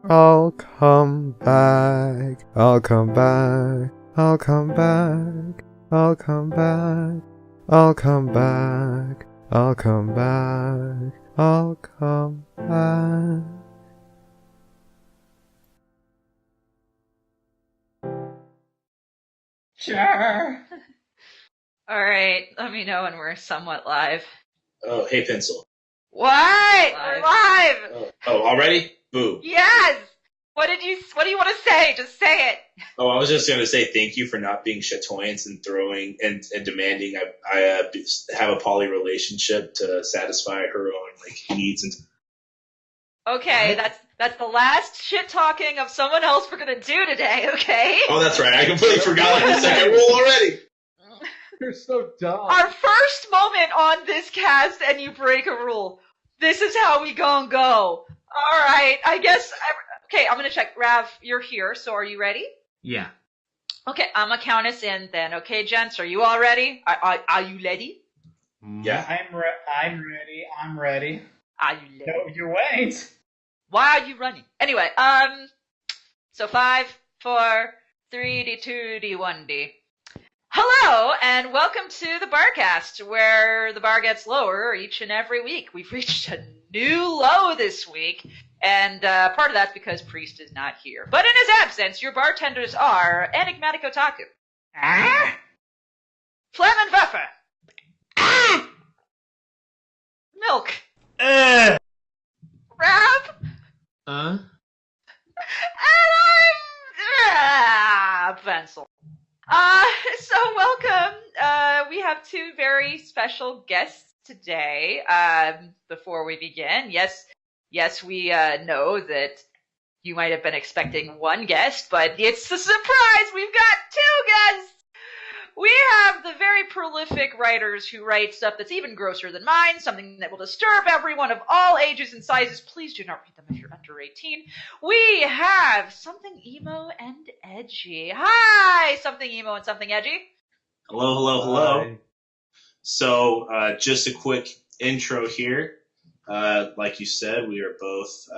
I'll come back. I'll come back. I'll come back. I'll come back. I'll come back. I'll come back. I'll come back. Sure. All right, let me know when we're somewhat live. Oh, hey, pencil. What? We're live. Oh, already? Boo. Yes. What do you want to say? Just say it. Oh, I was just going to say thank you for not being chatoyant and throwing and demanding I have a poly relationship to satisfy her own needs and. Okay, that's the last shit talking of someone else we're gonna do today. Okay. Oh, that's right. I completely forgot the second rule already. You're so dumb. Our first moment on this cast, and you break a rule. This is how we gon' go. All right, I guess. Okay, I'm gonna check. Rav, you're here, so are you ready? Yeah. Okay, I'm gonna count us in then. Okay, gents, are you all ready? Are you ready? Yeah. I'm ready. I'm ready. Are you ready? No, you wait. Why are you running? Anyway, so 5, 4, 3, 2, 1. Hello, and welcome to the Barcast, where the bar gets lower each and every week. We've reached a new low this week, and part of that's because Priest is not here. But in his absence, your bartenders are Enigmatic Otaku, Flamin' Buffer, Milk, Rab, and I'm Pencil. So welcome. We have two very special guests today. Before we begin, yes, we know that you might have been expecting one guest, but it's a surprise. We've got two guests. We have the very prolific writers who write stuff that's even grosser than mine, something that will disturb everyone of all ages and sizes. Please do not read them if you're under 18. We have Something Emo and Edgy. Hi, Something Emo and Something Edgy. Hello. Hi. So, just a quick intro here. Like you said, we are both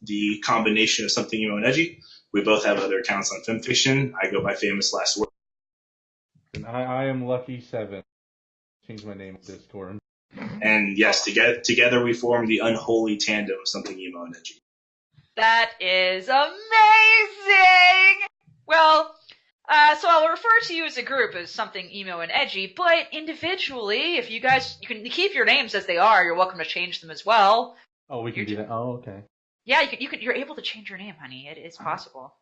the combination of Something Emo and Edgy. We both have other accounts on FemFiction. I go by famous last word. And I am Lucky7. Change my name to Discord. And yes, together we form the unholy tandem of Something Emo and Edgy. That is amazing! Well, so I'll refer to you as a group as Something Emo and Edgy, but individually, if you can keep your names as they are, you're welcome to change them as well. Oh, we can do that. Oh, okay. Yeah, you're able to change your name, honey. It is possible.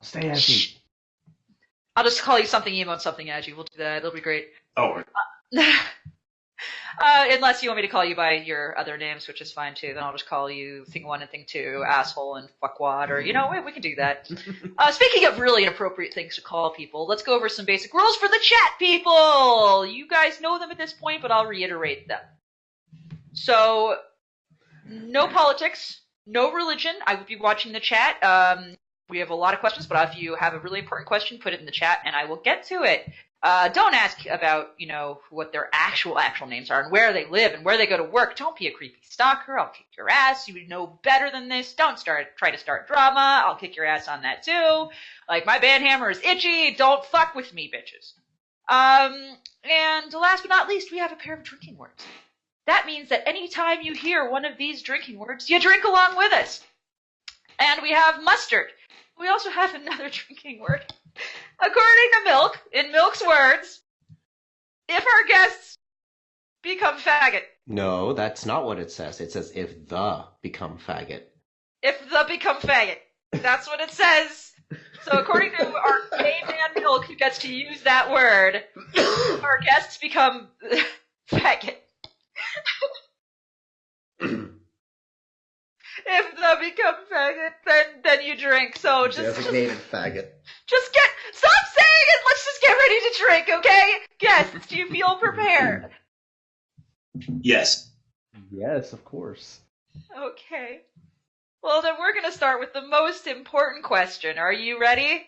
Stay edgy. I'll just call you Something Emo and Something Edgy. We'll do that. It'll be great. Oh, Unless you want me to call you by your other names, which is fine too. Then I'll just call you Thing 1 and Thing 2, Asshole and Fuckwad, or, we can do that. Speaking of really inappropriate things to call people, let's go over some basic rules for the chat, people! You guys know them at this point, but I'll reiterate them. So, no politics, no religion. I will be watching the chat. We have a lot of questions, but if you have a really important question, put it in the chat, and I will get to it. Don't ask about, what their actual names are and where they live and where they go to work. Don't be a creepy stalker. I'll kick your ass. You know better than this. Don't try to start drama. I'll kick your ass on that too. Like, my band hammer is itchy. Don't fuck with me, bitches. And last but not least, we have a pair of drinking words. That means that anytime you hear one of these drinking words, you drink along with us. And we have mustard. We also have another drinking word. According to Milk, in Milk's words, if our guests become faggot. No, that's not what it says. It says if the become faggot. If the become faggot. That's what it says. So according to our gay man Milk, who gets to use that word, our guests become faggot. If they become faggot, then you drink. So Designated faggot. Stop saying it. Let's just get ready to drink, okay? Guests, do you feel prepared? yes. Yes, of course. Okay. Well, then we're gonna start with the most important question. Are you ready?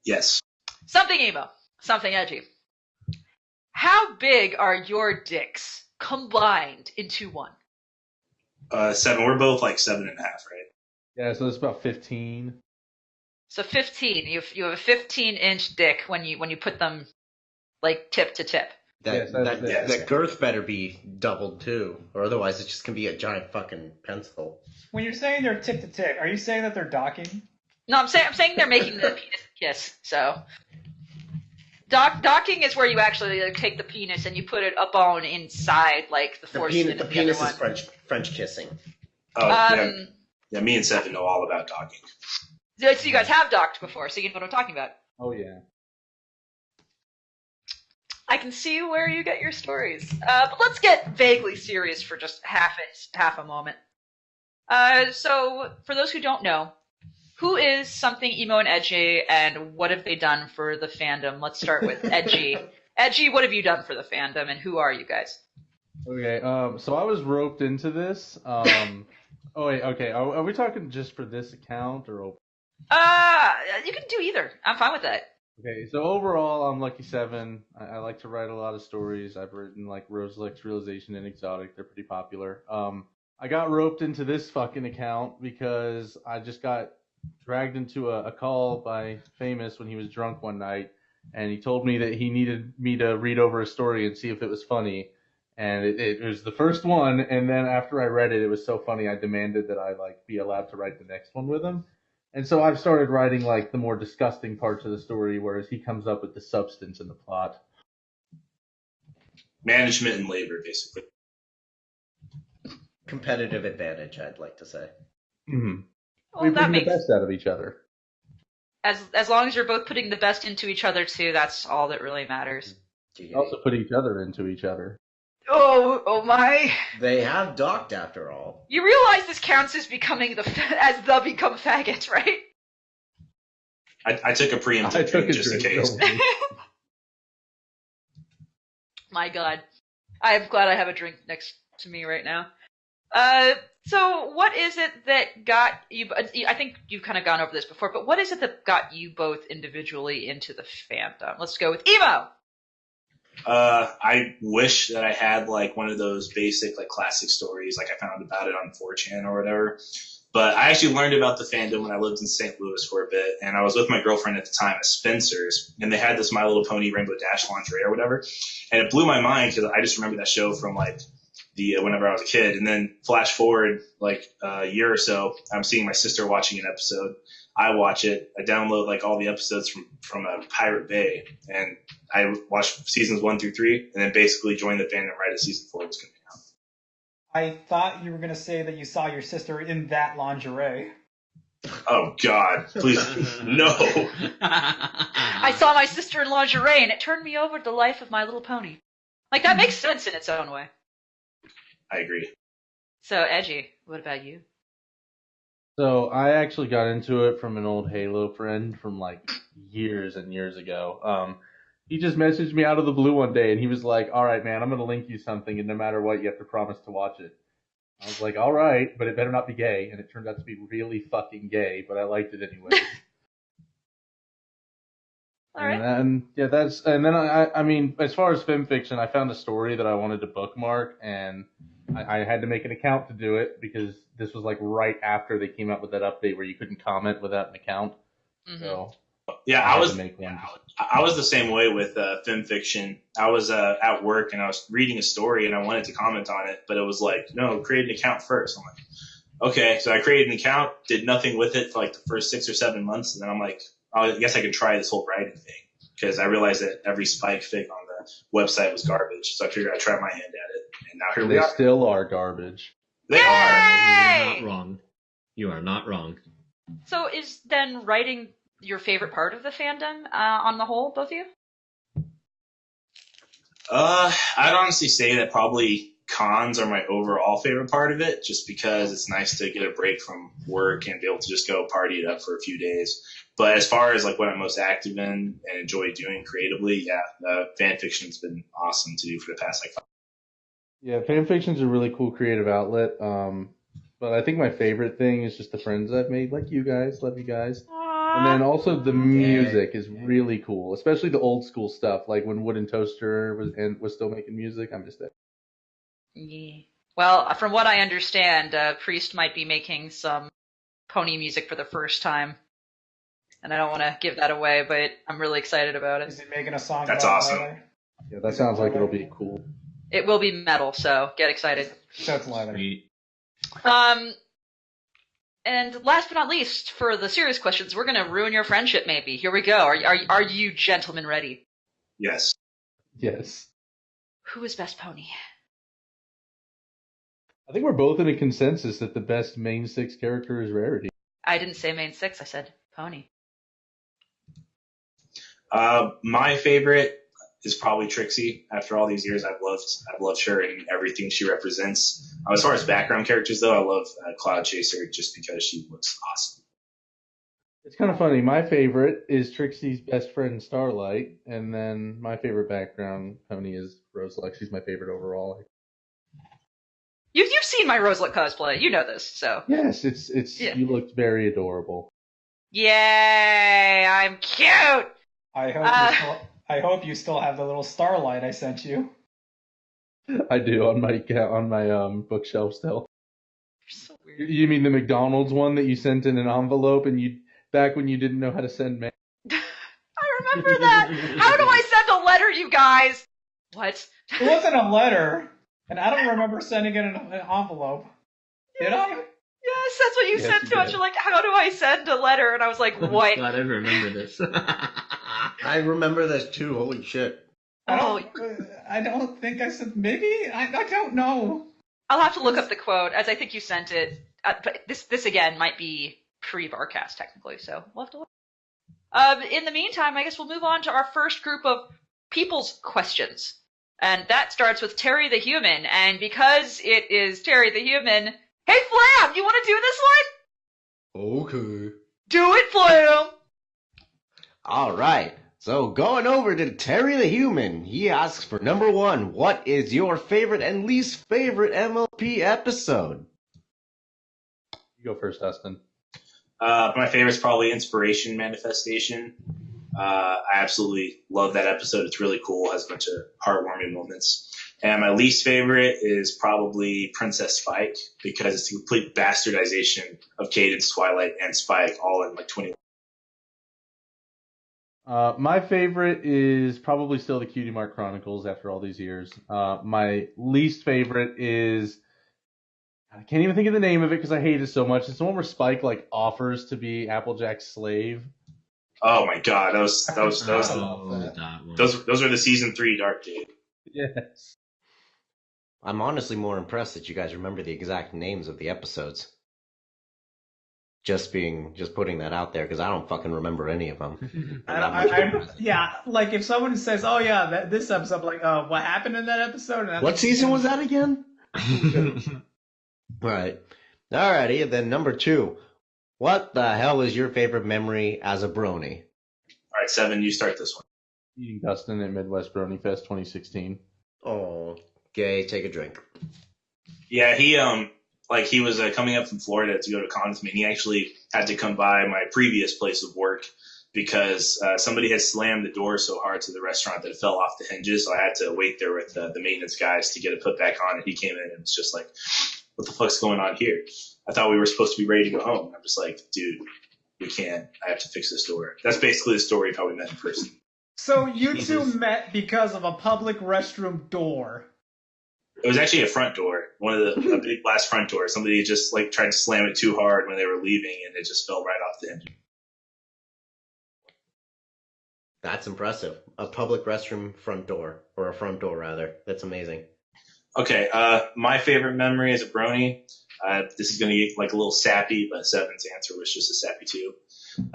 Yes. Something emo, something edgy. How big are your dicks combined into one? 7. We're both like 7.5, right? Yeah, so it's about 15. So 15. You have a 15-inch dick when you put them like tip to tip. That girth better be doubled too, or otherwise it's just gonna be a giant fucking pencil. When you're saying they're tick to tick, are you saying that they're docking? No, I'm saying they're making the penis kiss. So docking is where you actually like, take the penis and you put it up on inside like the force. The penis is French kissing. Oh yeah, me and Seven know all about docking. So you guys have docked before, so you know what I'm talking about. Oh yeah. I can see where you get your stories. But let's get vaguely serious for just half a moment. So, for those who don't know, who is something emo and edgy, and what have they done for the fandom? Let's start with Edgy. Edgy, what have you done for the fandom, and who are you guys? Okay, so I was roped into this. Oh wait, okay. Are we talking just for this account or open? You can do either. I'm fine with that. Okay, so overall, I'm Lucky 7. I like to write a lot of stories. I've written like Rosalix, Realization, and Exotic. They're pretty popular. I got roped into this fucking account because I just got dragged into a call by Famous when he was drunk one night, and he told me that he needed me to read over a story and see if it was funny. And it was the first one, and then after I read it, it was so funny I demanded that I like be allowed to write the next one with him. And so I've started writing like the more disgusting parts of the story, whereas he comes up with the substance and the plot. Management and labor, basically. Competitive advantage, I'd like to say. Mm-hmm. Well, We that bring the makes best out of each other. as long as you're both putting the best into each other too, that's all that really matters. We also put each other into each other. Oh my! They have docked after all. You realize this counts as becoming as the become faggots, right? I took a preemptive drink just in case. My God, I am glad I have a drink next to me right now. So what is it that got you? I think you've kind of gone over this before, but what is it that got you both individually into the fandom? Let's go with Emo. I wish that I had like one of those basic like classic stories like I found about it on 4chan or whatever. But I actually learned about the fandom when I lived in St. Louis for a bit, and I was with my girlfriend at the time at Spencer's, and they had this My Little Pony Rainbow Dash lingerie or whatever, and it blew my mind because I just remember that show from like the whenever I was a kid, and then flash forward like a year or so, I'm seeing my sister watching an episode. I watch it. I download like all the episodes from Pirate Bay, and I watched seasons 1 through 3, and then basically joined the fandom right as season 4 was coming out. I thought you were going to say that you saw your sister in that lingerie. Oh God, please no! I saw my sister in lingerie, and it turned me over to the life of My Little Pony. Like that makes sense in its own way. I agree. So Edgy, what about you? So I actually got into it from an old Halo friend from like years and years ago. He just messaged me out of the blue one day, and he was like, "All right, man, I'm gonna link you something, and no matter what, you have to promise to watch it." I was like, "All right, but it better not be gay," and it turned out to be really fucking gay, but I liked it anyway. All right. And then I mean, as far as fan fiction, I found a story that I wanted to bookmark, and I had to make an account to do it because this was like right after they came out with that update where you couldn't comment without an account. Mm-hmm. So yeah, I was the same way with film fiction. I was at work and I was reading a story and I wanted to comment on it, but it was like, no, create an account first. I'm like, okay, so I created an account, did nothing with it for like the first 6 or 7 months, and then I'm like, I guess I could try this whole writing thing because I realized that every spike fic on the website was garbage. So I figured I'd try my hand at it, and now here we are. They still are garbage. They are. Yay! You're not wrong. You are not wrong. So is then writing your favorite part of the fandom on the whole, both of you? I'd honestly say that probably cons are my overall favorite part of it, just because it's nice to get a break from work and be able to just go party it up for a few days. But as far as like what I'm most active in and enjoy doing creatively, yeah, fan fiction's been awesome to do for the past like 5 Yeah, fan fiction's a really cool creative outlet. But I think my favorite thing is just the friends I've made, like you guys. Love you guys. And then also the music is really cool, especially the old school stuff, like when Wooden Toaster was still making music. I'm just there. Yeah. Well, from what I understand, Priest might be making some pony music for the first time. And I don't want to give that away, but I'm really excited about Is it. he making a song That's about awesome. leather? Yeah, that sounds like it'll be cool. It will be metal, so get excited. So it's leather. Sweet. And last but not least, for the serious questions, we're gonna ruin your friendship. Maybe. Here we go. Are you gentlemen ready? Yes. Yes. Who is best pony? I think we're both in a consensus that the best main six character is Rarity. I didn't say main six. I said pony. My favorite is probably Trixie. After all these years, I've loved her and everything she represents. As far as background characters, though, I love Cloud Chaser just because she looks awesome. It's kind of funny. My favorite is Trixie's best friend Starlight, and then my favorite background pony is Rosalux. She's my favorite overall. You've seen my Roselet cosplay. You know this, so. Yes, it's Yeah. You looked very adorable. Yay! I'm cute. I hope you still have the little starlight I sent you. I do on my bookshelf still. You're so weird. You mean the McDonald's one that you sent in an envelope and back when you didn't know how to send mail? I remember that. How do I send a letter, you guys? What? It wasn't a letter, and I don't remember sending it in an envelope. Did I? Yes, that's what you Yes, said you to us. did. You're like, how do I send a letter? And I was like, what? God, I remember this. I remember this too. Holy shit. I don't think I said. Maybe I don't know. I'll have to look up the quote, as I think you sent it. But this again might be pre-Barcast technically, so we'll have to look. In the meantime, I guess we'll move on to our first group of people's questions, and that starts with Terry the Human. And because it is Terry the Human, hey Flam, you want to do this one? Okay. Do it, Flam. All right. So going over to Terry the Human, he asks for number 1, what is your favorite and least favorite MLP episode? You go first, Dustin. My favorite is probably Inspiration Manifestation. I absolutely love that episode. It's really cool. It has a bunch of heartwarming moments. And my least favorite is probably Princess Spike because it's a complete bastardization of Cadence, Twilight, and Spike all in like 20. My favorite is probably still the Cutie Mark Chronicles after all these years. My least favorite is I can't even think of the name of it because I hate it so much. It's the one where Spike like offers to be Applejack's slave. Oh my god, those Oh, that one. are the season 3 Dark Gate. Yes. I'm honestly more impressed that you guys remember the exact names of the episodes. Just putting that out there because I don't fucking remember any of them. Yeah, like if someone says, "Oh yeah, this episode," I'm like, what happened in that episode? And What season was that again? Right. Alrighty, then number 2. What the hell is your favorite memory as a brony? All right, 7, you start this one. Meeting Dustin at Midwest Brony Fest 2016. Oh, gay, take a drink. Yeah, he was coming up from Florida to go to cons with me, and he actually had to come by my previous place of work because somebody had slammed the door so hard to the restaurant that it fell off the hinges. So I had to wait there with the maintenance guys to get it put back on. And he came in and was just like, "What the fuck's going on here? I thought we were supposed to be ready to go home." And I'm just like, "Dude, we can't. I have to fix this door." That's basically the story of how we met in person. So you two met because of a public restroom door. It was actually a front door, a big glass front door. Somebody just like tried to slam it too hard when they were leaving, and it just fell right off the hinge. That's impressive. A public restroom front door, or a front door rather. That's amazing. Okay, my favorite memory as a brony. This is going to get like a little sappy, but Seven's answer was just a sappy too.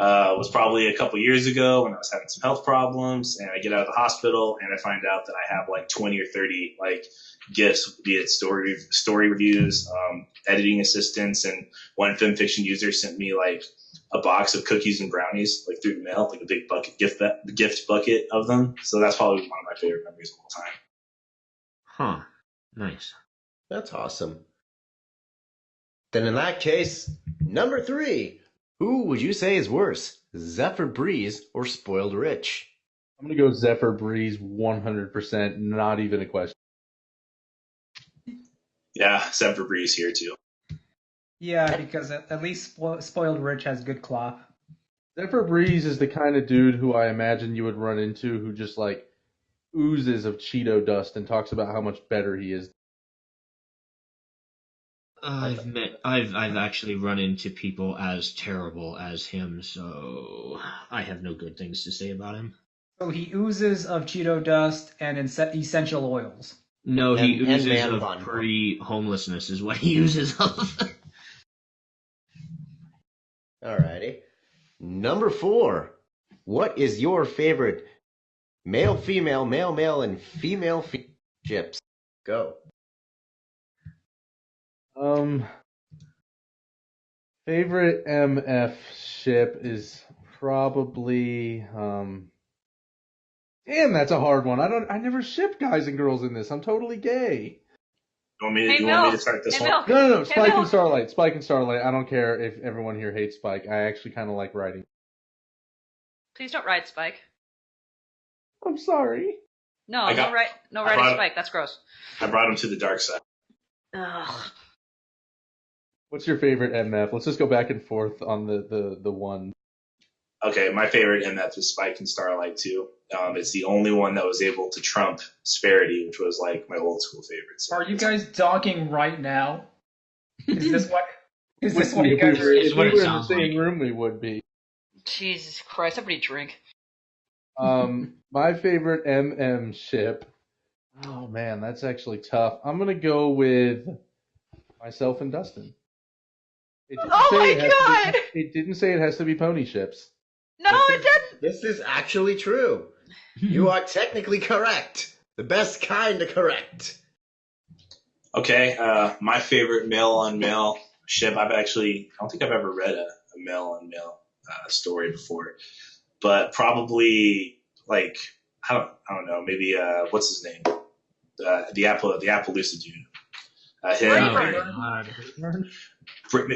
Was probably a couple years ago when I was having some health problems, and I get out of the hospital and I find out that I have like 20 or 30 like gifts, be it story reviews, editing assistants, and one film fiction user sent me like a box of cookies and brownies like through the mail, like a big bucket gift bucket of them. So that's probably one of my favorite memories of all time. Huh. Nice. That's awesome. Then in that case, number 3. Who would you say is worse, Zephyr Breeze or Spoiled Rich? I'm going to go Zephyr Breeze 100%, not even a question. Yeah, 7 for Breeze here too. Yeah, because at least Spoiled Rich has good clop. Zephyr Breeze is the kind of dude who I imagine you would run into who just like oozes of Cheeto dust and talks about how much better he is. I've actually run into people as terrible as him, so I have no good things to say about him. So he oozes of Cheeto dust and essential oils. No, he And oozes man of bun. pre-homelessness is what he uses of. Alrighty. Number 4. What is your favorite male-female, male-male, and female ships? Go. Favorite MF ship is probably damn, that's a hard one. I never ship guys and girls in this. I'm totally gay. You want me Hey, to Milk. start this Hey, one? Milk. No, Hey, Spike and Milk. Starlight. Spike and Starlight. I don't care if everyone here hates Spike. I actually kind of like writing. Please don't ride Spike. I'm sorry. No, I got- no I riding brought- Spike. That's gross. I brought him to the dark side. Ugh. What's your favorite MF? Let's just go back and forth on the one. Okay, my favorite MF is Spike and Starlight too. It's the only one that was able to trump Sparity, which was like my old school favorite. So Are you guys talking right now? Is this what? Is this If what we you guys are? were in what it the sounds same like. room, we would be. Jesus Christ, everybody drink. My favorite MM ship. Oh man, that's actually tough. I'm gonna go with myself and Dustin. It didn't Oh say my it has to God! be- it didn't say it has to be pony ships. No, it didn't. This is actually true. You are technically correct. The best kind of correct. Okay, my favorite male on male ship. I don't think I've ever read a male on male story before, but probably like I don't know, maybe what's his name? The Appaloosa dude. Him.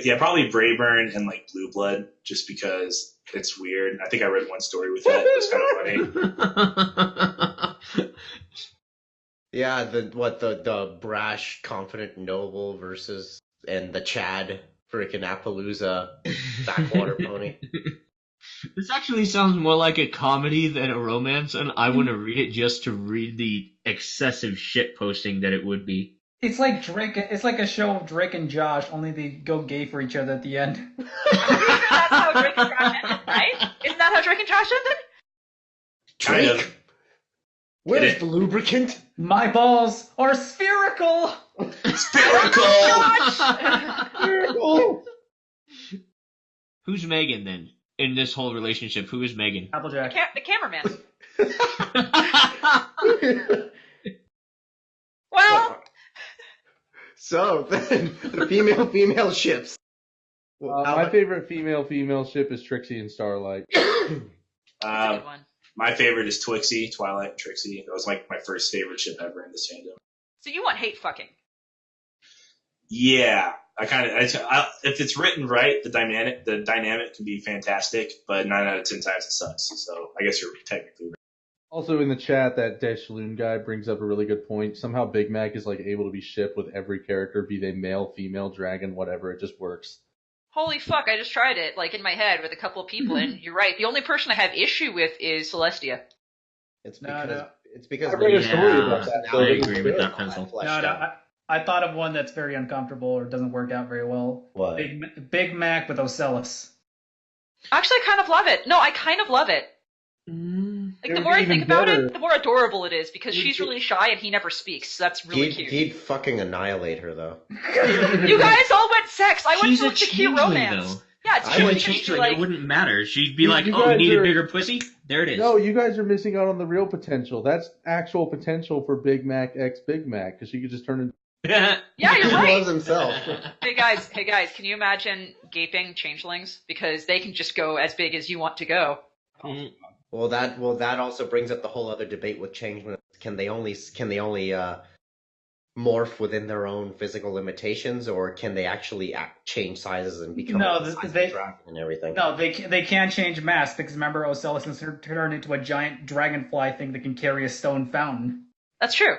Yeah, probably Brayburn and like Blue Blood, just because it's weird. I think I read one story with that. It was kind of funny. Yeah, the brash, confident noble versus and the Chad freaking Appaloosa backwater pony. This actually sounds more like a comedy than a romance, and I want to read it just to read the excessive shit posting that it would be. It's like Drake. It's like a show of Drake and Josh. Only they go gay for each other at the end. That's how Drake and Josh ended, right? Isn't that how Drake and Josh ended? Kind Drake, of. where's It- the lubricant? My balls are spherical. Spherical. Who's Megan then? In this whole relationship, who is Megan? Applejack. The cameraman. Well, So then, the female ships. My favorite female ship is Trixie and Starlight. that's a good one. My favorite is Twixie, Twilight, and Trixie. That was like my first favorite ship ever in this fandom. So you want hate fucking? Yeah, if it's written right, the dynamic can be fantastic, but 9 out of 10 times it sucks. So I guess you're technically right. Also in the chat, that Deshloon guy brings up a really good point. Somehow Big Mac is like able to be shipped with every character, be they male, female, dragon, whatever. It just works. Holy fuck! I just tried it, like in my head with a couple of people, and you're right. The only person I have issue with is Celestia. It's No, because no. it's because I read a story Yeah, about that. I so it was agree with good. that pencil. I thought of one that's very uncomfortable or doesn't work out very well. What? Big Mac with Ocellus. Actually, I kind of love it. No, I kind of love it. Like It the would more be I think even about better. it, the more adorable it is because she's really shy and he never speaks. So that's really cute. He'd fucking annihilate her though. You guys all went sex. I went She's to a the cute changeling, romance. though. Yeah, it's I She would would cute. change She'd it. be like, It wouldn't matter. She'd be You- like, you "Oh, you guys need a are- bigger pussy? There it is." No, you guys are missing out on the real potential. That's actual potential for Big Mac x Big Mac, because she could just turn into... yeah, He you're right. loves himself. Hey guys, can you imagine gaping changelings? Because they can just go as big as you want to go. Well, that also brings up the whole other debate with changelings. Can they only morph within their own physical limitations, or can they actually change sizes and become No, the size of they- a dragon and everything? No, they can't change mass because remember Ocellus is turned into a giant dragonfly thing that can carry a stone fountain. That's true.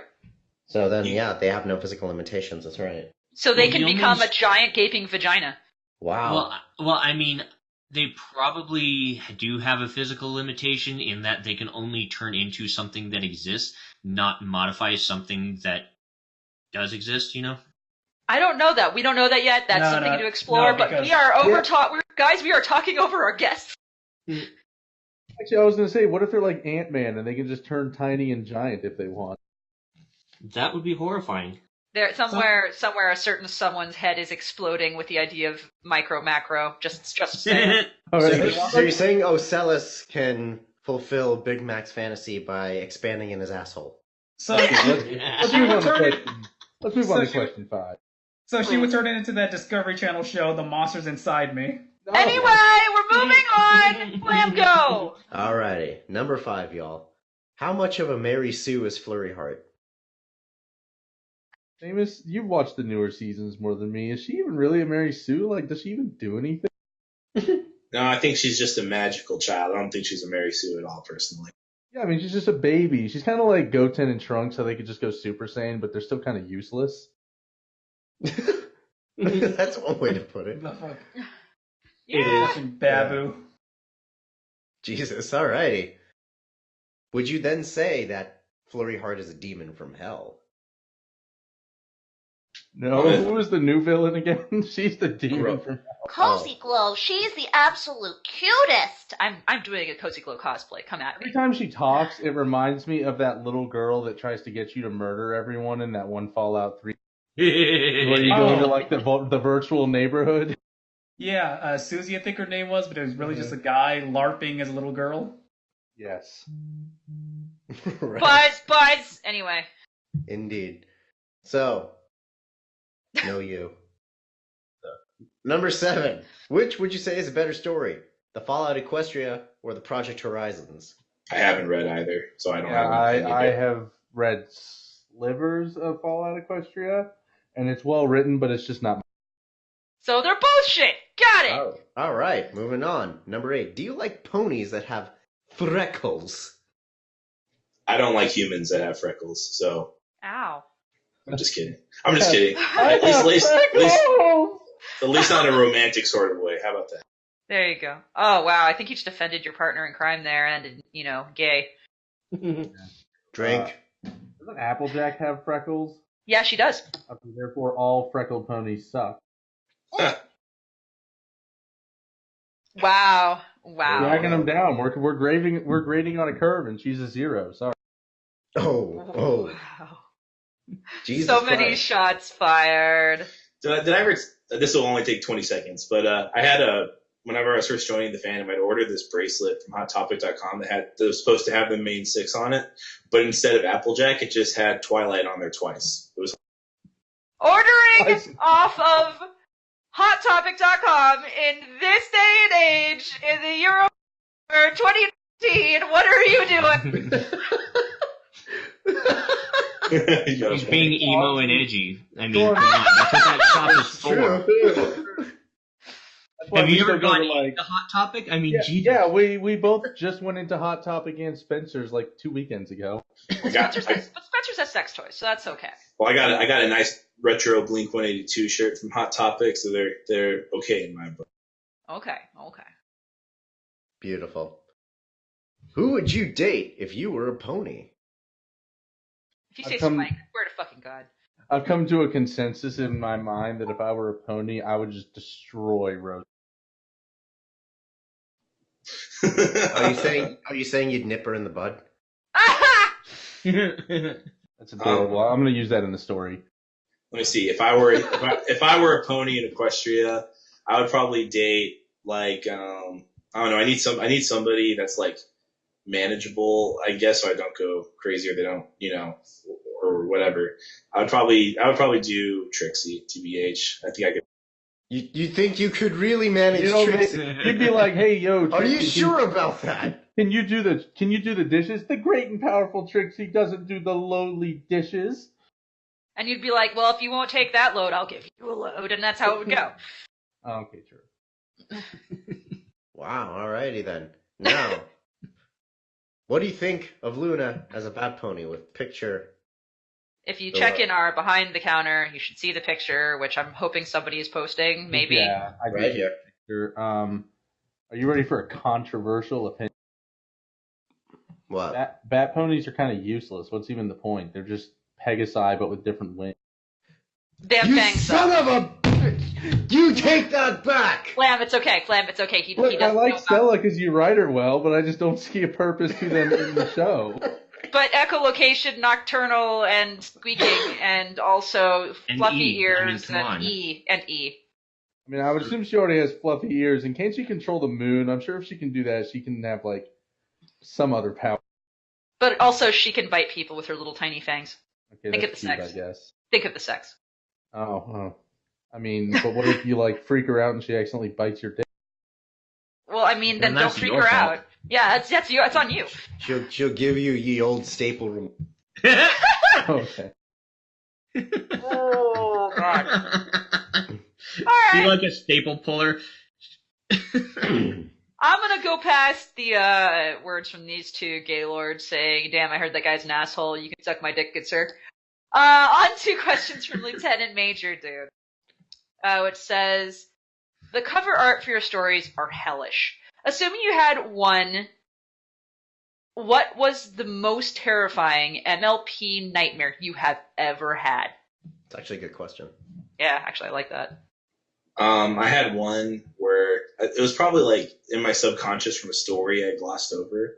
So then, yeah, they have no physical limitations. That's right. So they Well, can the become only- a giant gaping vagina. Wow. Well, I mean, they probably do have a physical limitation in that they can only turn into something that exists, not modify something that does exist, you know? I don't know that. We don't know that yet. That's No, something no, to explore. no, but because- we are guys. We are talking over our guests. Actually, I was gonna say, what if they're like Ant-Man and they can just turn tiny and giant if they want? That would be horrifying. There somewhere a certain someone's head is exploding with the idea of micro macro. Just saying. So you're saying Ocellus can fulfill Big Mac's fantasy by expanding in his asshole? So Let's move on to question. Let's move on to So- question 5. So she would turn it into that Discovery Channel show, The Monsters Inside Me. Anyway, we're moving on. Lamb go. Alrighty, number 5, y'all. How much of a Mary Sue is Flurry Heart? Amos, you've watched the newer seasons more than me. Is she even really a Mary Sue? Like, does she even do anything? No, I think she's just a magical child. I don't think she's a Mary Sue at all, personally. Yeah, I mean, she's just a baby. She's kind of like Goten and Trunks, so they could just go Super Saiyan, but they're still kind of useless. That's one way to put it. The fuck? Yeah. Fucking Babu. Jesus, alrighty. Would you then say that Flurry Heart is a demon from hell? No, who was the new villain again? She's the demon from. Cozy Glow, she's the absolute cutest. I'm doing a Cozy Glow cosplay. Come at Every me. time she talks, it reminds me of that little girl that tries to get you to murder everyone in that one Fallout 3, where you go into like the virtual neighborhood. Yeah, Susie, I think her name was, but it was really just a guy LARPing as a little girl. Yes. Right. Buzz. Anyway, Indeed. So, no you. Number 7. Which would you say is a better story? The Fallout Equestria or the Project Horizons? I haven't read either, so I don't Yeah, have I anything. have read slivers of Fallout Equestria, and it's well written, but it's just not. so they're both shit. Got it. Oh, alright, moving on. Number 8. Do you like ponies that have freckles? I don't like humans that have freckles, so Ow. I'm just kidding. I'm just kidding. At least not in a romantic sort of way. How about that? There you go. Oh wow, I think you just defended your partner in crime there, and gay. Drink. Doesn't Applejack have freckles? Yeah, she does. Okay, therefore, all freckled ponies suck. Wow. Dragging them down. We're grading on a curve, and she's a 0. Sorry. Oh. Wow. Jesus So many Christ. shots fired. Did I ever? This will only take 20 seconds, but I had whenever I was first joining the fandom, I'd ordered this bracelet from HotTopic.com that was supposed to have the main 6 on it, but instead of Applejack, it just had Twilight on there twice. It was Ordering off of HotTopic.com in this day and age, in the year of 2019, what are you doing? He's being emo and edgy. I mean, come on, that's what that shop is for. True. Have you ever still go gone to, like- into Hot Topic? I mean, Jesus. Yeah, we both just went into Hot Topic and Spencer's like 2 weekends ago. But Spencer's has sex toys, so that's okay. Well, I got a nice retro Blink 182 shirt from Hot Topic, so they're okay in my book. Okay. Beautiful. Who would you date if you were a pony? If you say I've come- Spike, I swear to fucking God. I've come to a consensus in my mind that if I were a pony, I would just destroy Rose. Are you saying you'd nip her in the bud? That's adorable. I'm going to use that in the story. Let me see. If I were a pony in Equestria, I would probably date like I don't know. I need somebody that's like manageable, I guess, so I don't go crazy or they don't, or whatever. I would probably do Trixie, TBH. I think I could. You think you could really manage Trixie? You'd be like, "Hey, yo, Trixie, Are you sure about that? Can you do the dishes? The great and powerful Trixie doesn't do the lowly dishes." And you'd be like, well, if you won't take that load, I'll give you a load, and that's how it would go. Okay, true. Wow, alrighty then. Now, what do you think of Luna as a bad pony with picture If you check in our behind the counter, you should see the picture, which I'm hoping somebody is posting. Maybe. Yeah, I Right do. here. Sure. Are you ready for a controversial opinion? What? Bat ponies are kind of useless. What's even the point? They're just Pegasi, but with different wings. Damn You fangs. son of a bitch! You take that back! Flam, it's okay. Flam, it's okay. He Look, I doesn't like know about- Stella because you write her well, but I just don't see a purpose to them in the show. But echolocation, nocturnal, and squeaking, and also And fluffy E. I mean, ears, come and on. E. I mean, I would assume she already has fluffy ears, and can't she control the moon? I'm sure if she can do that, she can have, like, some other power. But also, she can bite people with her little tiny fangs. Okay, Think that's of the cute, sex. I guess. Think of the sex. Oh. I mean, but what if you, like, freak her out and she accidentally bites your dick? Well, I mean, then Then don't that's freak your her fault. out. Yeah, that's you. It's on you. She'll give you ye old staple room. Okay. Oh God! All You right, like a staple puller? I'm gonna go past the words from these two gaylords saying, "Damn, I heard that guy's an asshole. You can suck my dick, good sir." On to questions from Lieutenant Major Dude, which says, "The cover art for your stories are hellish. Assuming you had one, what was the most terrifying MLP nightmare you have ever had?" It's actually a good question. Yeah, actually, I like that. I had one where it was probably like in my subconscious from a story I glossed over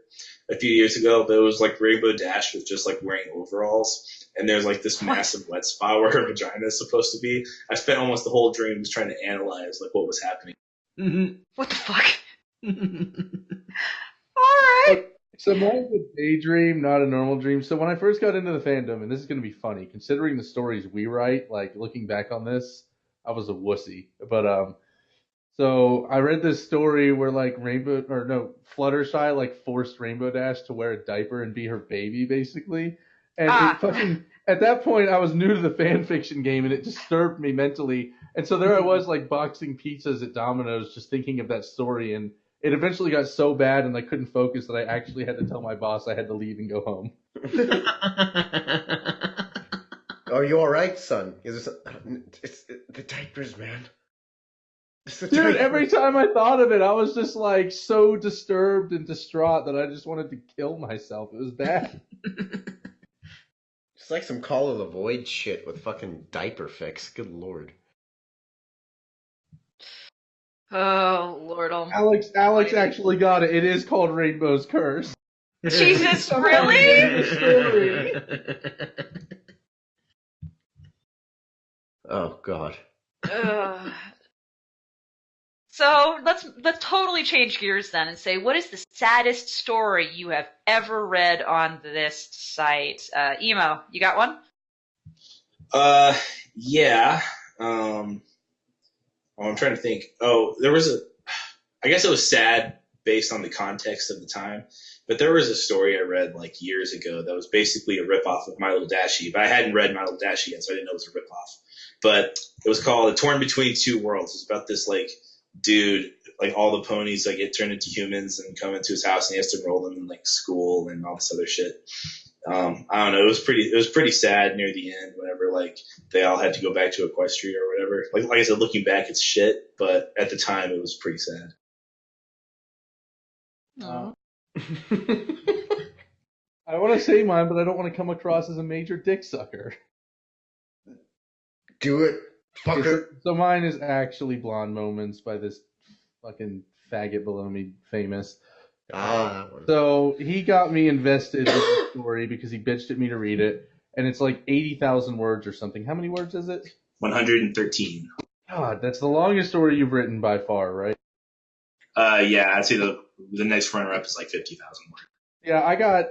a few years ago, but it was like Rainbow Dash with just like wearing overalls. And there's like this massive wet spot where her vagina is supposed to be. I spent almost the whole dream just trying to analyze like what was happening. What the fuck? Alright. So mine's a daydream, not a normal dream. So when I first got into the fandom, and this is going to be funny, considering the stories we write, like looking back on this, I was a wussy. But so I read this story where like Fluttershy like forced Rainbow Dash to wear a diaper and be her baby, basically. And it fucking at that point I was new to the fan fiction game, and it disturbed me mentally. And so there I was like boxing pizzas at Domino's, just thinking of that story, and it eventually got so bad and I couldn't focus that I actually had to tell my boss I had to leave and go home. Are you alright, son? It's the diapers, man. It's the Dude, diapers. every time I thought of it, I was just like so disturbed and distraught that I just wanted to kill myself. It was bad. It's like some Call of the Void shit with fucking diaper fix. Good lord. Oh, Lord. Alex actually got it. It is called Rainbow's Curse. Jesus, really? Story. Oh god. Ugh. So let's totally change gears then and say, what is the saddest story you have ever read on this site? Emo, you got one? Yeah. I'm trying to think. Oh, I guess it was sad based on the context of the time, but there was a story I read like years ago that was basically a ripoff of My Little Dashie, but I hadn't read My Little Dashie yet, so I didn't know it was a ripoff. But it was called Torn Between Two Worlds. It's about this like dude, like all the ponies like get turned into humans and come into his house, and he has to enroll them in like school and all this other shit. I don't know. It was pretty sad near the end whenever like they all had to go back to Equestria or whatever. Like I said, looking back, it's shit, but at the time it was pretty sad. I want to say mine, but I don't want to come across as a major dick sucker. Do it, fucker. So mine is actually Blonde Moments by this fucking faggot below me, famous. That one. So he got me invested in the story because he bitched at me to read it, and it's like 80,000 words or something. How many words is it? 113. God, that's the longest story you've written by far, right? Yeah, I'd say the next runner-up is like 50,000 words. Yeah,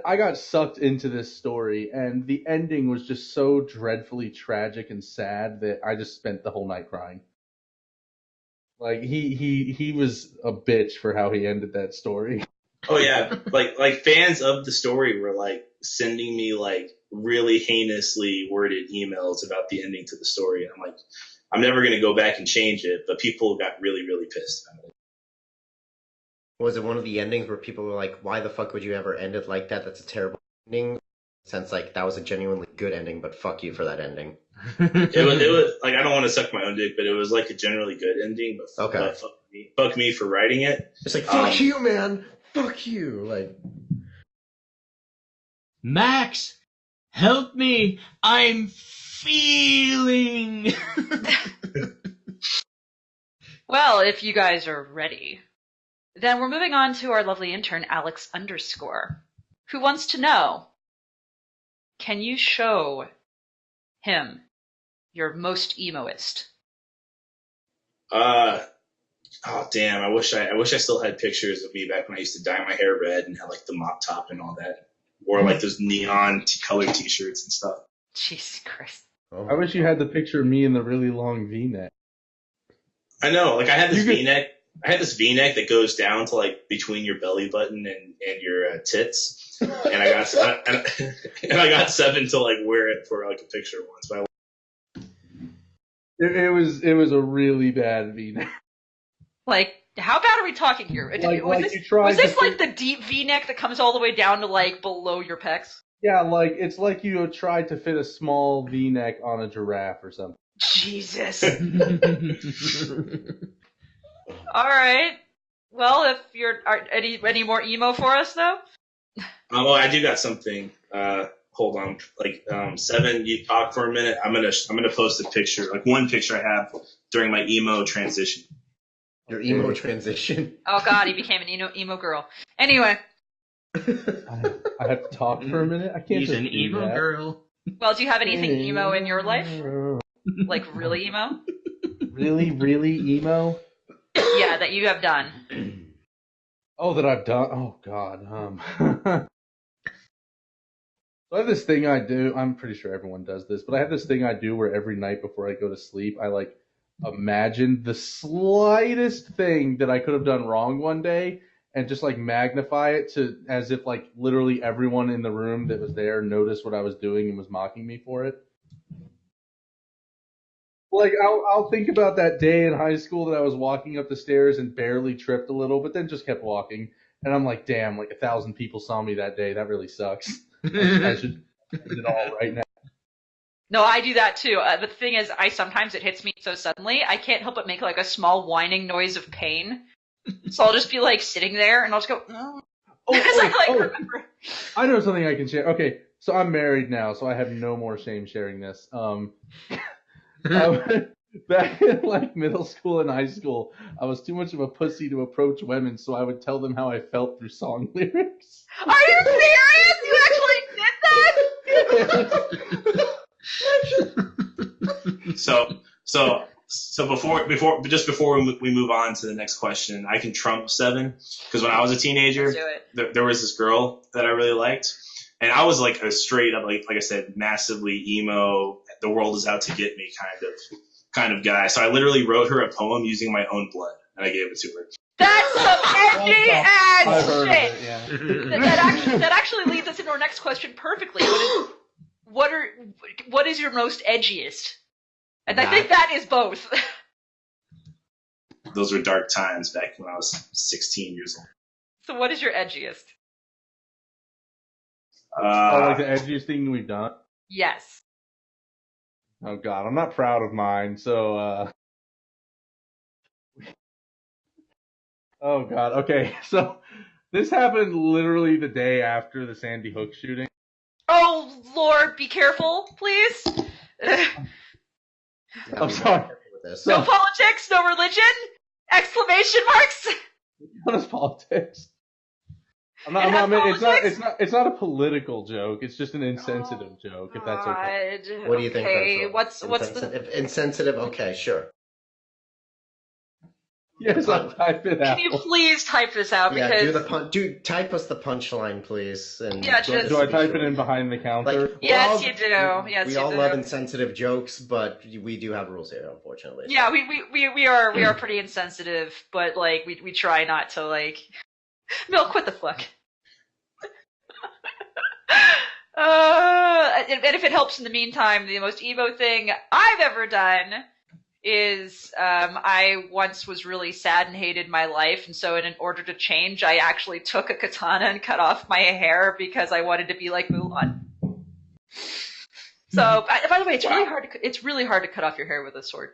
I got sucked into this story, and the ending was just so dreadfully tragic and sad that I just spent the whole night crying. Like he was a bitch for how he ended that story. Oh yeah, like fans of the story were like sending me like really heinously worded emails about the ending to the story. And I'm like, I'm never gonna go back and change it, but people got really, really pissed about it. Was it one of the endings where people were like, why the fuck would you ever end it like that? That's a terrible ending. Since like that was a genuinely good ending, but fuck you for that ending. It was like I don't want to suck my own dick, but it was like a generally good ending. But, Okay. but fuck me for writing it. It's like fuck you, man. Fuck you. Like Max, help me! I'm feeling. Well, if you guys are ready, then we're moving on to our lovely intern, Alex _, who wants to know, can you show him your most emoist? Oh damn! I wish I still had pictures of me back when I used to dye my hair red and had like the mop top and all that. Wore like those neon colored T-shirts and stuff. Jesus Christ. oh. I wish you had the picture of me in the really long V-neck. I know, like I had this V-neck. I had this V-neck that goes down to like between your belly button and your tits, and I got 7 to like wear it for like a picture once. But It was a really bad V-neck. Like, how bad are we talking here? Was this like the deep V-neck that comes all the way down to like below your pecs? Yeah, like it's like you tried to fit a small V-neck on a giraffe or something. Jesus. All right. Well, if you're any more emo for us though? oh, I do got something. Hold on, like 7. You talk for a minute. I'm gonna post a picture, like one picture I have during my emo transition. Your emo transition. Oh God, he became an emo girl. Anyway, I have to talk for a minute. I can't. He's just an do emo that. girl. well, do you have anything emo in your life? Like really emo? Really, really emo. Yeah, that you have done. Oh, that I've done. Oh God. So I have this thing I do. I'm pretty sure everyone does this, but I have this thing I do where every night before I go to sleep, I like imagine the slightest thing that I could have done wrong one day and just like magnify it to as if like literally everyone in the room that was there noticed what I was doing and was mocking me for it. Like I'll think about that day in high school that I was walking up the stairs and barely tripped a little, but then just kept walking. And I'm like, damn, like 1,000 people saw me that day. That really sucks. I should do it all right now. No, I do that too. The thing is, sometimes it hits me so suddenly, I can't help but make like a small whining noise of pain. So I'll just be like sitting there and I'll just go, oh. Remember. I know something I can share. Okay, so I'm married now, so I have no more shame sharing this. Back in like middle school and high school, I was too much of a pussy to approach women, so I would tell them how I felt through song lyrics. Are you serious? You actually did that? So before we move on to the next question, I can trump 7 because when I was a teenager, Let's do it. there was this girl that I really liked, and I was like a straight up like I said, massively emo, the world is out to get me kind of guy. So I literally wrote her a poem using my own blood, and I gave it to her. That's some edgy ass shit. It, yeah. That actually leads us into our next question perfectly. What is your most edgiest? And I think that is both. Those were dark times back when I was 16 years old. So what is your edgiest? Like the edgiest thing we've done? Yes. Oh God, I'm not proud of mine, so oh God, okay, so this happened literally the day after the Sandy Hook shooting. Oh Lord, be careful, please. I'm sorry. No politics, no religion! Exclamation marks! What is politics? It's not a political joke. It's just an insensitive joke. If that's okay. God. What do you think? Okay, what's insensitive? Okay, sure. Yes, I'll type it out. Can you please type this out? Yeah, Because type us the punchline, please. And Yeah, just- Do I type it in behind the counter? Like, Yes, you do. Yes, we you all do. love insensitive jokes, but we do have rules here, unfortunately. Yeah, we are pretty insensitive, but like we try not to like. Milk, what the fuck? And if it helps in the meantime, the most emo thing I've ever done is I once was really sad and hated my life, and so in order to change, I actually took a katana and cut off my hair because I wanted to be like Mulan. So, by the way, it's really hard to cut off your hair with a sword.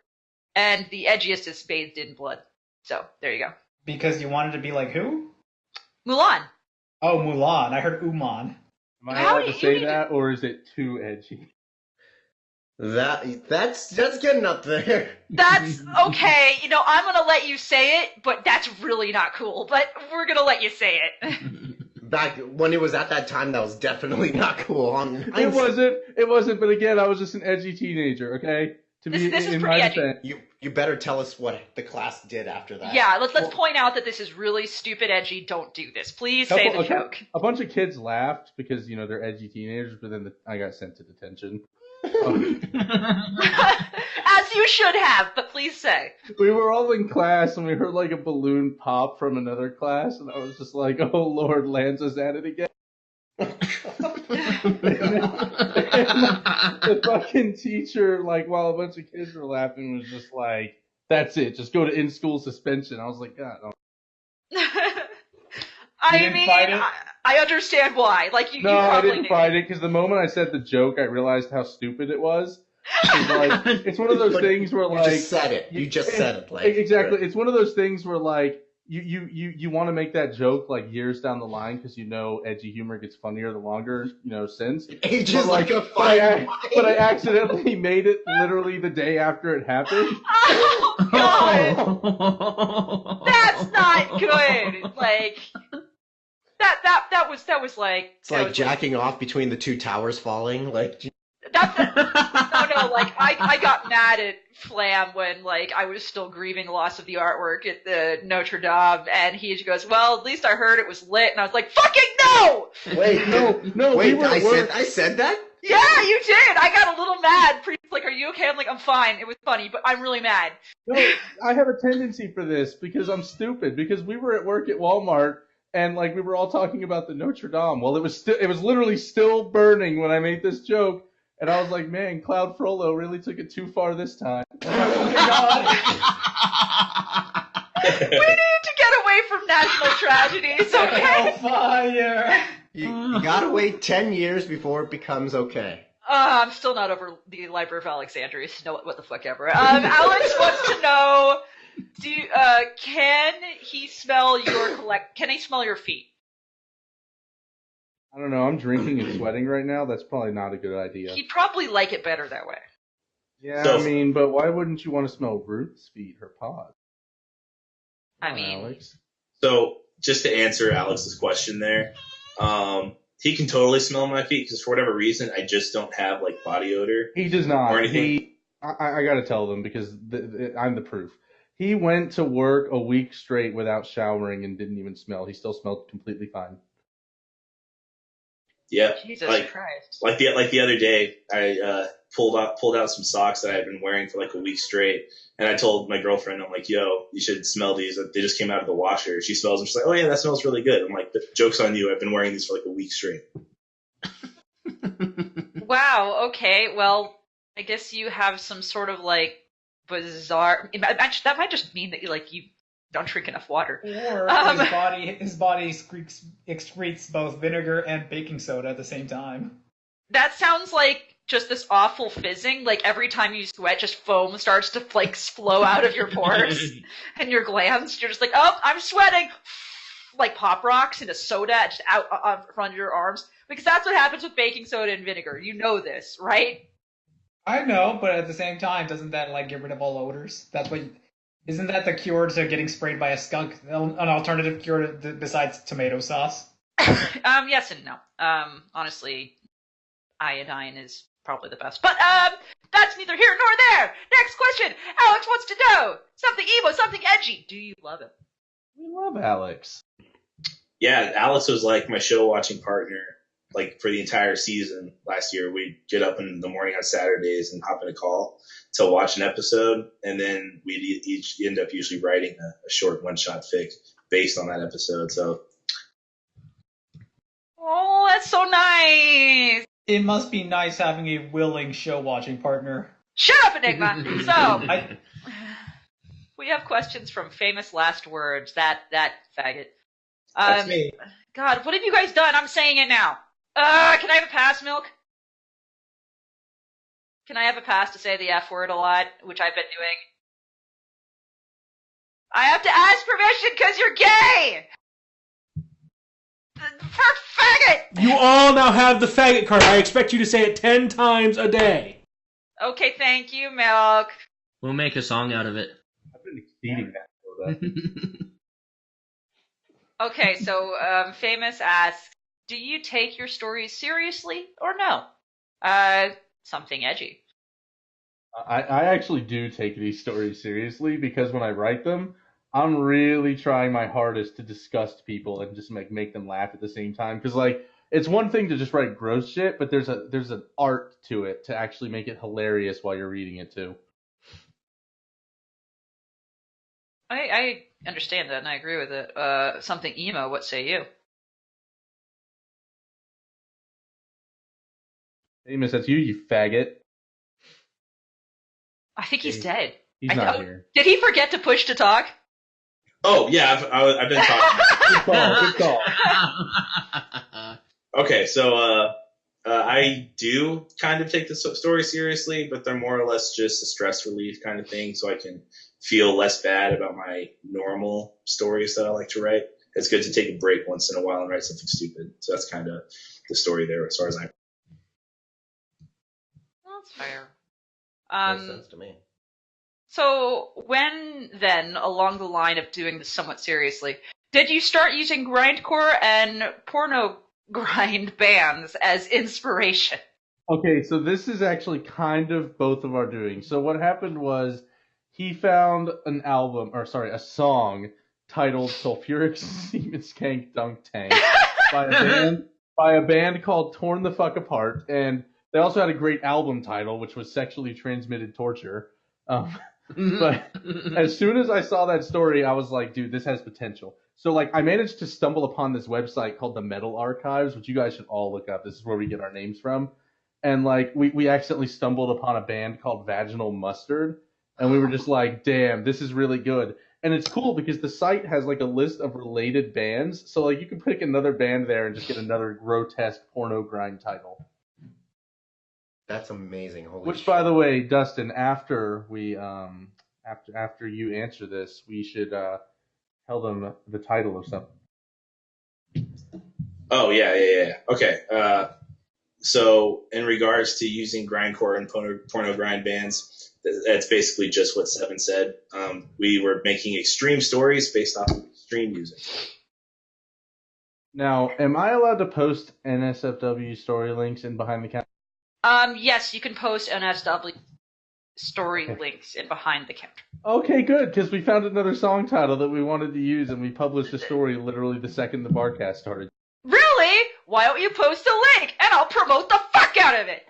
And the edgiest is bathed in blood. So, there you go. Because you wanted to be like who? Mulan. Oh, Mulan. I heard Uman. Am I allowed to say that, or is it too edgy? That's getting up there. That's okay. I'm gonna let you say it, but that's really not cool. But we're gonna let you say it. Back when it was at that time, that was definitely not cool. It wasn't. But again, I was just an edgy teenager. Okay, this is pretty edgy. You better tell us what the class did after that. Yeah, let's point out that this is really stupid, edgy. Don't do this. Please say the joke. A bunch of kids laughed because they're edgy teenagers, but then I got sent to detention. As you should have, but please say. We were all in class and we heard like a balloon pop from another class, and I was just like, "Oh Lord, Lanza's at it again." The fucking teacher, like, while a bunch of kids were laughing, was just like, "That's it. Just go to in-school suspension." I was like, "God." No. I understand why. Like you. No, you I didn't fight it because the moment I said the joke, I realized how stupid it was. It's one of those things where like you just said it. You just said it. Like, exactly. It's one of those things where like you want to make that joke like years down the line because edgy humor gets funnier the longer since. Ages but I accidentally made it literally the day after it happened. Oh God, that's not good. Like. That was like it's like jacking off between the two towers falling. Like no. Like I got mad at Flam when like I was still grieving the loss of the artwork at the Notre Dame, and he just goes, "Well, at least I heard it was lit," and I was like, "Fucking no!" Wait, no. Wait, I said that. Yeah, you did. I got a little mad. Like, "Are you okay?" I'm like, "I'm fine. It was funny, but I'm really mad." No, I have a tendency for this because I'm stupid. Because we were at work at Walmart. And like we were all talking about the Notre Dame. Well, it was literally still burning when I made this joke, and I was like, "Man, Cloud Frollo really took it too far this time." Oh my God. We need to get away from national tragedies, okay? Fire. You gotta wait 10 years before it becomes okay. I'm still not over the Library of Alexandria. What the fuck ever. Alex wants to know. Can he smell your feet? I don't know. I'm drinking and sweating right now. That's probably not a good idea. He'd probably like it better that way. Yeah, but why wouldn't you want to smell Ruth's feet, her paws? Alex. So, just to answer Alex's question there, he can totally smell my feet because for whatever reason, I just don't have like body odor. He does not. Or anything. I got to tell them because I'm the proof. He went to work a week straight without showering and didn't even smell. He still smelled completely fine. Yeah, Jesus Christ! Like the other day, I pulled out some socks that I had been wearing for like a week straight, and I told my girlfriend, I'm like, "Yo, you should smell these. They just came out of the washer." She smells them. She's like, "Oh yeah, that smells really good." I'm like, "Joke's on you. I've been wearing these for like a week straight." Wow. Okay. Well, I guess you have some sort of like bizarre. That might just mean that you don't drink enough water. Or his body excretes both vinegar and baking soda at the same time. That sounds like just this awful fizzing. Like every time you sweat, just foam starts to like flow out of your pores and your glands. You're just like, "Oh, I'm sweating," like Pop Rocks into soda just out front of your arms. Because that's what happens with baking soda and vinegar. You know this, right? I know, but at the same time, doesn't that like get rid of all odors? Isn't that the cure to getting sprayed by a skunk? An alternative cure besides tomato sauce? Yes and no. Honestly, iodine is probably the best. But that's neither here nor there. Next question. Alex wants to know something emo, something edgy. Do you love him? We love Alex. Yeah, Alex was like my show watching partner. Like for the entire season last year, we'd get up in the morning on Saturdays and hop in a call to watch an episode, and then we'd each end up usually writing a short one-shot fic based on that episode. So, oh, that's so nice. It must be nice having a willing show-watching partner. Shut up, Enigma. So, we have questions from famous last words. That faggot. That's me. God, what have you guys done? I'm saying it now. Can I have a pass, Milk? Can I have a pass to say the F word a lot, which I've been doing? I have to ask permission because you're gay! For faggot! You all now have the faggot card. I expect you to say it 10 times a day. Okay, thank you, Milk. We'll make a song out of it. I've been exceeding that. Okay, so Famous asks, do you take your stories seriously or no? Something edgy. I actually do take these stories seriously because when I write them, I'm really trying my hardest to disgust people and just make them laugh at the same time. Because like it's one thing to just write gross shit, but there's an art to it to actually make it hilarious while you're reading it too. I understand that and I agree with it. Something emo, what say you? Famous, that's you faggot. I think he's dead. He's not here. Did he forget to push to talk? Oh yeah, I've been talking. Good call. Okay, so I do kind of take the story seriously, but they're more or less just a stress relief kind of thing, so I can feel less bad about my normal stories that I like to write. It's good to take a break once in a while and write something stupid. So that's kind of the story there, as far as I'm. That's fair. Makes sense to me. So when then, along the line of doing this somewhat seriously, did you start using grindcore and porno grind bands as inspiration? Okay, so this is actually kind of both of our doing. So what happened was he found a song titled Sulfuric Semen Skank Dunk Tank by a band called Torn the Fuck Apart, and they also had a great album title, which was Sexually Transmitted Torture. But as soon as I saw that story, I was like, dude, this has potential. So like I managed to stumble upon this website called the Metal Archives, which you guys should all look up. This is where we get our names from. And like we accidentally stumbled upon a band called Vaginal Mustard, and we were just like, damn, this is really good. And it's cool because the site has like a list of related bands, so like you can pick another band there and just get another grotesque porno grind title. That's amazing. Holy Which, shit. by the way, Dustin, after we after you answer this, we should tell them the title of something. Oh yeah. Okay. So in regards to using grindcore and porno grind bands, that's basically just what Seven said. We were making extreme stories based off of extreme music. Now, am I allowed to post NSFW story links in behind the camera? Yes, you can post NSW story links in behind the counter. Okay, good, because we found another song title that we wanted to use, and we published a story literally the second the Barcast started. Really? Why don't you post a link and I'll promote the fuck out of it?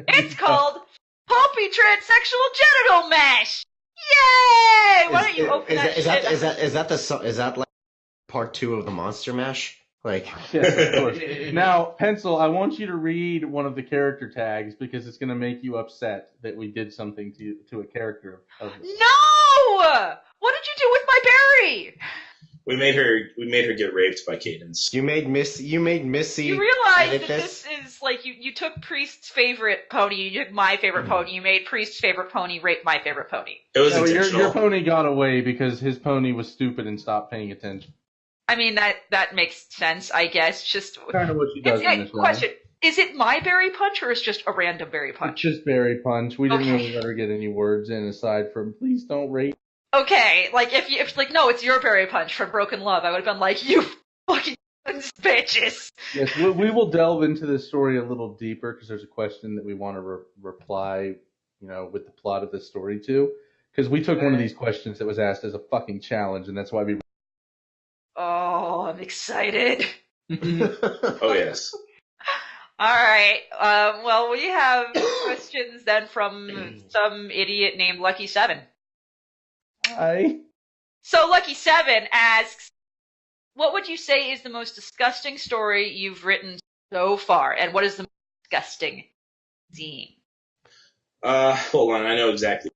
It's called Pulpy Transsexual Genital Mash. Yay! Why don't you open that shit? Is that like part 2 of the Monster Mash? Like, yes, of course. Now, Pencil, I want you to read one of the character tags because it's going to make you upset that we did something to a character of this. No! What did you do with my berry? We made her get raped by Cadence. you made Missy. You realize that this is like you took Priest's favorite pony, you took my favorite pony, you made Priest's favorite pony rape my favorite pony. It was No, intentional. your pony got away because his pony was stupid and stopped paying attention. I mean that makes sense, I guess. Just Kind of what she does in this question: is it my berry punch or is just a random berry punch? It's just berry punch. We didn't Okay. really let her get any words in aside from "please don't rape." Okay, like if like no, it's your berry punch from Broken Love, I would have been like, you fucking bitches. Yes, we will delve into this story a little deeper because there's a question that we want to reply, with the plot of this story to. Because we took one of these questions that was asked as a fucking challenge, and that's why we. Oh, I'm excited. Oh yes. All right. Well, we have questions then from some idiot named Lucky Seven. Hi. So Lucky Seven asks, what would you say is the most disgusting story you've written so far? And what is the most disgusting scene? Hold on. I know exactly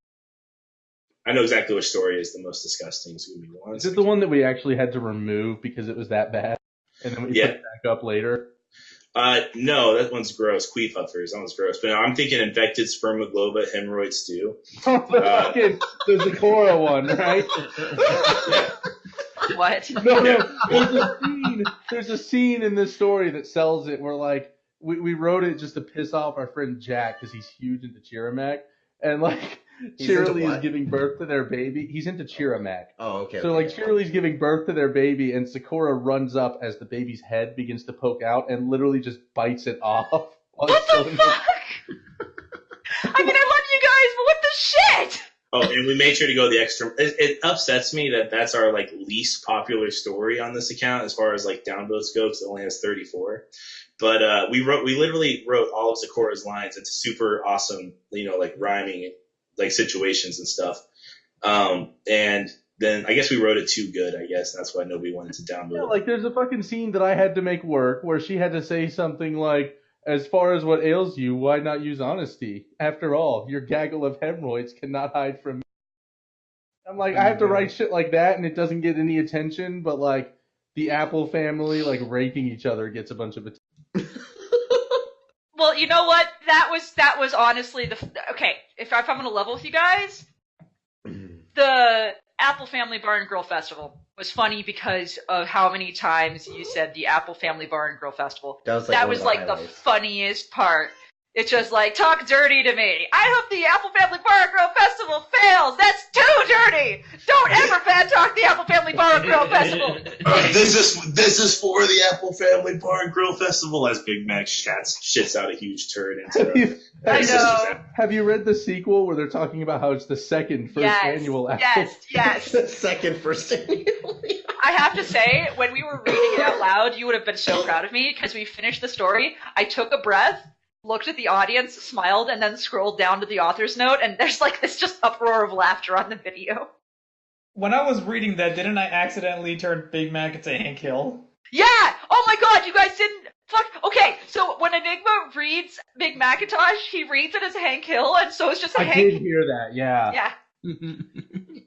which story is the most disgusting. It's gonna be one. Is it the one that we actually had to remove because it was that bad, and then we put it back up later? No, that one's gross. Queefhuffers, that one's gross. But no, I'm thinking infected spermogloba hemorrhoid stew. The Zecora one, right? What? No. There's a scene in this story that sells it where, like, we wrote it just to piss off our friend Jack because he's huge into Chiramac. And, like, Cheerilee is giving birth to their baby. He's into Chiramac. Oh, okay. So, like, Cheerilee's giving birth to their baby, and Sakura runs up as the baby's head begins to poke out and literally just bites it off. What the fuck? I mean, I love you guys, but what the shit? Oh, and we made sure to go the extra. It upsets me that that's our like least popular story on this account as far as like downvotes go, because it only has 34. But we literally wrote all of Sakura's lines into super awesome, like rhyming like situations and stuff. And then I guess we wrote it too good. I guess that's why nobody wanted to downvote. Yeah, like there's a fucking scene that I had to make work where she had to say something like, "As far as what ails you, why not use honesty? After all, your gaggle of hemorrhoids cannot hide from me." I'm like, I have to write shit like that, and it doesn't get any attention, but like the Apple family like raping each other gets a bunch of attention. Well, you know what? That was honestly okay. If I'm gonna level with you guys, the Apple Family Bar and Grill Festival was funny because of how many times you said the Apple Family Bar and Grill Festival. That was like the funniest part. It's just like, talk dirty to me. I hope the Apple Family Bar and Grill Festival fails. That's too dirty. Don't ever bad talk the Apple Family Bar and Grill Festival. This is for the Apple Family Bar and Grill Festival as Big Mac shits out a huge turd into I know. Have you read the sequel where they're talking about how it's the second first annual Apple? Yes. The second first annual. I have to say, when we were reading it out loud, you would have been so proud of me because we finished the story. I took a breath, looked at the audience, smiled, and then scrolled down to the author's note, and there's like this just uproar of laughter on the video. When I was reading that, didn't I accidentally turn Big Mac into Hank Hill? Yeah! Oh my god, you guys didn't... Fuck. Okay, so when Enigma reads Big Macintosh, he reads it as Hank Hill, and so it's just I did hear that, yeah. Yeah.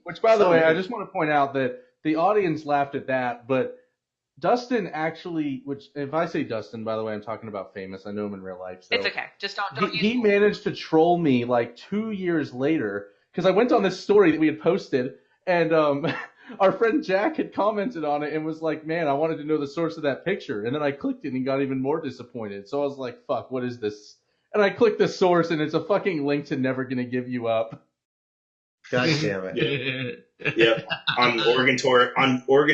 Which, by the way, I just want to point out that the audience laughed at that, but Dustin actually, which, if I say Dustin, by the way, I'm talking about Famous. I know him in real life. So it's okay. Just don't use... He managed to troll me like 2 years later, because I went on this story that we had posted, and our friend Jack had commented on it and was like, "Man, I wanted to know the source of that picture." And then I clicked it and got even more disappointed. So I was like, "Fuck, what is this?" And I clicked the source, and it's a fucking link to Never Gonna Give You Up. God damn it. Yep. On Oregon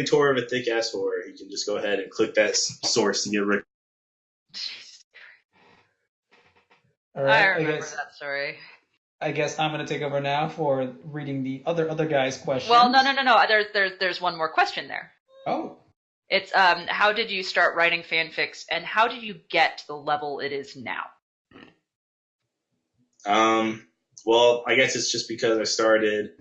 Tour of a Thick Ass Horror, you can just go ahead and click that source to get rid. All right, I remember that story. I guess I'm gonna take over now for reading the other guy's question. Well, no. There's one more question there. Oh. It's how did you start writing fanfics, and how did you get to the level it is now? Well, I guess it's just because I started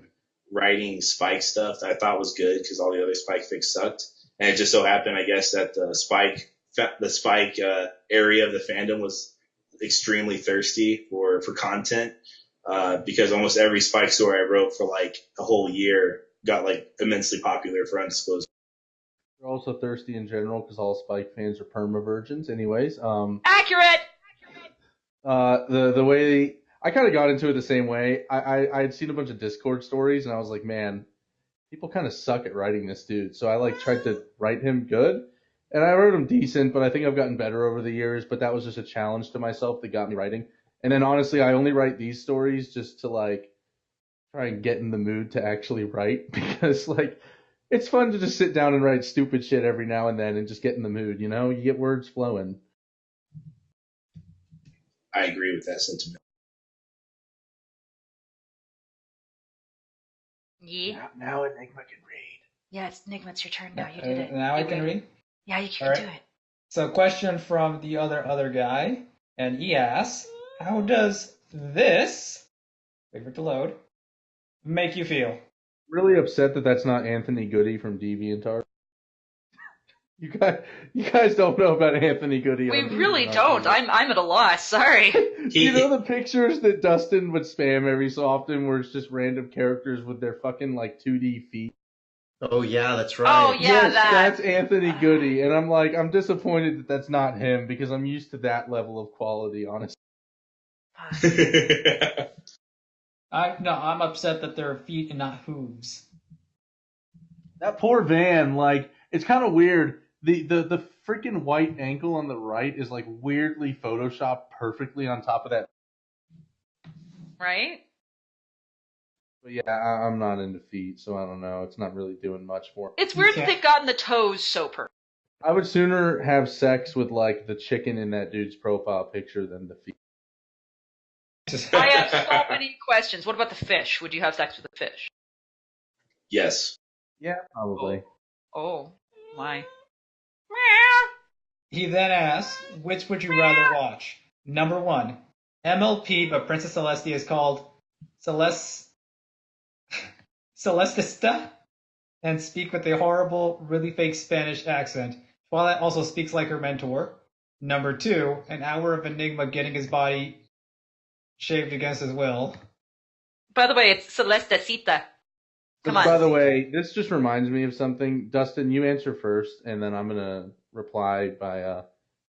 writing Spike stuff that I thought was good because all the other Spike fics sucked, and it just so happened, I guess, that the Spike area of the fandom was extremely thirsty for content. Because almost every Spike story I wrote for like a whole year got like immensely popular for undisclosed. They're also thirsty in general because all Spike fans are perma virgins. Anyways, Accurate. The way I kind of got into it the same way. I had seen a bunch of Discord stories and I was like, man, people kind of suck at writing this dude. So I like tried to write him good, and I wrote him decent, but I think I've gotten better over the years. But that was just a challenge to myself that got me writing. And then honestly, I only write these stories just to like try and get in the mood to actually write, because like it's fun to just sit down and write stupid shit every now and then and just get in the mood, you know? You get words flowing. I agree with that sentiment. Yeah. Now Enigma can read. Yeah, Enigma, it's your turn now. You did it. Now I can read? Yeah, you can do it. So question from the other guy, and he asks, how does this, wait for it to load, make you feel? Really upset that that's not Anthony Goody from DeviantArt. You guys don't know about Anthony Goody. We really don't. I'm at a loss. Sorry. You know the pictures that Dustin would spam every so often where it's just random characters with their fucking like 2D feet? Oh yeah, that's right. Oh, yeah, yes, that. that's Anthony Goody, and I'm disappointed that that's not him because I'm used to that level of quality, honestly. I'm upset that there are feet and not hooves. That poor Van, like, it's kind of weird. The freaking white ankle on the right is like weirdly photoshopped perfectly on top of that. Right? But yeah, I'm not into feet, so I don't know. It's not really doing much for me. It's weird that Okay. they've gotten the toes so perfect. I would sooner have sex with like the chicken in that dude's profile picture than the feet. I have so many questions. What about the fish? Would you have sex with a fish? Yes. Yeah, probably. Oh, my. He then asks, which would you rather watch? Number 1, MLP, but Princess Celestia is called Celestista and speak with a horrible, really fake Spanish accent. Twilight also speaks like her mentor. Number 2, an hour of Enigma getting his body shaved against his will. By the way, it's Celestecita. Come on. By the way, this just reminds me of something. Dustin, you answer first, and then I'm gonna reply by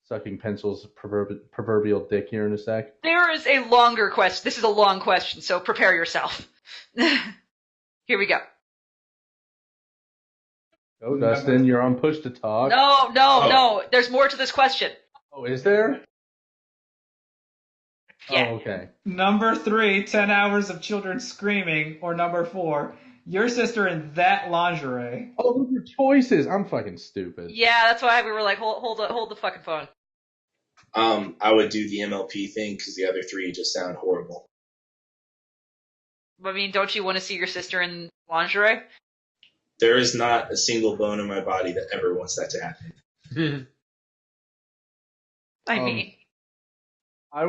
sucking Pencil's proverbial dick here in a sec. There is a longer question. This is a long question, so prepare yourself. Here we go. Oh, Dustin, you're on push to talk. No. There's more to this question. Oh, is there? Yeah. Oh, okay. Number 3, 10 hours of children screaming. Or number 4, your sister in that lingerie. Oh, those are choices. I'm fucking stupid. Yeah, that's why we were like, hold the fucking phone. I would do the MLP thing because the other 3 just sound horrible. I mean, don't you want to see your sister in lingerie? There is not a single bone in my body that ever wants that to happen. I mean, I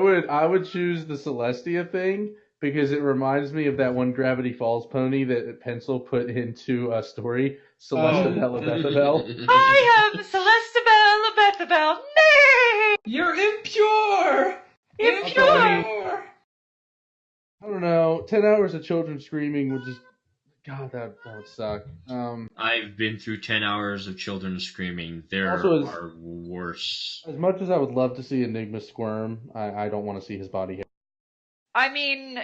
would choose the Celestia thing because it reminds me of that one Gravity Falls pony that Pencil put into a story, Celesta Bella Bethabel. I have Celestabella Bethabel. Nay! You're impure! Impure! I don't know. 10 hours of children screaming would just... God, that would suck. I've been through 10 hours of children screaming. There Also, are worse. As much as I would love to see Enigma squirm, I don't want to see his body hair. I mean,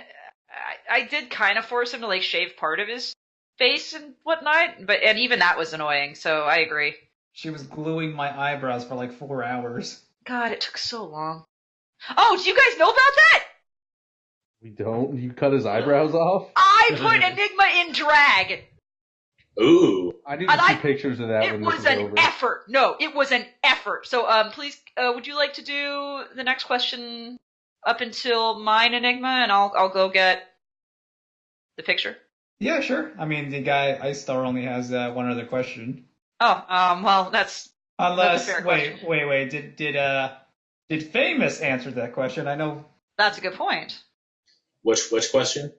I did kind of force him to like shave part of his face and whatnot, and even that was annoying, so I agree. She was gluing my eyebrows for like 4 hours. God, it took so long. Oh, do you guys know about that? We don't? You cut his eyebrows off? I put Enigma in drag. Ooh. I need to see pictures of that It when was this is an over. effort. No, it was an effort. So, please, would you like to do the next question up until mine Enigma, and I'll go get the picture? Yeah, sure. I mean, the guy Ice Star only has one other question. Oh, well, that's a Unless, fair wait. question. Did Famous answer that question? I know. That's a good point. Which question?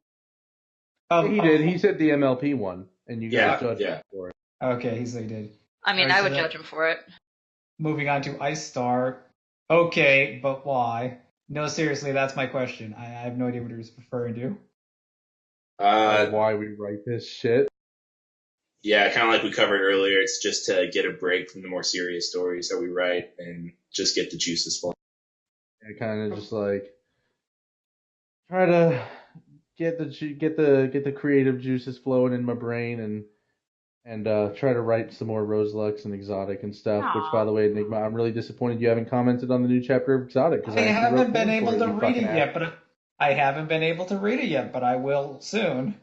He did. He said the MLP one, and you guys judged him for it. Okay, he did. I mean, Alright, I would so judge him for it. Moving on to Ice Star. Okay, but why? No, seriously, that's my question. I have no idea what he was referring to. Why we write this shit. Yeah, kind of like we covered earlier. It's just to get a break from the more serious stories that we write and just get the juices flowing. Yeah, kind of just like try to get the creative juices flowing in my brain and try to write some more Roselux and Exotic and stuff. Aww. Which, by the way, Enigma, I'm really disappointed you haven't commented on the new chapter of Exotic because I haven't been able to read it yet, but I will soon.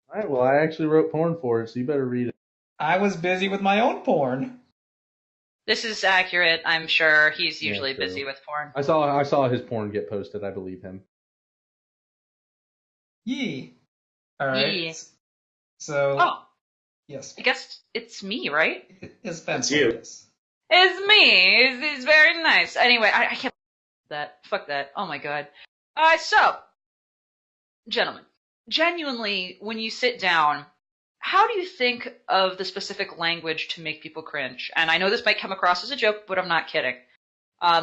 All right, well, I actually wrote porn for it, so you better read it. I was busy with my own porn. This is accurate, I'm sure. He's Yeah, usually true. busy with porn. I saw his porn get posted. I believe him. Yee. All right. Yee. So, Oh, yes, I guess it's me, right? it's Spencer. you. Yes. It's me. It's very nice. Anyway, I can't that. Fuck that. Oh my god. So, gentlemen, genuinely, when you sit down, how do you think of the specific language to make people cringe? And I know this might come across as a joke, but I'm not kidding.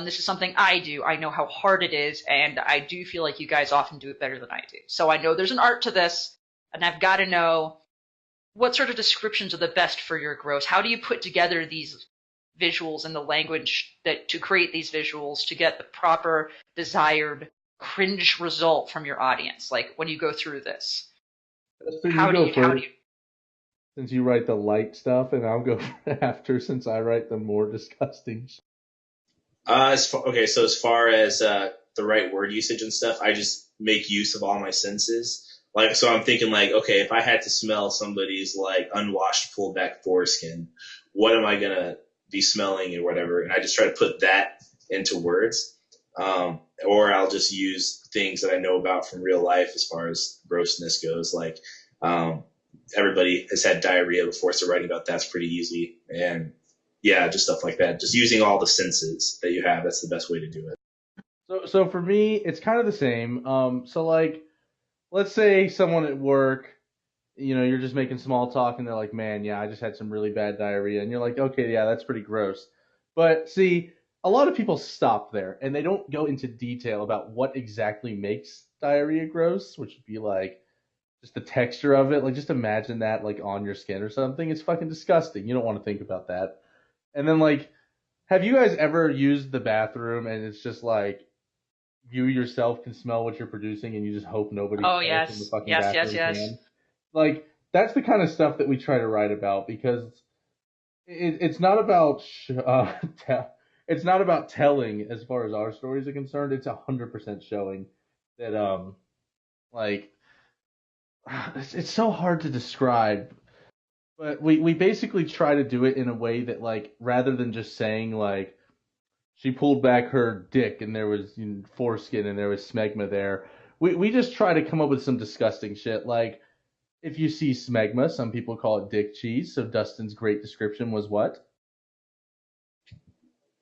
This is something I do. I know how hard it is, and I do feel like you guys often do it better than I do. So I know there's an art to this, and I've got to know, what sort of descriptions are the best for your gross? How do you put together these visuals and the language that to create these visuals to get the proper desired cringe result from your audience? Like when you go through this, how do you? Since you write the light stuff, and I'll go after since I write the more disgusting. Okay, so as far as the right word usage and stuff, I just make use of all my senses. Like, so I'm thinking like, okay, if I had to smell somebody's like unwashed, pulled back foreskin, what am I gonna be smelling and whatever? And I just try to put that into words. Or I'll just use things that I know about from real life as far as grossness goes. Like, everybody has had diarrhea before, so writing about that's pretty easy. And yeah, just stuff like that. Just using all the senses that you have. That's the best way to do it. So for me, it's kind of the same. So like, let's say someone at work, you're just making small talk and they're like, man, yeah, I just had some really bad diarrhea. And you're like, okay, yeah, that's pretty gross. But see, a lot of people stop there and they don't go into detail about what exactly makes diarrhea gross, which would be like just the texture of it. Like, just imagine that like on your skin or something. It's fucking disgusting. You don't want to think about that. And then like, have you guys ever used the bathroom and it's just like, you yourself can smell what you're producing and you just hope nobody Oh, in yes. the fucking Yes, bathroom yes, yes. can? Like, that's the kind of stuff that we try to write about because it's not about it's not about telling as far as our stories are concerned. It's 100% showing that like it's so hard to describe, but we basically try to do it in a way that like rather than just saying like she pulled back her dick and there was foreskin and there was smegma there. We just try to come up with some disgusting shit. Like, if you see smegma, some people call it dick cheese. So Dustin's great description was what?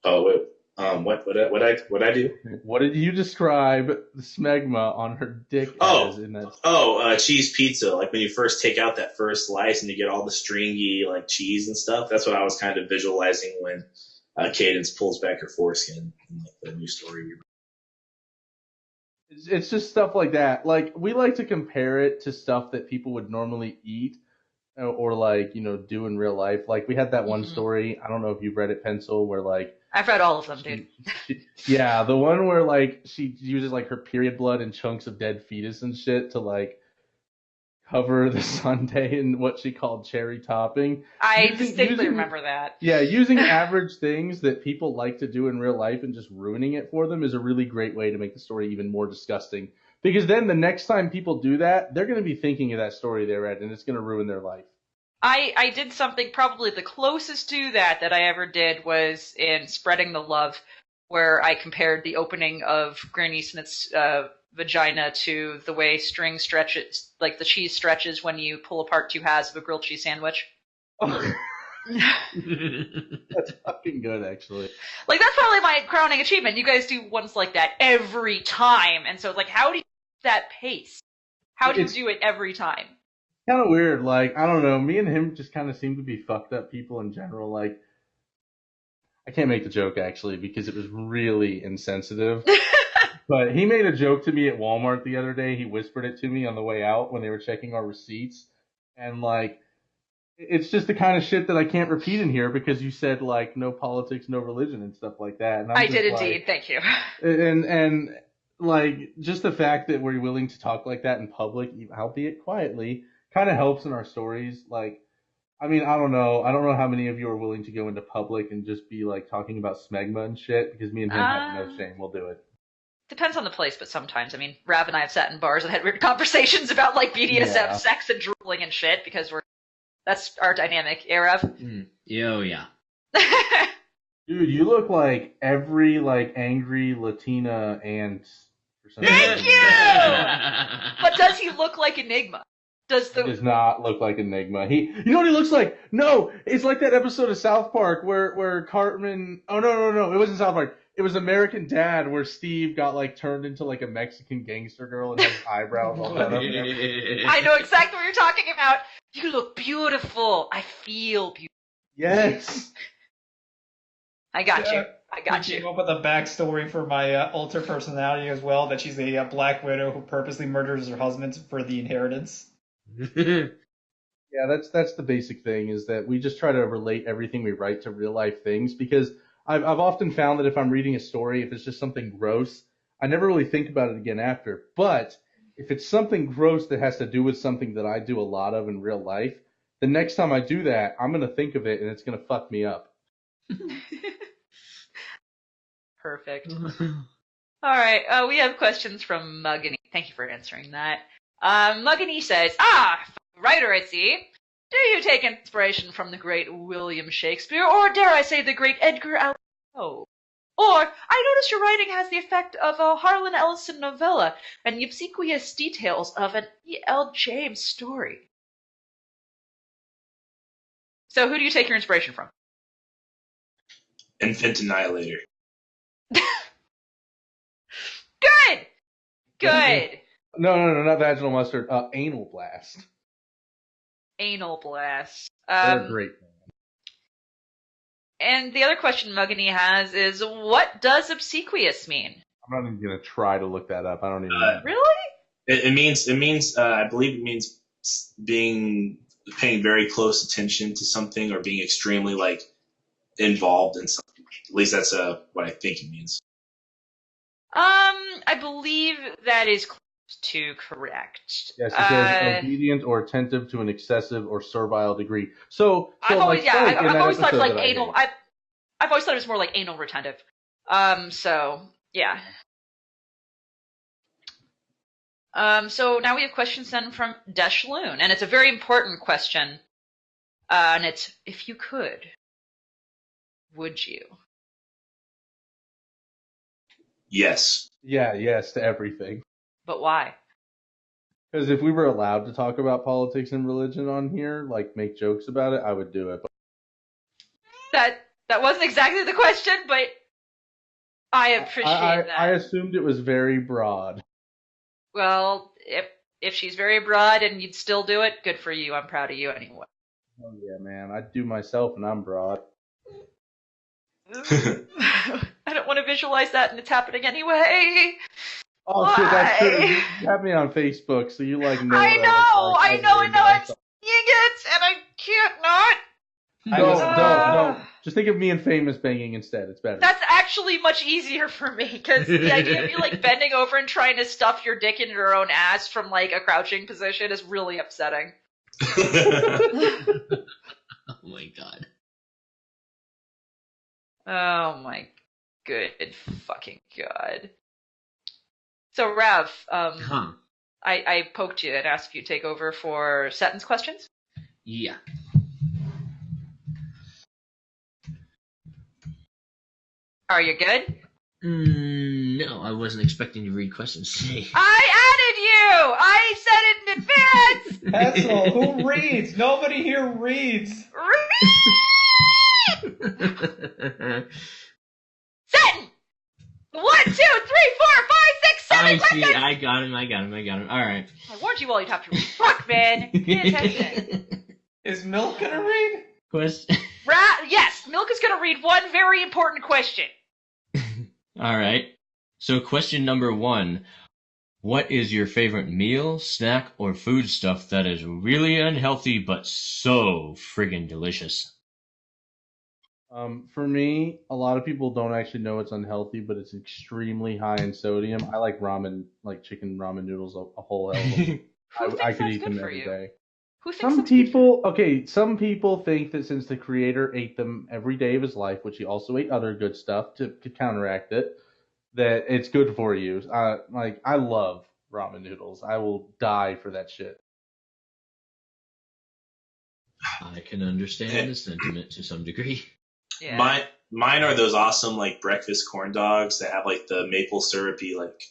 Oh, wait. What I do? What did you describe the smegma on her dick as in that? Cheese pizza. Like when you first take out that first slice and you get all the stringy like cheese and stuff. That's what I was kind of visualizing when Cadence pulls back her foreskin in like, the new story. It's just stuff like that. Like, we like to compare it to stuff that people would normally eat or like, do in real life. Like, we had that one story. I don't know if you've read it, Pencil, where like I've read all of them, dude. Yeah, the one where like she uses like her period blood and chunks of dead fetus and shit to like cover the sundae in what she called cherry topping. I distinctly remember that. Yeah, using average things that people like to do in real life and just ruining it for them is a really great way to make the story even more disgusting. Because then the next time people do that, they're going to be thinking of that story they read, and it's going to ruin their life. I did something probably the closest to that I ever did was in Spreading the Love, where I compared the opening of Granny Smith's vagina to the way string stretches, like the cheese stretches when you pull apart two halves of a grilled cheese sandwich. Oh. That's fucking good, actually. Like, that's probably my crowning achievement. You guys do ones like that every time. And so, like, how do you keep that pace? How do you do it every time? Kind of weird. Like, I don't know. Me and him just kind of seem to be fucked up people in general. Like, I can't make the joke, actually, because it was really insensitive. But he made a joke to me at Walmart the other day. He whispered it to me on the way out when they were checking our receipts. And, like, it's just the kind of shit that I can't repeat in here because you said, like, no politics, no religion and stuff like that. And I did indeed. Thank you. And, like, just the fact that we're willing to talk like that in public, albeit quietly, kind of helps in our stories. Like, I mean, I don't know. I don't know how many of you are willing to go into public and just be, like, talking about smegma and shit because me and him have no shame. We'll do it. Depends on the place, but sometimes. I mean, Rav and I have sat in bars and had weird conversations about, like, BDSM, sex, and drooling and shit because that's our dynamic. Yeah, Rav? Oh, yeah. Dude, you look like every, like, angry Latina aunt. Thank you! But does he look like Enigma? He does not look like Enigma. You know what he looks like? No, it's like that episode of South Park where Cartman. Oh no! It wasn't South Park. It was American Dad, where Steve got like turned into like a Mexican gangster girl and has eyebrows all done up. I know exactly what you're talking about. You look beautiful. I feel beautiful. Yes. I got you. I got you. You. Came up with a backstory for my alter personality as well. That she's a black widow who purposely murders her husband for the inheritance. Yeah, Yeah, that's the basic thing, is that we just try to relate everything we write to real life things, because I've often found that if I'm reading a story, if it's just something gross, I never really think about it again after. But if it's something gross that has to do with something that I do a lot of in real life, the next time I do that, I'm gonna think of it and it's gonna fuck me up. Perfect. All right, we have questions from Muggany. Thank you for answering that. Muggany says, writer, I see. Do you take inspiration from the great William Shakespeare, or dare I say the great Edgar Allan Poe? Or, I notice your writing has the effect of a Harlan Ellison novella and the obsequious details of an E.L. James story. So who do you take your inspiration from? Infant Annihilator. Good! Good! No, not vaginal mustard. Anal blast. Anal blast. They're great. And the other question Muggany has is, what does obsequious mean? I'm not even gonna try to look that up. I don't even know. Really? It means I believe it means paying very close attention to something, or being extremely like involved in something. At least that's what I think it means. I believe that is close to correct. Yes, it says obedient or attentive to an excessive or servile degree. So I've always, I've always thought like anal. I I've always thought it was more like anal retentive. So yeah. So now we have questions then from Deshloon, and it's a very important question. And it's, if you could, would you? Yes. Yeah, yes to everything. But why? Because if we were allowed to talk about politics and religion on here, like make jokes about it, I would do it. But That wasn't exactly the question, but I appreciate that. I assumed it was very broad. Well, if she's very broad and you'd still do it, good for you. I'm proud of you anyway. Oh yeah, man. I do myself and I'm broad. I don't want to visualize that, and it's happening anyway. Oh Why? shit, that's true. You have me on Facebook, so you like know. I know, I'm seeing it, and I can't not. Don't. Just think of me and Famous banging instead. It's better. That's actually much easier for me, because the idea of you like bending over and trying to stuff your dick into your own ass from like a crouching position is really upsetting. Oh my god. Oh my good fucking god. So Rav, I poked you and asked if you'd take over for Seton's questions. Yeah. Are you good? No, I wasn't expecting to read questions today. I added you! I said it in advance! Hessel, who reads? Nobody here reads. Seton! 1, 2, 3, 4, 5, 6, 7 I questions! see, I got him. Alright. I warned you all you'd have to read. Fuck, man! Pay attention. Is Milk gonna read? Question. Yes, Milk is gonna read one very important question. Alright. So question number 1. What is your favorite meal, snack, or food stuff that is really unhealthy but so friggin' delicious? For me, a lot of people don't actually know it's unhealthy, but it's extremely high in sodium. I like ramen, like chicken ramen noodles, a whole hell of them. I could eat them every day. Who thinks Some that's good for people, some people think that since the creator ate them every day of his life, which he also ate other good stuff to counteract it, that it's good for you. Like, I love ramen noodles. I will die for that shit. I can understand the sentiment to some degree. Yeah. Mine are those awesome like breakfast corn dogs that have like the maple syrupy like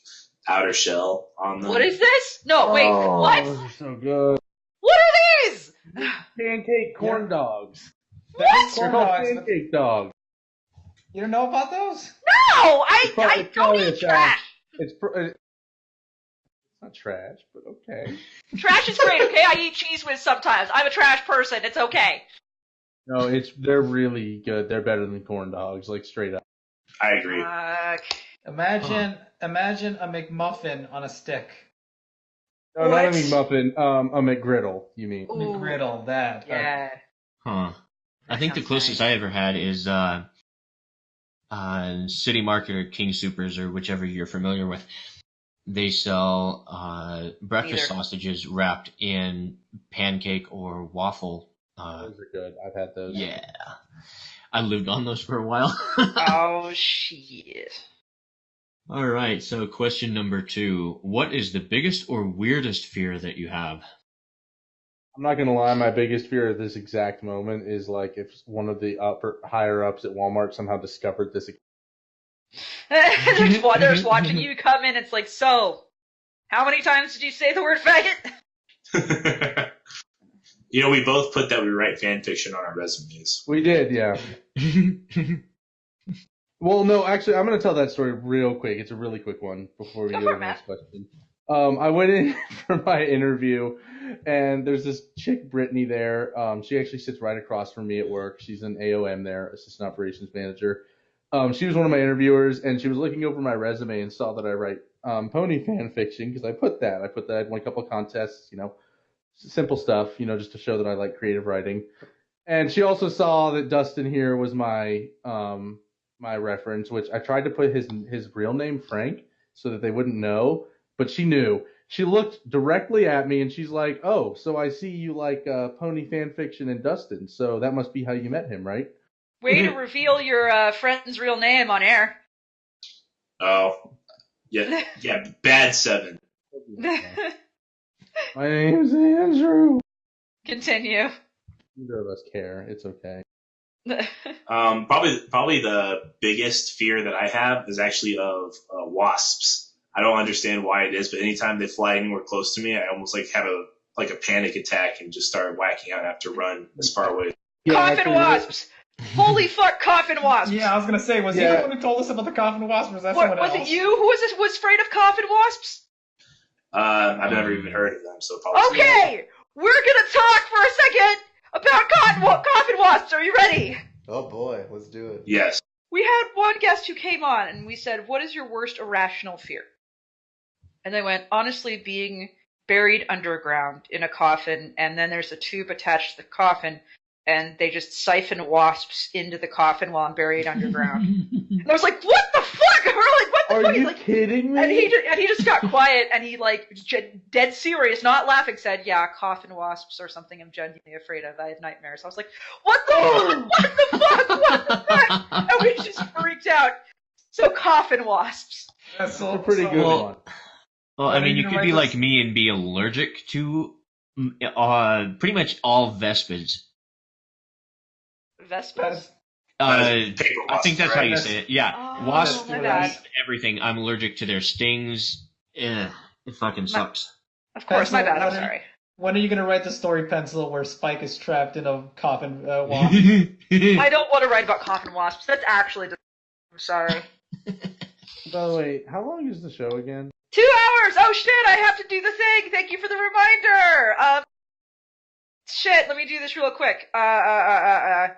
outer shell on them. What is this? No, wait, what? Those are so good. What are these? Pancake corn dogs. That's They're corn called dogs. pancake dogs. You don't know about those? No, I It's don't probably eat a trash. It's not trash, but okay. Trash is great, okay? I eat cheese whiz sometimes. I'm a trash person. It's okay. No, they're really good. They're better than corn dogs, like straight up. I agree. Imagine a McMuffin on a stick. No, What? not a McMuffin. A McGriddle. You mean? Ooh. McGriddle, that. Yeah. Huh. I think the sounds closest nice. I ever had is City Market or King Supers or whichever you're familiar with. They sell breakfast Neither. sausages wrapped in pancake or waffle. Those are good. I've had those. Yeah. I lived on those for a while. Oh shit. All right, so question number 2. What is the biggest or weirdest fear that you have? I'm not gonna lie. My biggest fear at this exact moment is like if one of the higher ups at Walmart somehow discovered this. They're just watching you come in. It's like, so, how many times did you say the word faggot? We both put that we write fan fiction on our resumes. We did, yeah. Well, no, actually, I'm going to tell that story real quick. It's a really quick one before we Go go for to it, the next question. I went in for my interview, and there's this chick, Brittany, there. She actually sits right across from me at work. She's an AOM there, Assistant Operations Manager. She was one of my interviewers, and she was looking over my resume and saw that I write pony fan fiction, because I put that. I won a couple of contests, simple stuff, just to show that I like creative writing. And she also saw that Dustin here was my my reference, which I tried to put his real name, Frank, so that they wouldn't know, but she knew. She looked directly at me and she's like, "Oh, so I see you like pony fan fiction and Dustin, so that must be how you met him, right?" Way to reveal your friend's real name on air. Oh, yeah, bad 7. My name's Andrew. Continue. Neither of us care. It's okay. Probably the biggest fear that I have is actually of wasps. I don't understand why it is, but anytime they fly anywhere close to me, I almost like have a panic attack and just start whacking out and have to run as far away. Coffin wasps! Holy fuck, coffin wasps! Yeah, I was gonna say, was he the one who told us about the coffin wasp, or was that someone else? Was it you who was afraid of coffin wasps? I've never even heard of them, so probably. Okay! We're gonna talk for a second about coffin wasps. Are you ready? Oh boy, let's do it. Yes. We had one guest who came on and we said, "What is your worst irrational fear?" And they went, "Honestly, being buried underground in a coffin, and then there's a tube attached to the coffin, and they just siphon wasps into the coffin while I'm buried underground." And I was like, "What the fuck?" And we're like, "What the Are fuck?" you Like, kidding me? and he just got quiet, and he dead serious, not laughing, said, "Yeah, coffin wasps are something I'm genuinely afraid of. I have nightmares." I was like, "What the fuck? What the fuck? What the fuck?" And we just freaked out. So coffin wasps. That's It's a pretty good one. Well, I mean, you could be like me and be allergic to pretty much all Vespids. Vespas? I Paper think that's wasps, how right? you say it. Yeah, Oh, wasps, my bad. everything. I'm allergic to their stings. It fucking sucks. Of course, my bad. I'm Pencil, sorry. When are you gonna write the story, Pencil, where Spike is trapped in a coffin wasp? I don't want to write about coffin wasps. That's actually I'm sorry. By the way, how long is the show again? 2 hours! Oh shit, I have to do the thing! Thank you for the reminder! Shit, let me do this real quick. I'm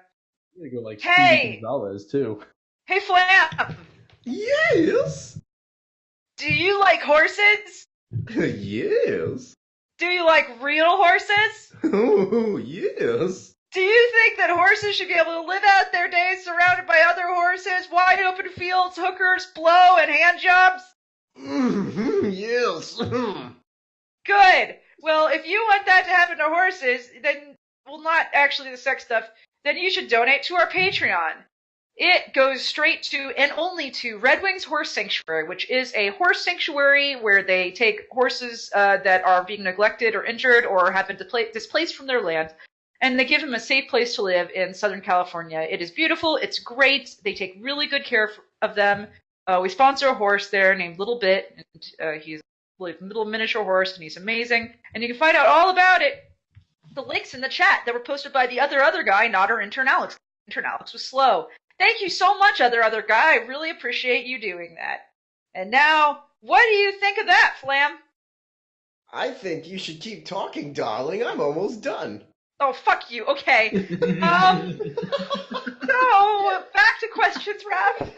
gonna go like Hey! Speedy Gonzalez too. Hey Flam! Yes. Do you like horses? Yes. Do you like real horses? Oh, yes. Do you think that horses should be able to live out their days surrounded by other horses, wide open fields, hookers, blow, and hand jobs? Yes. Good. Well, if you want that to happen to horses, then, well, not actually the sex stuff, then you should donate to our Patreon. It goes straight to and only to Red Wings Horse Sanctuary, which is a horse sanctuary where they take horses that are being neglected or injured or have been displaced from their land, and they give them a safe place to live in Southern California. It is beautiful. It's great. They take really good care of them. We sponsor a horse there named Little Bit, and he's a little miniature horse, and he's amazing. And you can find out all about it. The links in the chat that were posted by the other guy, not our intern Alex. Intern Alex was slow. Thank you so much, other guy. I really appreciate you doing that. And now, what do you think of that, Flam? I think you should keep talking, darling. I'm almost done. Oh, fuck you. Okay. So, back to questions, Rob.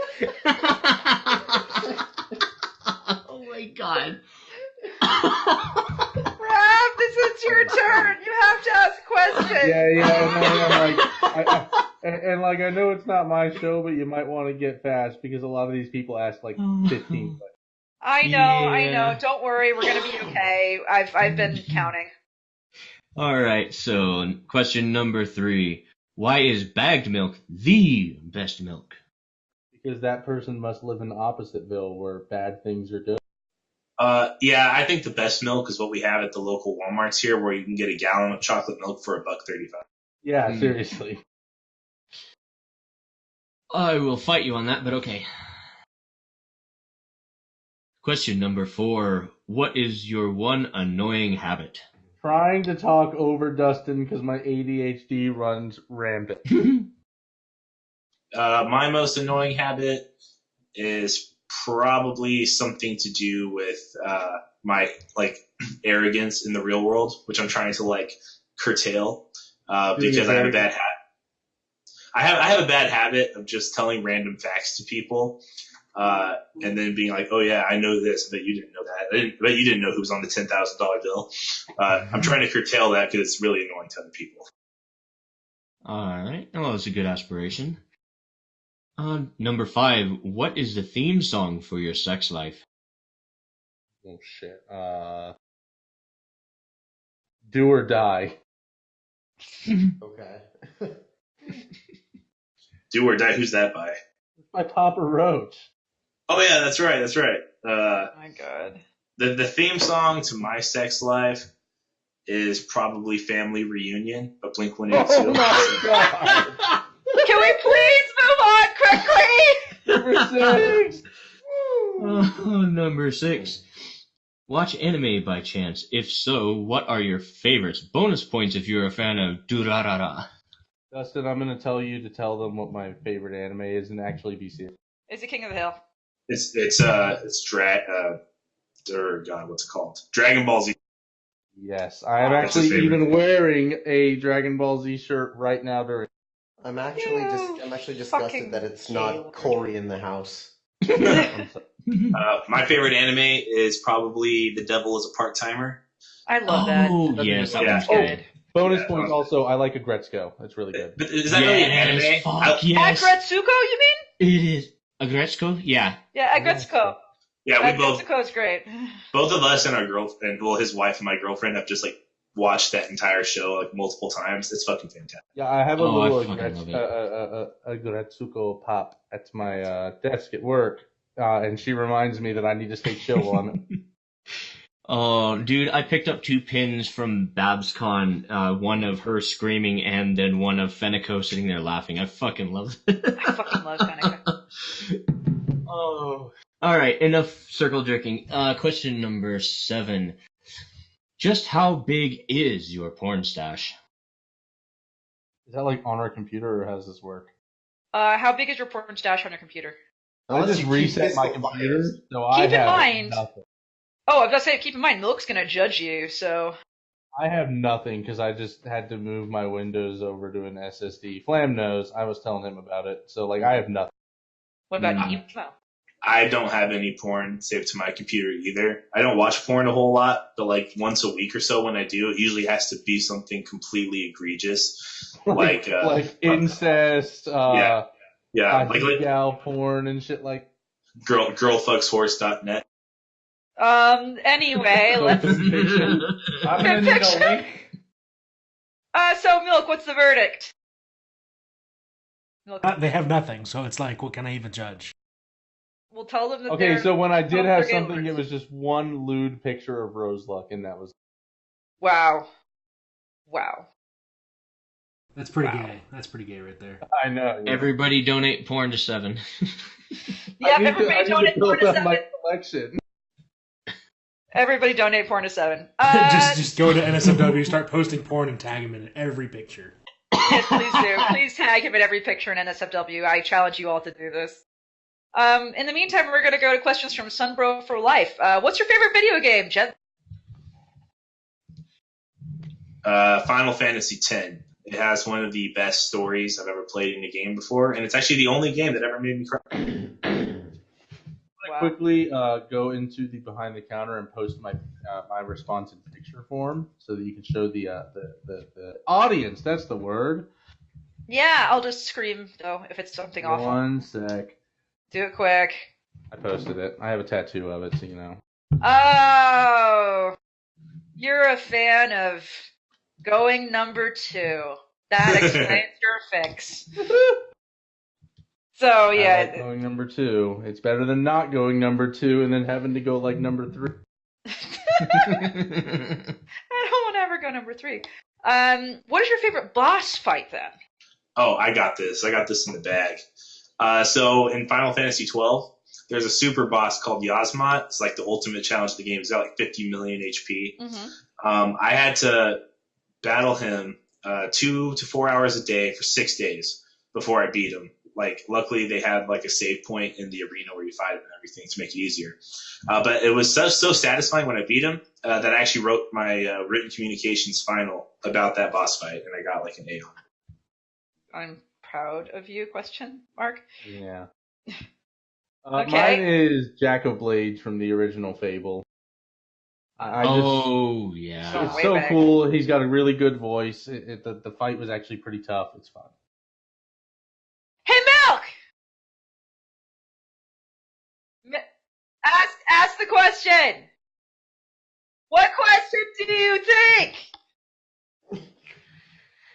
Oh my god. question. And I know it's not my show, but you might want to get fast because a lot of these people ask like 15 questions. I know. Don't worry, we're gonna be okay. I've been counting. All right, so question number 3. Why is bagged milk the best milk? Because that person must live in Oppositeville where bad things are good. Yeah, I think the best milk is what we have at the local Walmarts here, where you can get a gallon of chocolate milk for $1.35. Yeah, seriously. I will fight you on that, but okay. Question number 4. What is your one annoying habit? Trying to talk over Dustin because my ADHD runs rampant. My most annoying habit is probably something to do with my arrogance in the real world, which I'm trying to curtail because I have a bad habit. I have a bad habit of just telling random facts to people, and then being like, "Oh yeah, I know this, but you didn't know that. But you didn't know who was on the $10,000 bill." I'm trying to curtail that because it's really annoying to other people. All right. Well, that's a good aspiration. Number 5. What is the theme song for your sex life? Oh shit. Do or Die. Okay. Do or Die. Who's that by? It's by Papa Roach. Oh yeah, that's right. Oh my god. The theme song to my sex life is probably Family Reunion by Blink-182. Oh my god. Can we please move on quickly? Number 6. Number 6. Watch anime by chance? If so, what are your favorites? Bonus points if you're a fan of Durarara. Dustin, I'm going to tell you to tell them what my favorite anime is and actually be serious. Is it King of the Hill? What's it called? Dragon Ball Z. Yes, I am That's his actually favorite. even wearing a Dragon Ball Z shirt right now during. I'm actually disgusted that it's not Corey in the house. My favorite anime is probably The Devil is a Part-Timer. I love that. Oh, yes, that Yeah. one's good. Bonus Yeah, points also, I like Agretzko. That's really good. But is that really an anime? Fuck yes. Agretsuko, you mean? It is. Agretzko? Yeah. Yeah, Agretsuko. Yeah, we both Agretsuko's great. of us and our girlfriend, well, his wife and my girlfriend have just watched that entire show multiple times. It's fucking fantastic. Yeah, I have a Oh, I little fucking love Agretsuko pop at my desk at work, and she reminds me that I need to stay chill on it. Oh, dude, I picked up 2 pins from BabsCon, one of her screaming and then one of Fenico sitting there laughing. I fucking love it. I fucking love Fenico. Oh. Alright, enough circle jerking. Question number 7. Just how big is your porn stash? Is that on our computer, or how does this work? How big is your porn stash on your computer? I just reset my computer, so I Keep in have mind- nothing. Oh, I was about to say, keep in mind, Milk's gonna judge you, so... I have nothing because I just had to move my Windows over to an SSD. Flam knows. I was telling him about it. So, I have nothing. What about you? Well, I don't have any porn saved to my computer either. I don't watch porn a whole lot, but once a week or so when I do, it usually has to be something completely egregious. Like incest, yeah, gal porn and shit girlfuckshorse.net. Anyway, let's... I'm gonna need a link. So, Milk, what's the verdict? Milk, They have nothing, so it's what can I even judge? we'll tell them that Okay, they're... so when I did have they're something, gamers. it was just one lewd picture of Rose Luck, and that was... Wow. That's pretty Wow. gay. That's pretty gay right there. I know. Yeah. Everybody donate porn to 7. Yeah, I need everybody to donate porn build to up 7. my collection. Everybody donate porn to 7. Just go to NSFW, start posting porn, and tag him in every picture. Yes, please do. Please tag him in every picture in NSFW. I challenge you all to do this. In the meantime, we're going to go to questions from Sunbro for Life. What's your favorite video game, Jen? Final Fantasy X. It has one of the best stories I've ever played in a game before, and it's actually the only game that ever made me cry. quickly go into the behind the counter and post my my response in picture form so that you can show the audience. That's the word. Yeah, I'll just scream though if it's something awful. One sec. Do it quick. I posted it. I have a tattoo of it, so you know. Oh, you're a fan of going number 2. That explains your fix. So yeah, I like going number 2. It's better than not going number 2 and then having to go like number 3. I don't want to ever go number 3. What is your favorite boss fight then? Oh, I got this. I got this in the bag. So in Final Fantasy XII, there's a super boss called Yasmat. It's like the ultimate challenge of the game. He's got like 50 million HP. Mm-hmm. I had to battle him 2 to 4 hours a day for 6 days before I beat him. Like, luckily they had like a save point in the arena where you fight him and everything to make it easier. But it was so satisfying when I beat him that I actually wrote my written communications final about that boss fight, and I got like an A on it. I'm proud of you, question mark. Yeah. Okay. Mine is Jack of Blades from the original Fable. I Oh, yeah. So- it's way so back. cool. He's got a really good voice. The fight was actually pretty tough. It's fun. Hey, Milk! Ask the question! What question do you think?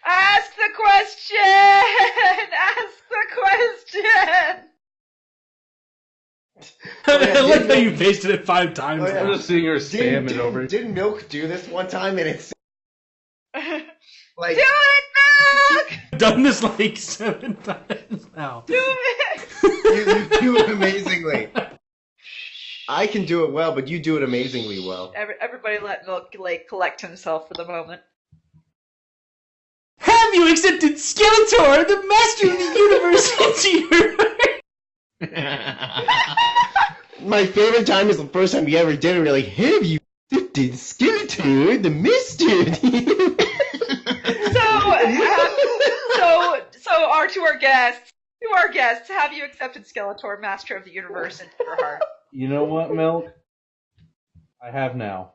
Ask the question! Ask the question! I like how you pasted it 5 times. Oh, yeah. I'm just seeing her spam it over. Didn't Milk do this one time and it's like Do it, Milk! I've done this like 7 times now. Do it! you do it amazingly. I can do it well, but you do it amazingly well. Everybody let Milk collect himself for the moment. Have you accepted Skeletor, the master of the universe, into your My favorite time is the first time you ever did it. Really, have you accepted Skeletor, the master? So our to our guests, have you accepted Skeletor, Master of the Universe, into your heart? You know what, Milk? I have now.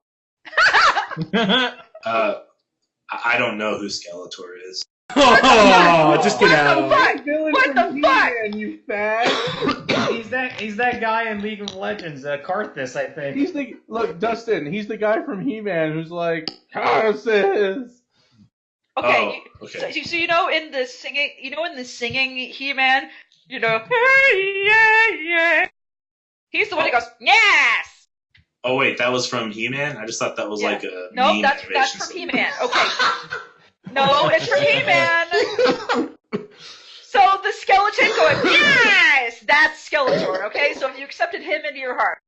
I don't know who Skeletor is. Oh, just get out of What it. What the fuck? You fag! He's that guy in League of Legends, Karthus, I think. Look, Dustin. He's the guy from He-Man who's like curses. Okay, Oh, okay. So you know in the singing He-Man, you know, hey, yeah, yeah. He's the one that goes, yes. Oh wait, that was from He-Man? I just thought that was Yeah. like a No, meme that's animation from something. He-Man. Okay. No, it's from He-Man. So the skeleton going, yes, that's Skeletor. Okay, so have you accepted him into your heart?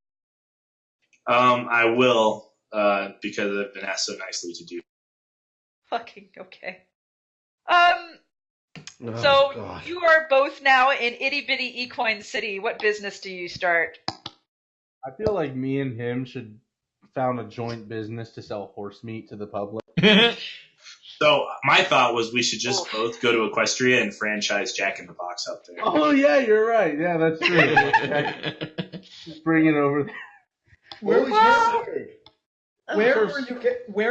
I will, because I've been asked so nicely to do. Fucking okay. Oh, So God. you are both now in itty bitty equine city. What business do you start? I feel like me and him should found a joint business to sell horse meat to the public. So my thought was we should just both go to Equestria and franchise Jack in the Box up there. Oh yeah, you're right. Yeah, that's true. Just bring it over there. Where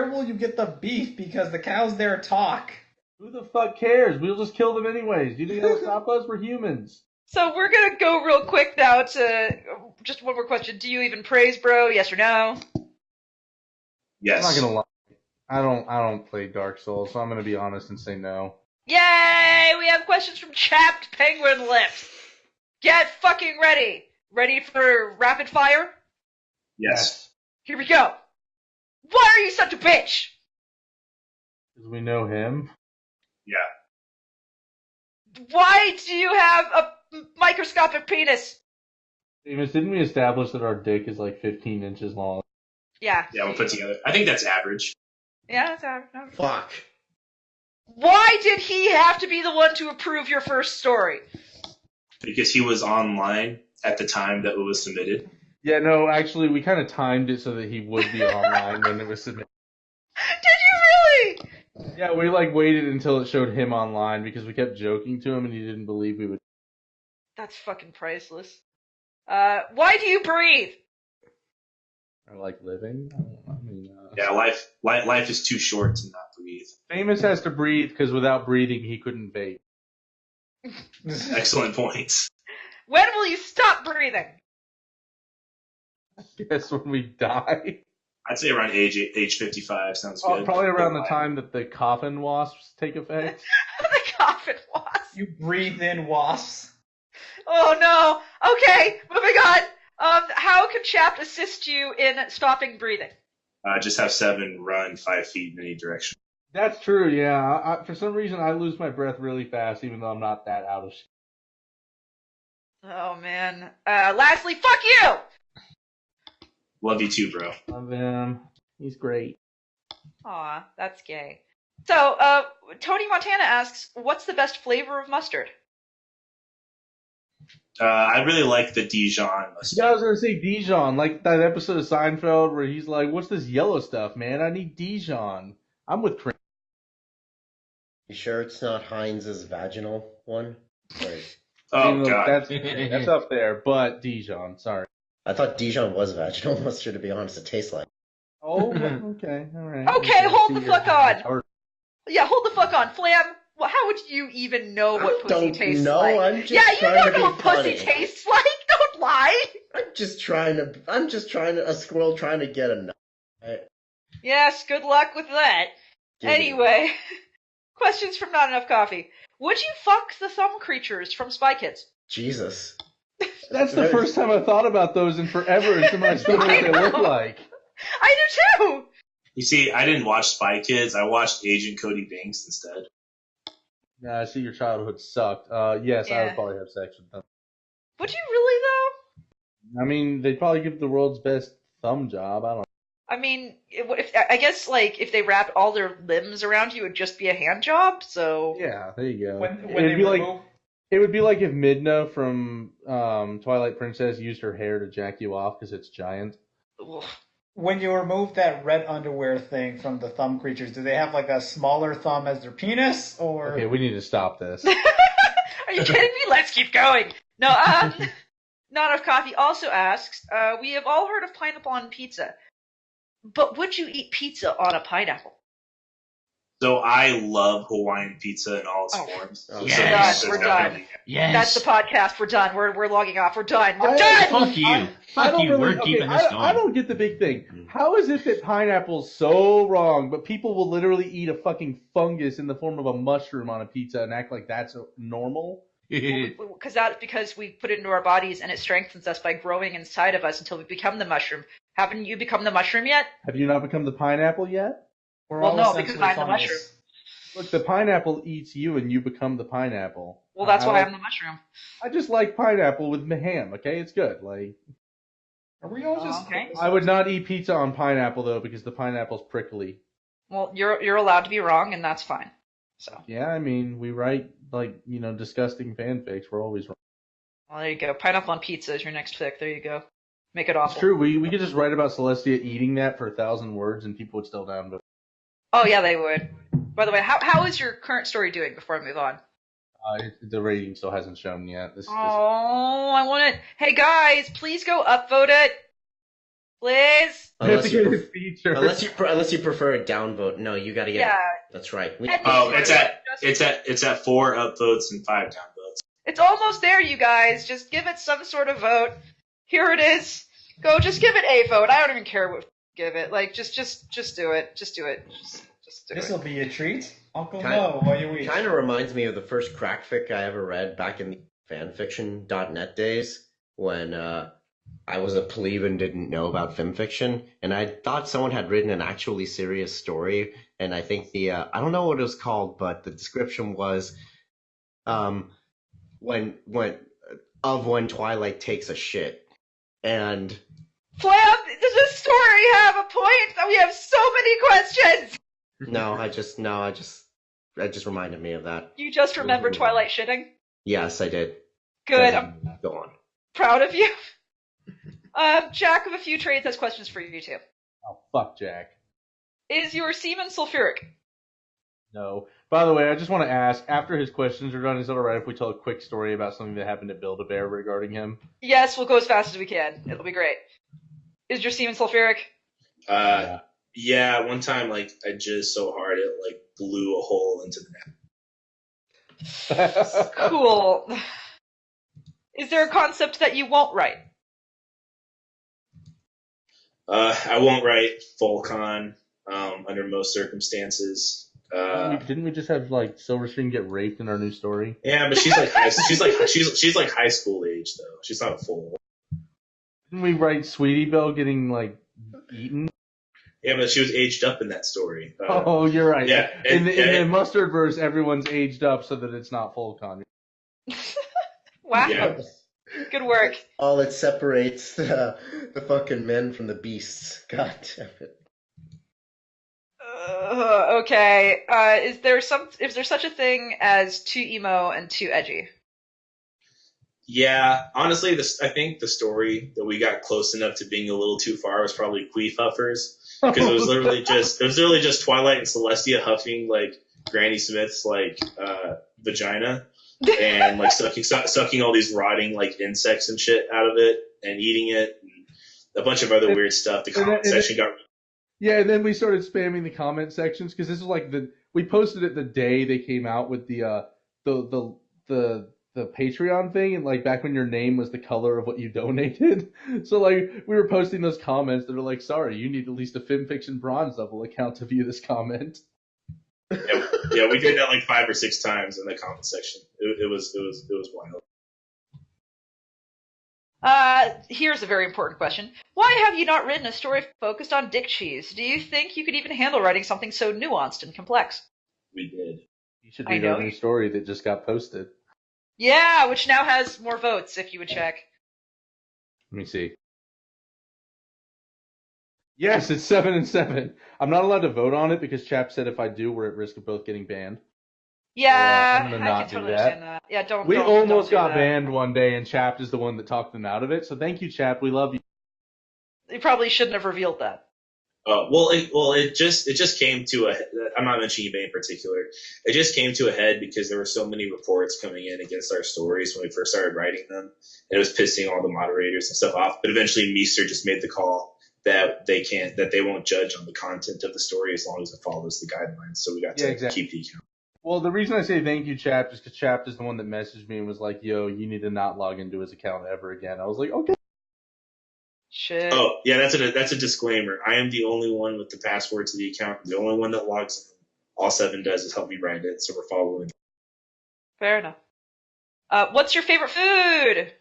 will you get the beef? Because the cows there talk. Who the fuck cares? We'll just kill them anyways. Do you think that'll stop us? We're humans. So we're gonna go real quick now to just one more question. Do you even praise, bro? Yes or no? Yes. I'm not gonna lie. I don't play Dark Souls, so I'm gonna be honest and say no. Yay! We have questions from Chapped Penguin Lips. Get fucking ready. Ready for rapid fire? Yes. Here we go. Why are you such a bitch? Because we know him. Yeah. Why do you have a microscopic penis? Amos, didn't we establish that our dick is like 15 inches long? Yeah. Yeah, we'll put together. I think that's average. Yeah, that's average. Fuck. Why did he have to be the one to approve your first story? Because he was online at the time that it was submitted. Yeah, no, actually, we kind of timed it so that he would be online when it was submitted. Did you really? Yeah, we like waited until it showed him online because we kept joking to him and he didn't believe we would. That's fucking priceless. Why do you breathe? I like living. I mean, Yeah, life is too short to not breathe. Famous has to breathe because without breathing he couldn't vape. Excellent points. When will you stop breathing? Guess when we die. I'd say around age 55 sounds good. Probably around the time that the coffin wasps take effect. The coffin wasp. You breathe in wasps. Oh no. Okay, moving on. How can Chapped assist you in stopping breathing? Just have 7 run 5 feet in any direction. That's true, yeah. For some reason, I lose my breath really fast, even though I'm not that out of shit. Oh man. Lastly, fuck you. Love you too, bro. Love him. He's great. Aw, that's gay. So, Tony Montana asks, what's the best flavor of mustard? I really like the Dijon mustard. Yeah, I was gonna say Dijon, like that episode of Seinfeld where he's like, "What's this yellow stuff, man? I need Dijon." I'm with Chris. You sure it's not Heinz's vaginal one? Right. Oh, God. That's up there, but Dijon. Sorry. I thought Dijon was vaginal mustard, to be honest. It tastes like. Oh, okay, all right. Okay, hold the fuck on. Or- Yeah, hold the fuck on. Flam, well, how would you even know what pussy tastes know. like? I'm just Yeah, you trying don't to know be what pussy funny. tastes like. Don't lie. I'm just trying to, a squirrel trying to get a nut. Right? Yes, good luck with that. Give me- Anyway, questions from Not Enough Coffee. Would you fuck the thumb creatures from Spy Kids? Jesus. That's the first time I thought about those in forever, and somebody still knows what they look like. I do too. You see, I didn't watch Spy Kids. I watched Agent Cody Banks instead. Yeah, I see your childhood sucked. Yes, I Yeah. would probably have sex with them. Would you really though? I mean, they'd probably give the world's best thumb job. I don't know. I mean, I guess like if they wrapped all their limbs around you, it would just be a hand job. So Yeah, there you go. When It'd they be like remove, it would be like if Midna from Twilight Princess used her hair to jack you off because it's giant. Ugh. when you remove that red underwear thing from the thumb creatures, do they have like a smaller thumb as their penis, or? Okay, we need to stop this. Are you kidding me? Let's keep going. No, Not Enough Coffee also asks, we have all heard of pineapple on pizza, but would you eat pizza on a pineapple? So I love Hawaiian pizza in all its Oh. forms. Oh, yes. We're done. Yes. That's the podcast. We're done. We're logging off. We're done. We're I- done. Fuck you. I Fuck don't you. really- We're keeping this going. I don't get the big thing. How is it that pineapple's so wrong, but people will literally eat a fucking fungus in the form of a mushroom on a pizza and act like that's normal? Because we put it into our bodies and it strengthens us by growing inside of us until we become the mushroom. Haven't you become the mushroom yet? Have you not become the pineapple yet? We're Well, all no, because essentially I'm the fungus. mushroom. Look, the pineapple eats you and you become the pineapple. Well, that's why I I'm the mushroom. I just like pineapple with ham, okay? It's good. Like, Are we all just? Okay. I would not eat pizza on pineapple though because the pineapple's prickly. Well, you're allowed to be wrong, and that's fine. So, Yeah, I mean, we write like, disgusting fanfics. We're always wrong. well, there you go. Pineapple on pizza is your next pick. There you go. Make it It's awful. true. We could just write about Celestia eating that for 1,000 words and people would still down. But Oh yeah, they would. By the way, how is your current story doing before I move on? the rating still hasn't shown yet. This Oh, I want it. Hey guys, please go upvote it, please. Unless you, This pref- feature. unless you prefer a downvote. No, you got to get. Yeah, That's right. Oh, it's at 4 upvotes and 5 downvotes. it's almost there, you guys. Just give it some sort of vote. Here it is. Go, just give it a vote. I don't even care what give it. Like, just do it. Just do it. Just do This it. will be a treat. Uncle Kind- Mo, what you eat? Kind of reminds me of the first crack fic I ever read back in the fanfiction.net days when I was a plebe and didn't know about fanfiction, and I thought someone had written an actually serious story, and I think I don't know what it was called, but the description was when Twilight takes a shit, and Flam, does this story have a point? We have so many questions. I just reminded me of that. You just remember Twilight shitting? Yes, I did. Good. I'm Go on. proud of you. Jack of a Few Trades has questions for you too. Oh, fuck Jack. Is your semen sulfuric? No. By the way, I just want to ask, after his questions are done, is it alright if we tell a quick story about something that happened at Build-A-Bear regarding him? Yes, we'll go as fast as we can. It'll be great. Is your semen sulfuric? Yeah, one time, like, I jizzed so hard it, like, blew a hole into the net. Cool. Is there a concept that you won't write? I won't write Volcon under most circumstances. Didn't we just have like Silverstream get raped in our new story? Yeah, but she's like high school age though. She's not full. Didn't we write Sweetie Belle getting like eaten? Yeah, but she was aged up in that story. Oh, you're right. Yeah, in the mustard verse, everyone's aged up so that it's not Volcon. Wow. Yeah. Good work. All that separates the fucking men from the beasts. God damn it. Okay. Is there such a thing as too emo and too edgy? Yeah, honestly, I think the story that we got close enough to being a little too far was probably Queef Huffers, because it was literally just Twilight and Celestia huffing like Granny Smith's like vagina and like sucking all these rotting like insects and shit out of it and eating it and a bunch of other weird stuff. The comment section got. Yeah, and then we started spamming the comment sections because this is like we posted it the day they came out with the Patreon thing, and like back when your name was the color of what you donated. So like we were posting those comments that are like, sorry, you need at least a FimFiction bronze level account to view this comment. Yeah, we did that like 5 or 6 times in the comment section. It was wild. Here's a very important question. Why have you not written a story focused on dick cheese? Do you think you could even handle writing something so nuanced and complex? We did. You should read our new story that just got posted. Yeah, which now has more votes, if you would check. Let me see. Yes, it's 7-7. I'm not allowed to vote on it because Chap said if I do, we're at risk of both getting banned. Yeah, I'm gonna I not can totally do that. understand that. Yeah, don't. We almost do got that. banned one day, and Chap is the one that talked them out of it. So thank you, Chap. We love you. You probably shouldn't have revealed that. It just came to a. I'm not mentioning eBay in particular. It just came to a head because there were so many reports coming in against our stories when we first started writing them, and it was pissing all the moderators and stuff off. But eventually, Meester just made the call that they won't judge on the content of the story as long as it follows the guidelines. So we got to keep the account. Well, the reason I say thank you, Chap, is because Chap is the one that messaged me and was like, "Yo, you need to not log into his account ever again." I was like, "Okay." Shit. Oh, yeah, that's a disclaimer. I am the only one with the password to the account. The only one that logs in. All 7 does is help me write it, so we're following. Fair enough. What's your favorite food?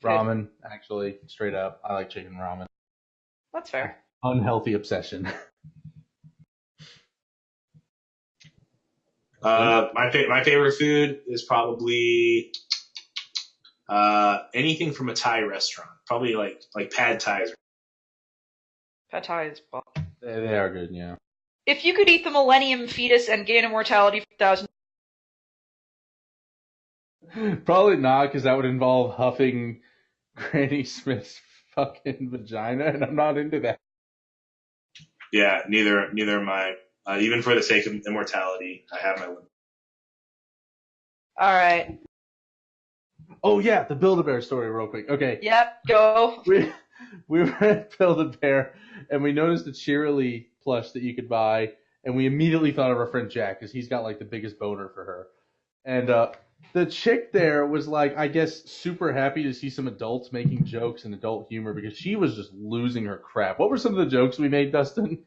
Ramen, actually, straight up. I like chicken ramen. That's fair. Unhealthy obsession. My favorite food is probably anything from a Thai restaurant. Probably like pad thais. Pad Thai is bomb. They are good, yeah. If you could eat the Millennium Fetus and gain immortality for 1,000... Probably not, because that would involve huffing Granny Smith's fucking vagina, and I'm not into that. Yeah, neither am I. Even for the sake of immortality, I have my limit. All right. Oh yeah, the Build-A-Bear story real quick. Okay. Yep, go. We were at Build-A-Bear, and we noticed a Cheerilee plush that you could buy, and we immediately thought of our friend Jack, because he's got like the biggest boner for her. And the chick there was like, I guess, super happy to see some adults making jokes and adult humor, because she was just losing her crap. What were some of the jokes we made, Dustin?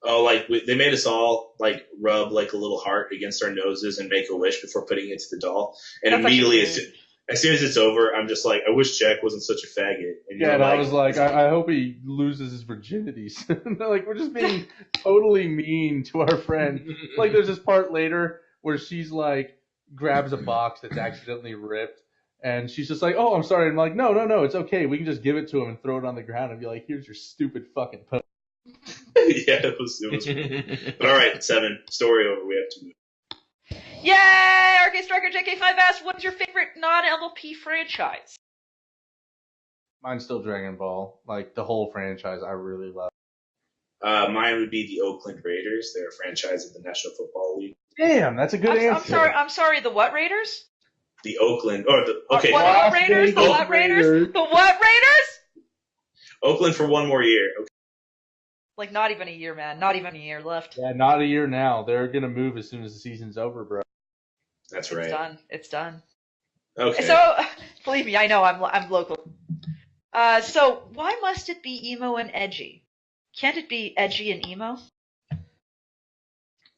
Oh, like they made us all like rub like a little heart against our noses and make a wish before putting it to the doll. And That's immediately, actually as soon as it's over, I'm just like, I wish Jack wasn't such a faggot. And Yeah, and I was like, I hope he loses his virginity. Like, we're just being totally mean to our friend. Like, there's this part later where she's like, grabs a box that's accidentally ripped, and she's just like, oh, I'm sorry. And I'm like, no, it's okay. We can just give it to him and throw it on the ground and be like, here's your stupid fucking post. Yeah, it was. But all right, 7, story over. We have to move. Yay! Arcade Striker JK5 asked, what's your favorite non-MLP franchise? Mine's still Dragon Ball. Like, the whole franchise I really love. Mine would be the Oakland Raiders. They're a franchise of the National Football League. Damn, that's a good answer. I'm sorry. The what Raiders? The Oakland, or the okay, What Raiders? The what Raiders? The what Raiders? Oakland for one more year. Okay. Like not even a year, man. Not even a year left. Yeah, not a year now. They're gonna move as soon as the season's over, bro. That's right. It's done. It's done. Okay. So, believe me, I know I'm local. So why must it be emo and edgy? Can't it be edgy and emo?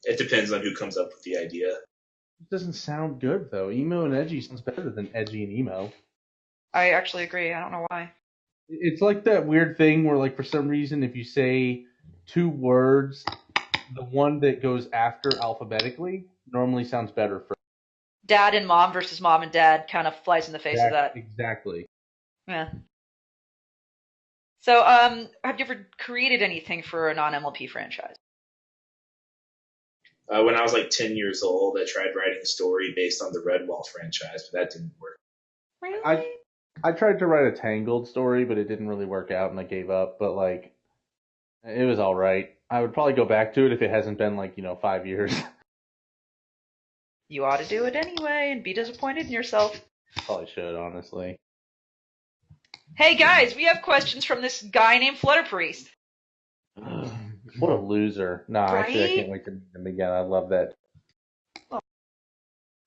It depends on who comes up with the idea. It doesn't sound good though. Emo and edgy sounds better than edgy and emo. I actually agree. I don't know why. It's like that weird thing where, like, for some reason, if you say two words, the one that goes after alphabetically normally sounds better for Dad and mom versus mom and dad kind of flies in the face of that. Exactly. Yeah. So, have you ever created anything for a non-MLP franchise? When I was like 10 years old, I tried writing a story based on the Redwall franchise, but that didn't work. Really? I tried to write a Tangled story, but it didn't really work out, and I gave up. But, like, it was all right. I would probably go back to it if it hasn't been, like, 5 years. You ought to do it anyway and be disappointed in yourself. Probably should, honestly. Hey guys, we have questions from this guy named Flutter Priest. What a loser. Nah, actually, I Right? can't wait to meet him again. I love that. Oh.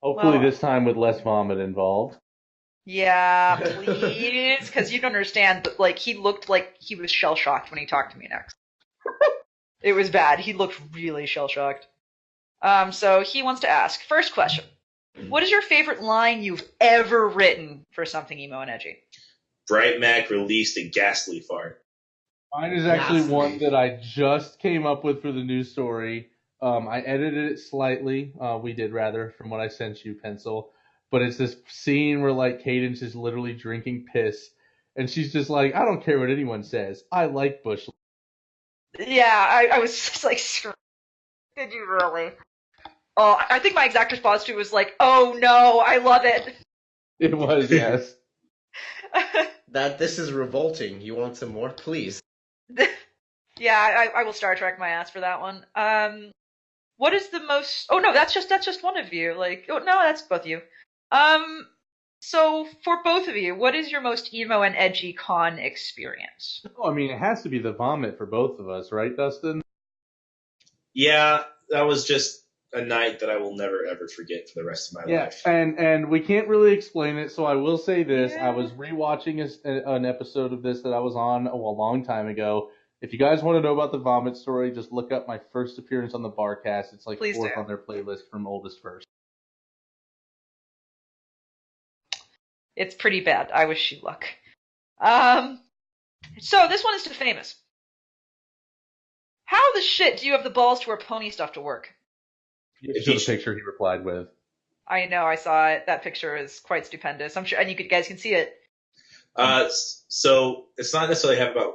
Hopefully Well- this time with less vomit involved. Yeah, please, because you don't understand, but like he looked like he was shell shocked when he talked to me next. It was bad. He looked really shell shocked. So he wants to ask. First question: what is your favorite line you've ever written for something emo and edgy? Bright Mac released a ghastly fart. Mine is actually one that I just came up with for the news story. I edited it slightly. We did rather from what I sent you, Pencil. But it's this scene where like Cadence is literally drinking piss, and she's just like, "I don't care what anyone says. I like Bush." Yeah, I was just like, did you really? Oh, I think my exact response to it was like, "Oh no, I love it." It was, yes. This is revolting. You want some more? Please. Yeah, I will Star Trek my ass for that one. What is the most? Oh no, that's just one of you. Like, oh no, that's both of you. So for both of you, what is your most emo and edgy con experience? Oh, I mean, it has to be the vomit for both of us, right, Dustin? Yeah, that was just a night that I will never ever forget for the rest of my life. And we can't really explain it, so I will say this. Yeah. I was rewatching an episode of this that I was on a long time ago. If you guys want to know about the vomit story, just look up my first appearance on the Barcast. It's like Please fourth do. on their playlist from oldest first. It's pretty bad. I wish you luck. So this one is to Famous. How the shit do you have the balls to wear pony stuff to work? It's the picture he replied with. I know, I saw it. That picture is quite stupendous. I'm sure, and you guys can see it. So it's not necessarily about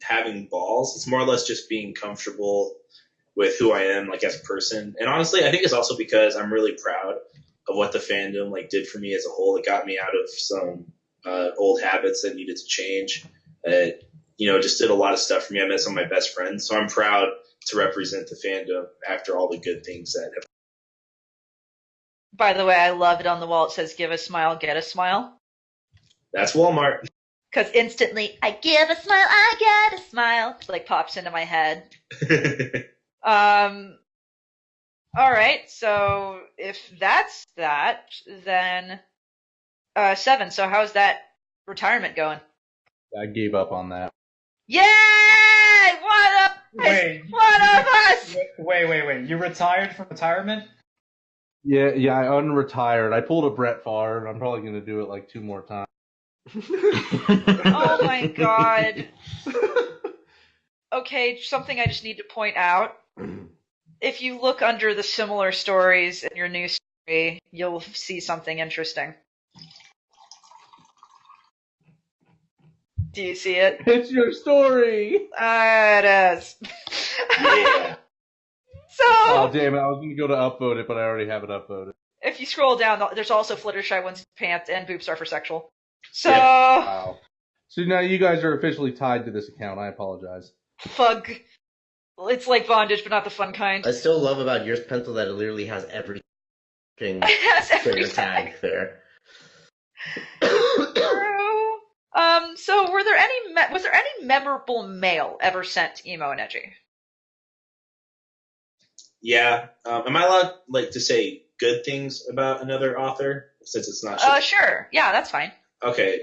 having balls. It's more or less just being comfortable with who I am, like as a person. And honestly, I think it's also because I'm really proud of what the fandom like did for me as a whole. It got me out of some old habits that needed to change. It, just did a lot of stuff for me. I met some of my best friends, so I'm proud to represent the fandom after all the good things that have. By the way, I love it on the wall. It says, "Give a smile, get a smile." That's Walmart. Because instantly, I give a smile, I get a smile. It like pops into my head. All right, so if that's that, then 7. So how's that retirement going? I gave up on that. Yay! One of us! Wait. One of us! Wait. You retired from retirement? Yeah, I unretired. I pulled a Brett Favre. I'm probably going to do it like 2 more times. Oh my god. Okay, something I just need to point out. If you look under the similar stories in your news story, you'll see something interesting. Do you see it? It's your story! It is. Yeah. Oh, So, damn it. I was going to go to upvote it, but I already have it upvoted. if you scroll down, there's also Fluttershy One's pants and boobs are for sexual. So, Wow. So now you guys are officially tied to this account. I apologize. fug. It's like bondage, but not the fun kind. I still love about your pencil that it literally has everything. It has every Clear tag there. True. So was there any memorable mail ever sent to Emo and Edgy? Yeah. Am I allowed to say good things about another author since it's not? Sure. Yeah, that's fine. Okay.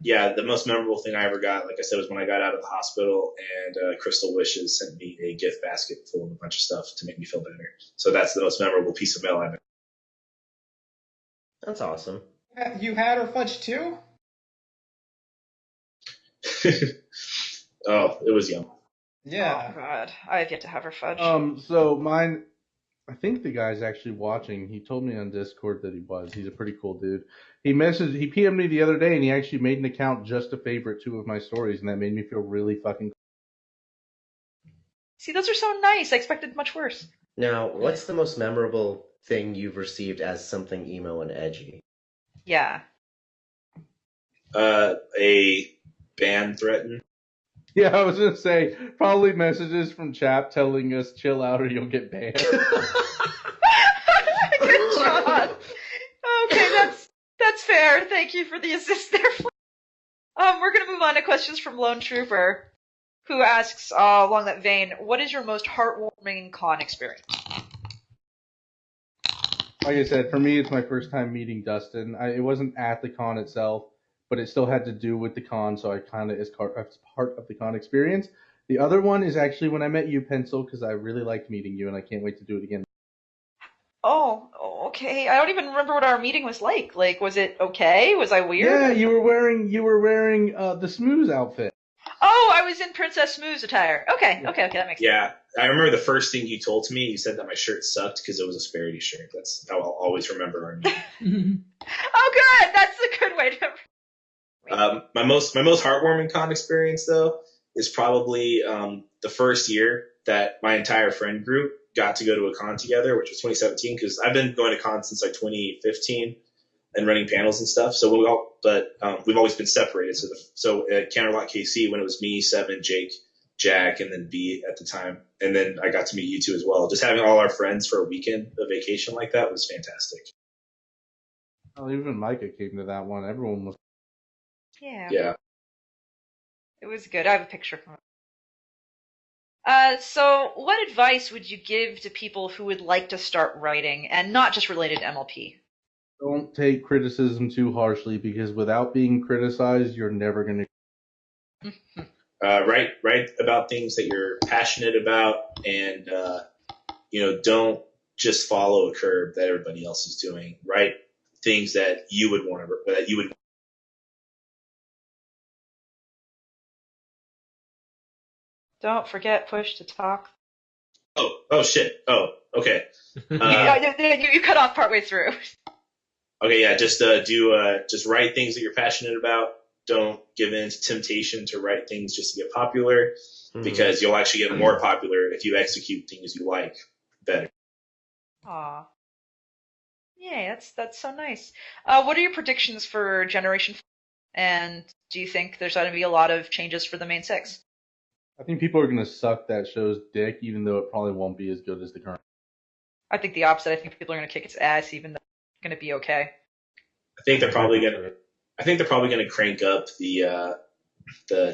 Yeah. The most memorable thing I ever got, like I said, was when I got out of the hospital and Crystal Wishes sent me a gift basket full of a bunch of stuff to make me feel better. So that's the most memorable piece of mail I've ever. That's awesome. You had her fudge too? Oh, it was yum. Yeah. Oh god, I have yet to have her fudge. So mine, I think the guy's actually watching. He told me on Discord that he was. He's a pretty cool dude. He PM'd me the other day, and he actually made an account just to favorite 2 of my stories, and that made me feel really fucking cool. See, those are so nice. I expected much worse. Now, what's the most memorable thing you've received as something emo and edgy? Yeah. A ban threatened. Yeah, I was gonna say probably messages from Chap telling us chill out or you'll get banned. Good job. Okay, that's fair. Thank you for the assist there. We're gonna move on to questions from Lone Trooper, who asks, along that vein, what is your most heartwarming con experience? Like I said, for me, it's my first time meeting Dustin. It wasn't at the con itself, but it still had to do with the con, so I kind of is part of the con experience. The other one is actually when I met you, Pencil, because I really liked meeting you, and I can't wait to do it again. Oh, okay. I don't even remember what our meeting was like. Like, was it okay? Was I weird? Yeah, you were wearing the Smooth outfit. Oh, I was in Princess Smooth's attire. Okay, that makes sense. Yeah, I remember the first thing you told to me. You said that my shirt sucked because it was a Sparity shirt. That's how I'll always remember our meeting. Oh, good. That's a good way to. My most heartwarming con experience though is probably the first year that my entire friend group got to go to a con together, which was 2017. Because I've been going to cons since like 2015 and running panels and stuff. So we've always been separated. So at Counterlock KC, when it was me, Seven, Jake, Jack, and then B at the time, and then I got to meet you two as well. Just having all our friends for a weekend of vacation like that was fantastic. Oh, even Micah came to that one. Everyone was. Yeah. It was good. I have a picture from it. So what advice would you give to people who would like to start writing and not just related to MLP? Don't take criticism too harshly because without being criticized, you're never going to. Write about things that you're passionate about, and don't just follow a curve that everybody else is doing. Write things that you would want to that you would. Don't forget push to talk. Oh shit. Oh, okay. You cut off partway through. Okay, yeah, just write things that you're passionate about. Don't give in to temptation to write things just to get popular, because you'll actually get more popular if you execute things you like better. Aw. Yay, that's so nice. What are your predictions for Generation 4? And do you think there's going to be a lot of changes for the main 6? I think people are going to suck that show's dick, even though it probably won't be as good as the current. I think the opposite. I think people are going to kick its ass, even though it's going to be okay. I think they're probably going to crank up the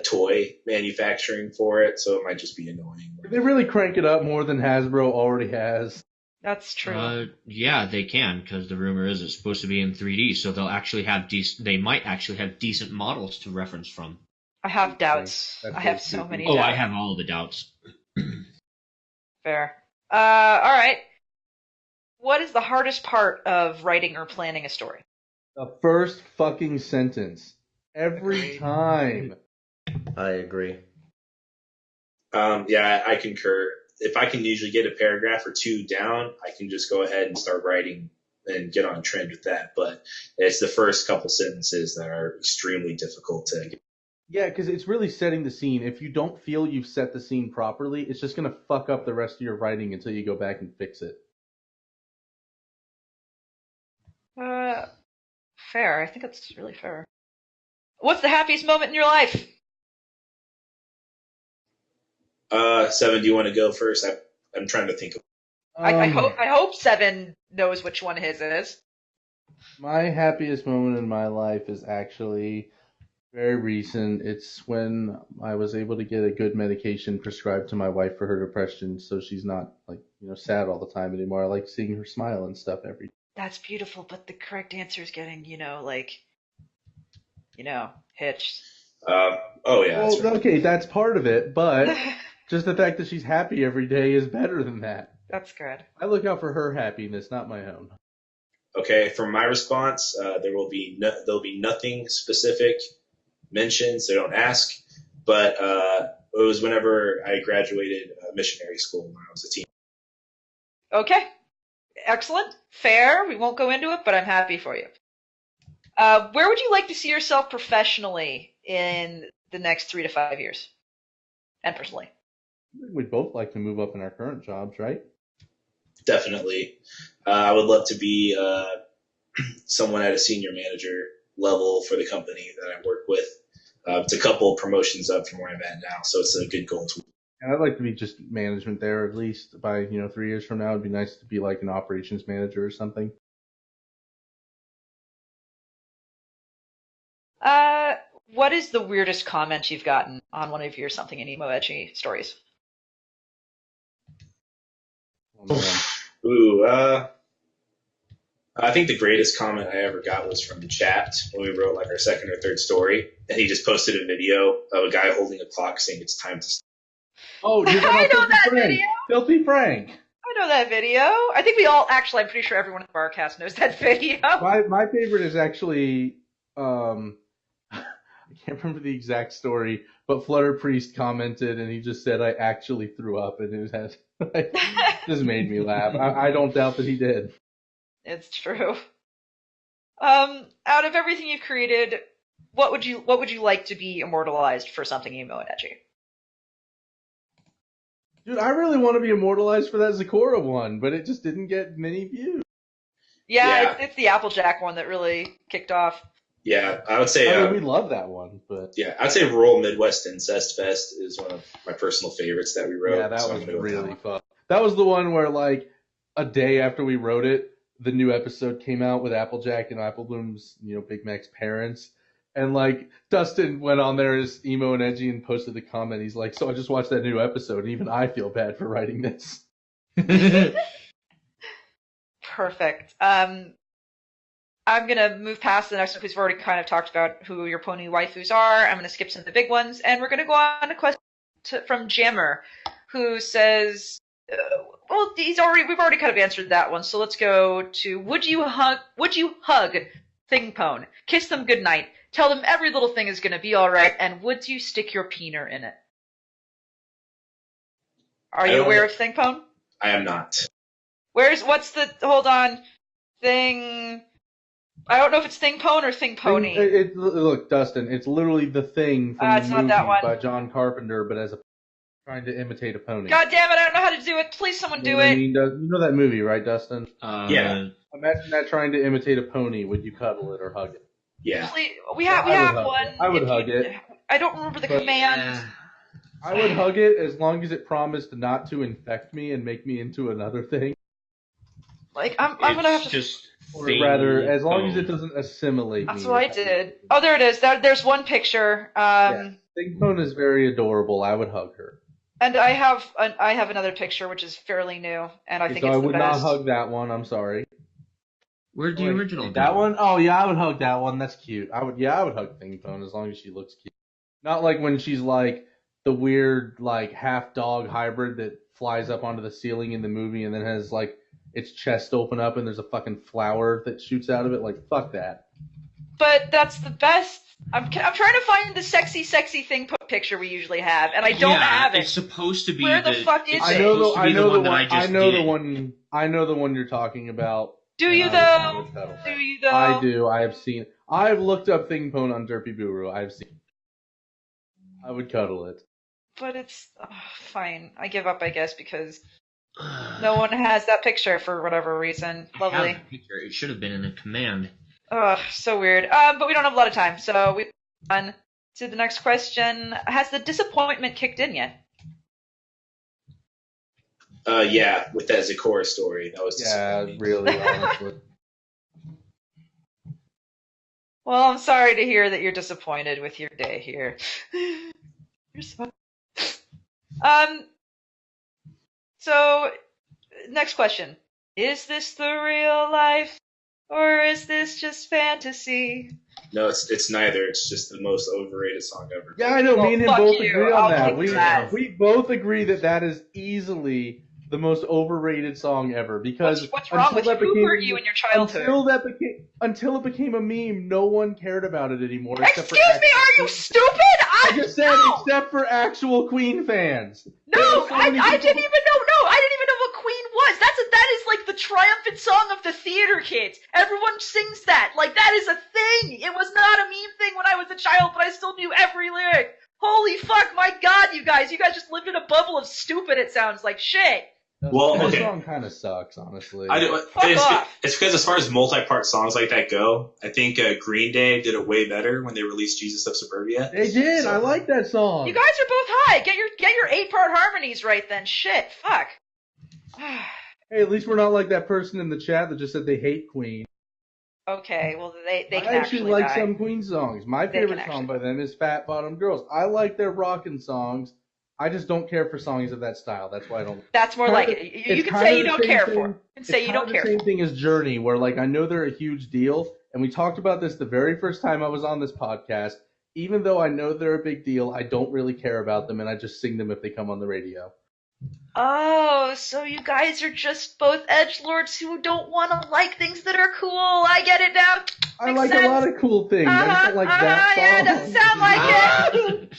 toy manufacturing for it, so it might just be annoying. They really crank it up more than Hasbro already has. That's true. Yeah, they can, because the rumor is it's supposed to be in 3D, so they'll actually have they might actually have decent models to reference from. I have doubts. I have so many doubts. Oh, I have all the doubts. Fair. All right. What is the hardest part of writing or planning a story? The first fucking sentence. Every time. I agree. Yeah, I concur. If I can usually get a paragraph or two down, I can just go ahead and start writing and get on trend with that. But it's the first couple sentences that are extremely difficult to get. Yeah, because it's really setting the scene. If you don't feel you've set the scene properly, it's just going to fuck up the rest of your writing until you go back and fix it. Fair. I think that's really fair. What's the happiest moment in your life? Seven, do you want to go first? I'm trying to think of. I hope Seven knows which one his is. My happiest moment in my life is actually very recent. It's when I was able to get a good medication prescribed to my wife for her depression, so she's not sad all the time anymore. I like seeing her smile and stuff every day. That's beautiful, but the correct answer is getting, hitched. Oh yeah. Well, That's right. okay, that's part of it, but just the fact that she's happy every day is better than that. That's good. I look out for her happiness, not my own. Okay, for my response, there'll be nothing specific mentioned, so don't ask. But it was whenever I graduated missionary school when I was a teen. Okay. Excellent. Fair. We won't go into it, but I'm happy for you. Where would you like to see yourself professionally in the next 3 to 5 years? And personally. We'd both like to move up in our current jobs, right? Definitely. I would love to be someone at a senior manager level for the company that I work with. It's a couple promotions up from where I'm at now, so it's a good goal to. And I'd like to be just management there at least by 3 years from now. It'd be nice to be like an operations manager or something. What is the weirdest comment you've gotten on one of your Something in Emo Edgy stories? Ooh, I think the greatest comment I ever got was from the chat when we wrote like our second or third story, and he just posted a video of a guy holding a clock saying it's time to stop. Oh, you're I know that Frank. video. Filthy Frank. I know that video. I think we all, actually, I'm pretty sure everyone in the Barcast knows that video. My favorite is actually, I can't remember the exact story, but Flutter Priest commented and he just said, I actually threw up, and it has just made me laugh. I don't doubt that he did. It's true. Out of everything you've created, what would you like to be immortalized for Something Emo and Edgy? Dude, I really want to be immortalized for that Zakora one, but it just didn't get many views. Yeah. It's the Applejack one that really kicked off. Yeah, I would say. We love that one, but yeah, I'd say Rural Midwest Incest Fest is one of my personal favorites that we wrote. Yeah, that was really fun. That was the one where, like, a day after we wrote it, the new episode came out with Applejack and Apple Bloom's, Big Mac's parents. And, like, Dustin went on there as Emo and Edgy and posted the comment. He's like, so I just watched that new episode, and even I feel bad for writing this. Perfect. I'm going to move past the next one because we've already kind of talked about who your pony waifus are. I'm going to skip some of the big ones, and we're going to go on a question from Jammer, who says, we've already kind of answered that one, so let's go to, would you hug Thingpone, kiss them goodnight, tell them every little thing is going to be all right, and would you stick your peener in it? Are you aware of Thingpone? I am not. Hold on, Thing... I don't know if it's Thingpone or Thingpony. Look, Dustin, it's literally the Thing from the movie by John Carpenter, but as a trying to imitate a pony. God damn it, I don't know how to do it. Please someone do it. You know that movie, right, Dustin? Yeah. Imagine that trying to imitate a pony. Would you cuddle it or hug it? Yeah. Please, we have one. I would hug it. I don't remember the command. I would hug it as long as it promised not to infect me and make me into another thing. Like, I'm gonna have to... just... Or rather, as long as it doesn't assimilate me. That's what I did. Oh, there it is. There's one picture. Thingpone is very adorable. I would hug her. And I have another picture which is fairly new, and I think it's the best. So I would not hug that one. I'm sorry. Where'd the original that one? Oh yeah, I would hug that one. That's cute. I would hug Thingpone as long as she looks cute. Not like when she's like the weird like half dog hybrid that flies up onto the ceiling in the movie and then has like its chest open up and there's a fucking flower that shoots out of it. Like, fuck that. But that's the best. I'm trying to find the sexy thing picture we usually have, and I don't have it. It's supposed to be. Where the fuck is it? I know the one you're talking about. Do you though? I do. I have seen. I've looked up Thingpone on Derpy Guru. I've seen. I would cuddle it. But it's fine. I give up, I guess, because no one has that picture for whatever reason. Lovely. It should have been in a command. Ugh, so weird. But we don't have a lot of time, so we move on to the next question. Has the disappointment kicked in yet? Yeah, with that Zecora story, that was Yeah, disappointing. really, honestly. Well, I'm sorry to hear that you're disappointed with your day here. You're so... So, next question. Is this the real life? Or is this just fantasy? No, it's neither. It's just the most overrated song ever. Yeah, I know. Well, me and him fuck both you. agree on I'll that. take that. We both agree that is easily the most overrated song ever because What's wrong with you? until that Who hurt you in your childhood? until it became a meme, no one cared about it anymore. Excuse me, are you stupid? I just said no. except for actual Queen fans. No, So I many didn't even people- know. No, I didn't even know what Queen was. That is like the triumphant song of the theater kids. Everyone sings that. Like that is a thing. It was not a meme thing when I was a child, but I still knew every lyric. Holy fuck, my god, you guys just lived in a bubble of stupid. It sounds like shit. Well, the okay. song kind of sucks, honestly. It's because as far as multi-part songs like that go, I think Green Day did it way better when they released Jesus of Suburbia. They did. I like that song. You guys are both high. Get your 8-part harmonies right then. Shit, fuck. Hey, at least we're not like that person in the chat that just said they hate Queen. Okay, well they can I actually like die. some Queen songs. My They favorite can song by them is Fat Bottom Girls. I like their rockin' songs. I just don't care for songs of that style. That's why I don't. That's more like it. You can say you don't care for. You can say you don't care for. It's the same thing as Journey, where like I know they're a huge deal, and we talked about this the very first time I was on this podcast. Even though I know they're a big deal, I don't really care about them, and I just sing them if they come on the radio. Oh, so you guys are just both edgelords who don't want to like things that are cool. I get it now. I Makes like sense. a lot of cool things. I just don't like that song. Yeah, it doesn't sound like it.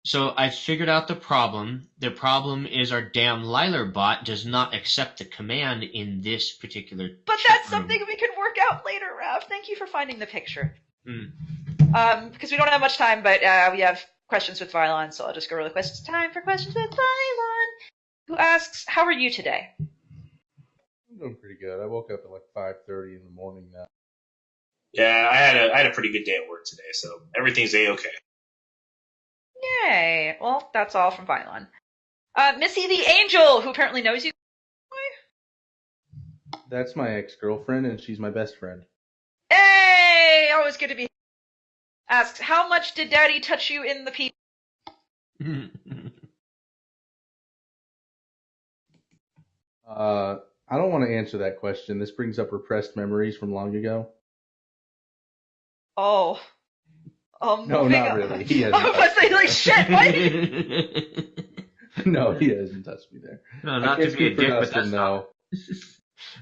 So I figured out the problem. The problem is our damn Liler bot does not accept the command in this particular. But that's something we can work out later, Rav. Thank you for finding the picture. Because we don't have much time, but we have questions with Vylon, so I'll just go really quick. It's time for questions with Vylon, who asks, "How are you today?" I'm doing pretty good. I woke up at like 5:30 in the morning now. Yeah, I had a pretty good day at work today, so everything's a-okay. Yay! Well, that's all from Vylon. Missy the Angel, who apparently knows you. That's my ex-girlfriend, and she's my best friend. Hey! Always good to be. Asks, "How much did Daddy touch you in the pee?" I don't want to answer that question. This brings up repressed memories from long ago. Oh. No, not really. He I hasn't. was saying, like, shit, what? No, he hasn't touched me there. No, not to be a dick, but that's no.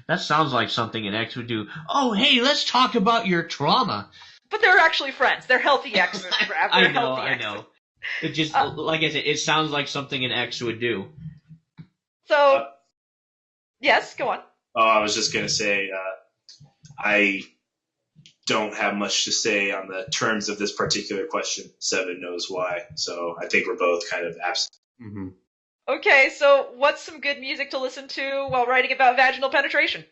that sounds like something an ex would do. Oh, hey, let's talk about your trauma. But they're actually friends. They're healthy exes, Rav. They're healthy I exes. know. It just, like I said, it sounds like something an ex would do. So, yes, go on. Oh, I was just gonna say, I don't have much to say on the terms of this particular question. Seven knows why, so I think we're both kind of absent. Mm-hmm. Okay, so what's some good music to listen to while writing about vaginal penetration?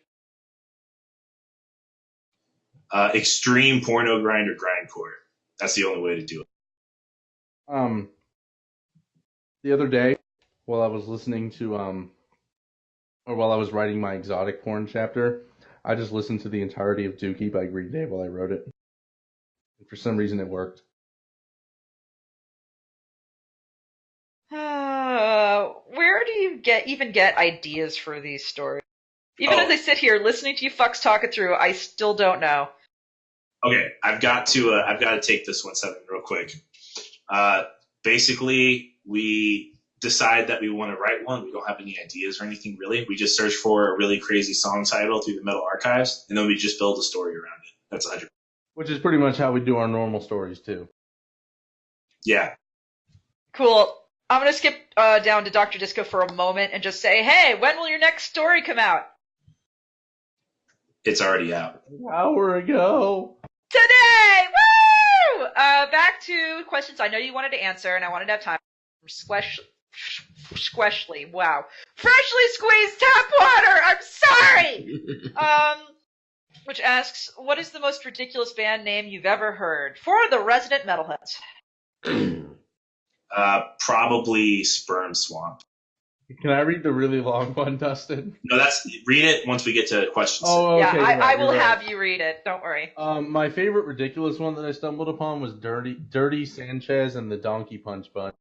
Extreme porno grind or grindcore. That's the only way to do it. The other day, while I was listening to or while I was writing my exotic porn chapter, I just listened to the entirety of Dookie by Green Day while I wrote it. And for some reason, it worked. Where do you even get ideas for these stories? Even as I sit here listening to you fucks talk it through, I still don't know. Okay, I've got to take this one, Seven, real quick. Basically, we decide that we want to write one. We don't have any ideas or anything really. We just search for a really crazy song title through the Metal Archives, and then we just build a story around it. That's 100%. Which is pretty much how we do our normal stories too. Yeah. Cool. I'm going to skip down to Dr. Disco for a moment and just say, hey, when will your next story come out? It's already out. An hour ago. Today! Woo! Back to questions I know you wanted to answer, and I wanted to have time. Squeshly, wow. Freshly squeezed tap water! I'm sorry! Which asks, what is the most ridiculous band name you've ever heard? For the resident metalheads. Probably Sperm Swamp. Can I read the really long one, Dustin? No, read it once we get to questions. Oh, okay. Yeah, you're right, I will you're right. have you read it. Don't worry. My favorite ridiculous one that I stumbled upon was Dirty Sanchez and the Donkey Punch Bunch.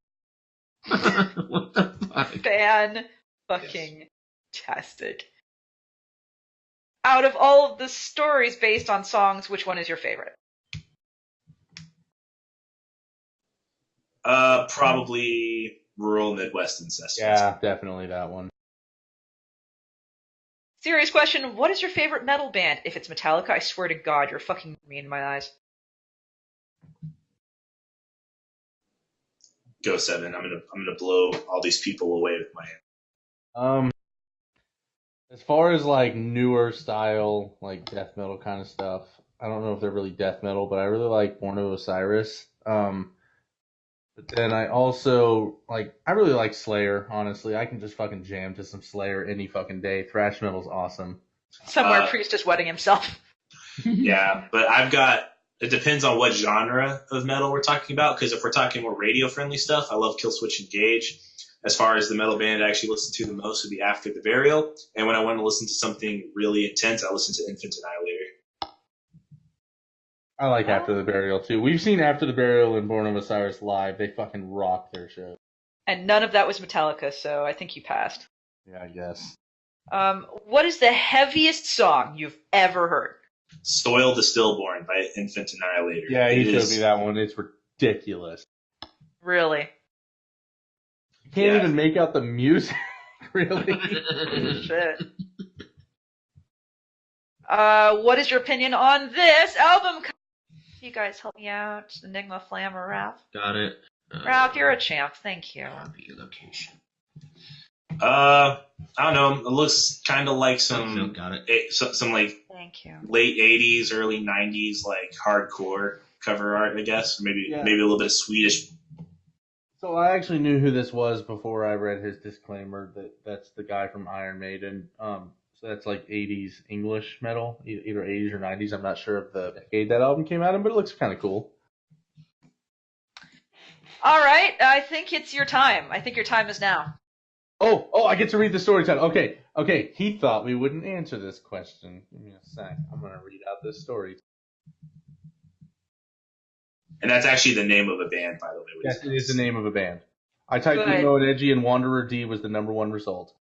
What the fuck? Fan-fucking-tastic. Out of all of the stories based on songs, which one is your favorite? Probably Rural Midwest Incest. Yeah, definitely that one. Serious question, what is your favorite metal band? If it's Metallica, I swear to God, you're fucking me in my eyes. Go 7. I'm gonna blow all these people away with my hand. As far as like newer style, like death metal kind of stuff, I don't know if they're really death metal, but I really like Born of Osiris. But then I also I really like Slayer, honestly. I can just fucking jam to some Slayer any fucking day. Thrash metal's awesome. Somewhere Priest is wetting himself. Yeah, but it depends on what genre of metal we're talking about, because if we're talking more radio-friendly stuff, I love Killswitch Engage. As far as the metal band I actually listen to the most would be After the Burial, and when I want to listen to something really intense, I listen to Infant Annihilator. I like After the Burial too. We've seen After the Burial and Born of Osiris live. They fucking rock their show. And none of that was Metallica, so I think you passed. Yeah, I guess. What is the heaviest song you've ever heard? Soil the Stillborn by Infant Annihilator. Yeah, he showed me that one. It's ridiculous. Really? Can't even make out the music. Really? Shit. What is your opinion on this album? You guys help me out. Enigma, Flam, or Ralph? Got it. Ralph, you're a champ. Thank you. Copy location. I don't know. It looks kind of like some Got it. some like Thank you. late 80s, early 90s like hardcore cover art, I guess. Maybe a little bit of Swedish. So I actually knew who this was before I read his disclaimer that's the guy from Iron Maiden. So that's like 80s English metal, either 80s or 90s. I'm not sure of the decade that album came out in, but it looks kind of cool. All right, I think it's your time. I think your time is now. Oh, I get to read the story time. Okay. He thought we wouldn't answer this question. Give me a sec. I'm going to read out this story. And that's actually the name of a band, by the way. Yes, it is the name of a band. I typed Good. Emo and Edgy, and Wanderer D was the #1 result.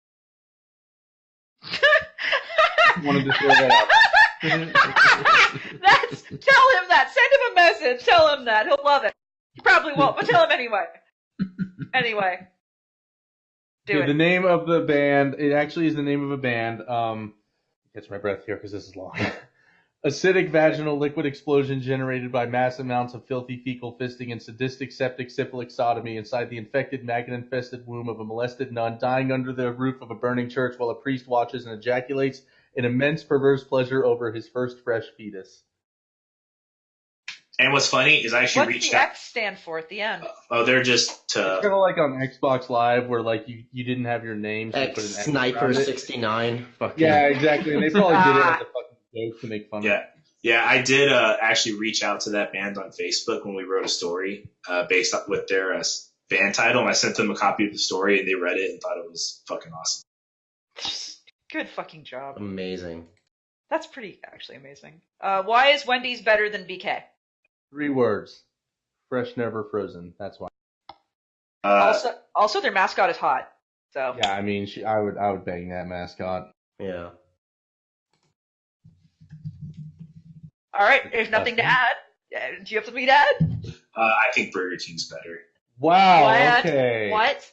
Wanted to throw that out. Tell him that. Send him a message. Tell him that. He'll love it. He probably won't, but tell him anyway. Anyway. Do it. The name of the band, it actually is the name of a band. Catch my breath here because this is long. Acidic vaginal liquid explosion generated by mass amounts of filthy fecal fisting and sadistic septic syphilic sodomy inside the infected maggot-infested womb of a molested nun dying under the roof of a burning church while a priest watches and ejaculates in immense perverse pleasure over his first fresh fetus. And what's funny is I actually What's reached the out. X stand for at the end? They're just It's kind of like on Xbox Live where like you didn't have your name, so you put an X Sniper around it. 69. Fucking. Yeah, exactly. And they probably did it as a fucking joke to make fun of it. Yeah, I did actually reach out to that band on Facebook when we wrote a story based up with their band title, and I sent them a copy of the story, and they read it and thought it was fucking awesome. Good fucking job. Amazing. That's pretty actually amazing. Why is Wendy's better than BK? 3 words. Fresh, never frozen. That's why. Also, their mascot is hot. So Yeah, I mean, I would bang that mascot. Yeah. all right. There's nothing to add. Do you have something to add? I think Burger King's better. Wow. What? Okay. What?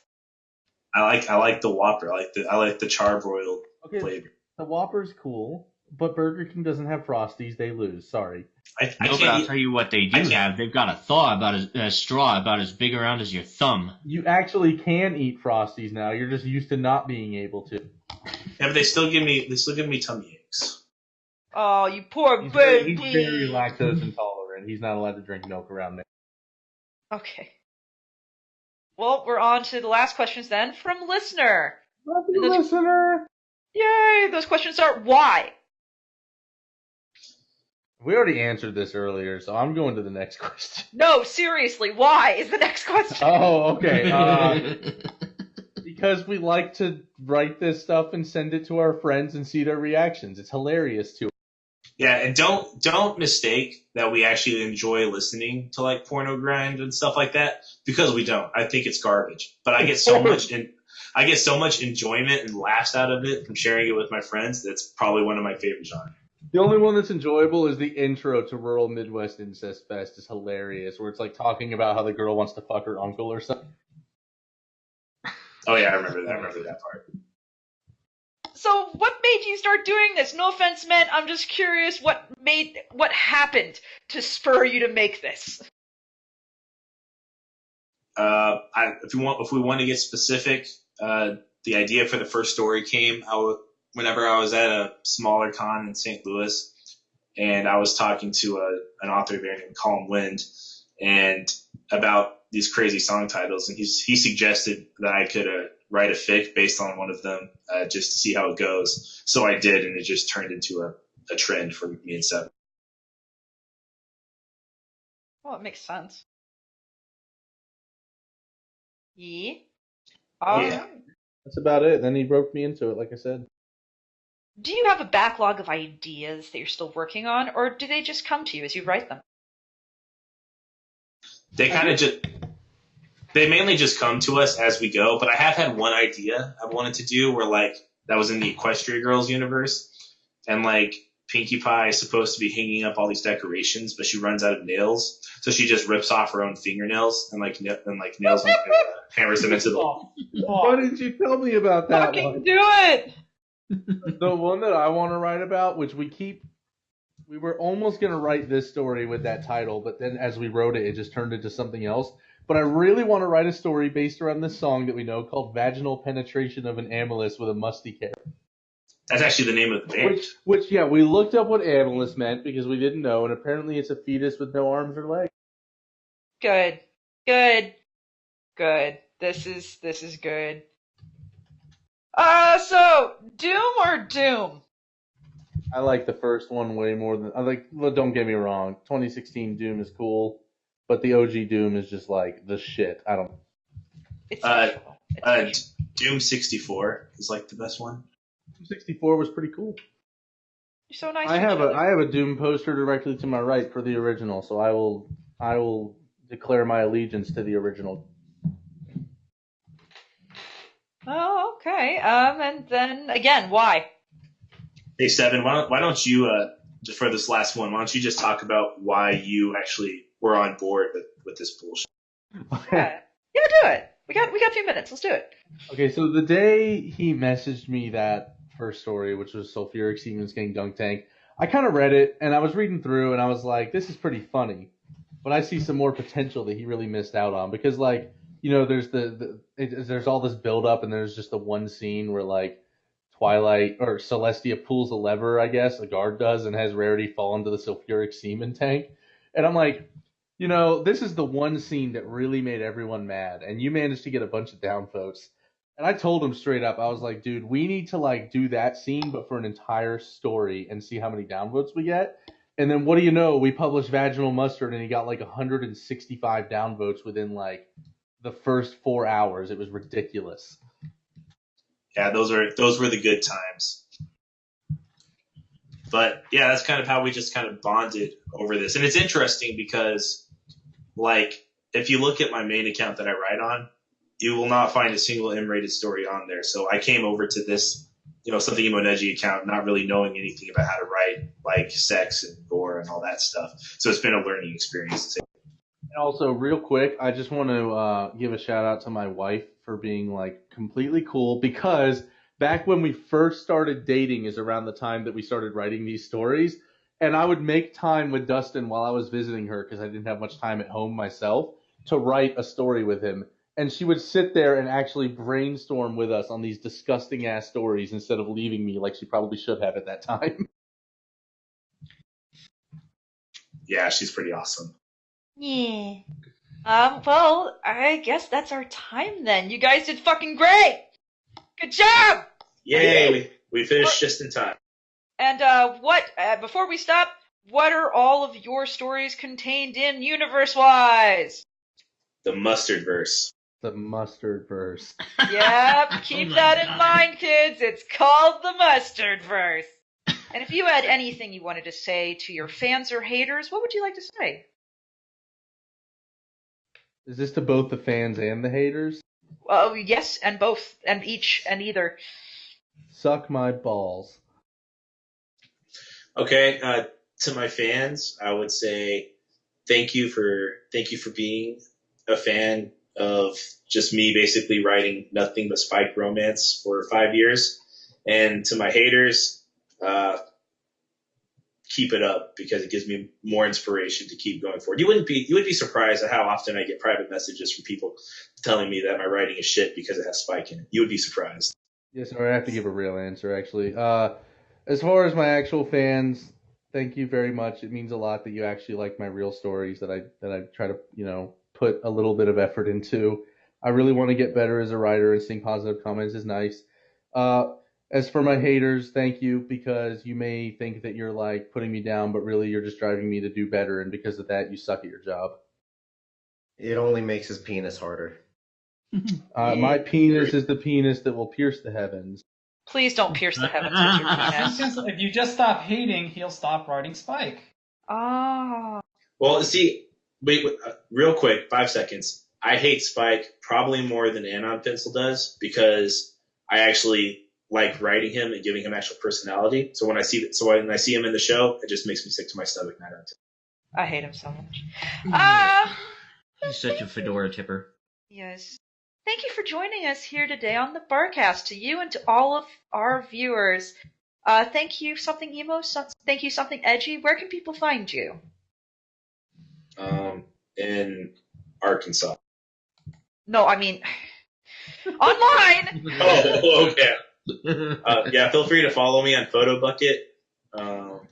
I like the Whopper. I like the charbroiled Okay. flavor. The Whopper's cool, but Burger King doesn't have Frosties. They lose. Sorry. I No, but I'll can't. tell you what they do have. They've got a thaw a straw about as big around as your thumb. You actually can eat Frosties now. You're just used to not being able to. Yeah, but they still give me tummy aches. Oh, you poor He's baby. very lactose intolerant. He's not allowed to drink milk around me. Okay. Well, we're on to the last questions then from listener. Lucky And those- listener. Yay! Those questions are why. We already answered this earlier, so I'm going to the next question. No, seriously, why is the next question? Oh, okay. because we like to write this stuff and send it to our friends and see their reactions. It's hilarious too. Yeah, and don't mistake that we actually enjoy listening to like porno grind and stuff like that, because we don't. I think it's garbage. But I get so much enjoyment and laughs out of it from sharing it with my friends. That's probably one of my favorite genres. The only one that's enjoyable is the intro to Rural Midwest Incest Fest. Is hilarious, where it's like talking about how the girl wants to fuck her uncle or something. Oh yeah, I remember that part. So, what made you start doing this? No offense meant. I'm just curious what happened to spur you to make this. If we want to get specific, the idea for the first story came whenever I was at a smaller con in St. Louis, and I was talking to an author there named Colin Wind, and about these crazy song titles, and he suggested that I could write a fic based on one of them, just to see how it goes. So I did, and it just turned into a trend for me and Seb. Well, it makes sense. Yeah. Yeah. That's about it. Then he roped me into it, like I said. Do you have a backlog of ideas that you're still working on, or do they just come to you as you write them? They mainly just come to us as we go, but I have had one idea I wanted to do where like that was in the Equestria Girls universe, and like Pinkie Pie is supposed to be hanging up all these decorations, but she runs out of nails, so she just rips off her own fingernails and nails them and hammers them into the. Why didn't you tell me about that Fucking one? do it! The one that I want to write about, which we were almost going to write this story with that title, but then as we wrote it, it just turned into something else. But I really want to write a story based around this song that we know called Vaginal Penetration of an Amylus with a Musty Carrot. That's actually the name of the band. Which, yeah, we looked up what amylus meant because we didn't know, and apparently it's a fetus with no arms or legs. Good. This is good. So, Doom or Doom? I like the first one way more than well, don't get me wrong, 2016 Doom is cool, but the OG Doom is just like the shit. I don't. It's special. It's Doom 64 is like the best one. 64 was pretty cool. You're so nice. I have a Doom poster directly to my right for the original, so I will declare my allegiance to the original. Oh, okay. And then again, why? Hey, Seven, why don't you, just for this last one, why don't you just talk about why you actually were on board with this bullshit? Yeah, do it. We got a few minutes. Let's do it. Okay, so the day he messaged me that first story, which was Sulfuric Semen's Gang Dunk Tank, I kind of read it, and I was reading through, and I was like, this is pretty funny. But I see some more potential that he really missed out on, because, like, you know, there's there's all this build-up, and there's just the one scene where, like, Twilight, or Celestia pulls a lever, I guess, a guard does, and has Rarity fall into the sulfuric semen tank. And I'm like, you know, this is the one scene that really made everyone mad, and you managed to get a bunch of down votes. And I told him straight up, I was like, dude, we need to, like, do that scene, but for an entire story, and see how many down votes we get. And then what do you know, we published Vaginal Mustard, and he got, like, 165 down votes within, like, the first 4 hours. It was ridiculous. Yeah, those were the good times. But yeah, that's kind of how we just kind of bonded over this. And it's interesting because, like, if you look at my main account that I write on, you will not find a single M-rated story on there. So I came over to this, you know, something Emo and Edgy account, not really knowing anything about how to write, like, sex and gore and all that stuff. So it's been a learning experience. And also, real quick, I just want to give a shout out to my wife for being, like, completely cool, because back when we first started dating is around the time that we started writing these stories, and I would make time with Dustin while I was visiting her because I didn't have much time at home myself to write a story with him. And she would sit there and actually brainstorm with us on these disgusting ass stories instead of leaving me like she probably should have at that time. Yeah, she's pretty awesome. Yeah. Well, I guess that's our time then. You guys did fucking great! Good job! Yay! We finished just in time. And, before we stop, what are all of your stories contained in universe-wise? The Mustard Verse. The mustard verse. Yep, keep Oh my that in God. mind, kids. It's called the mustard verse. And if you had anything you wanted to say to your fans or haters, what would you like to say? Is this to both the fans and the haters? Well, yes, and both, and each, and either. Suck my balls. Okay, to my fans, I would say thank you for being a fan of just me basically writing nothing but spike romance for 5 years. And to my haters, keep it up because it gives me more inspiration to keep going forward. You would be surprised at how often I get private messages from people telling me that my writing is shit because it has spike in it. You would be surprised. Yes, or I have to give a real answer, actually. As far as my actual fans, thank you very much. It means a lot that you actually like my real stories that I try to, put a little bit of effort into. I really want to get better as a writer, and seeing positive comments is nice. As for my haters, thank you, because you may think that you're like putting me down, but really you're just driving me to do better, and because of that, you suck at your job. It only makes his penis harder. My penis is the penis that will pierce the heavens. Please don't pierce the heavens with your penis. If you just stop hating, he'll stop writing Spike. Ah. Well, see, wait, real quick, 5 seconds. I hate Spike probably more than Anon Pencil does because I actually like writing him and giving him actual personality. So when I see him in the show, it just makes me sick to my stomach. Not on I hate him so much. He's such a fedora tipper. Yes. Thank you for joining us here today on the Barcast, to you and to all of our viewers. Thank you, Something Emo. Thank you, Something Edgy. Where can people find you? in Arkansas. No, I mean online. Oh, okay. Yeah, feel free to follow me on PhotoBucket. Alex,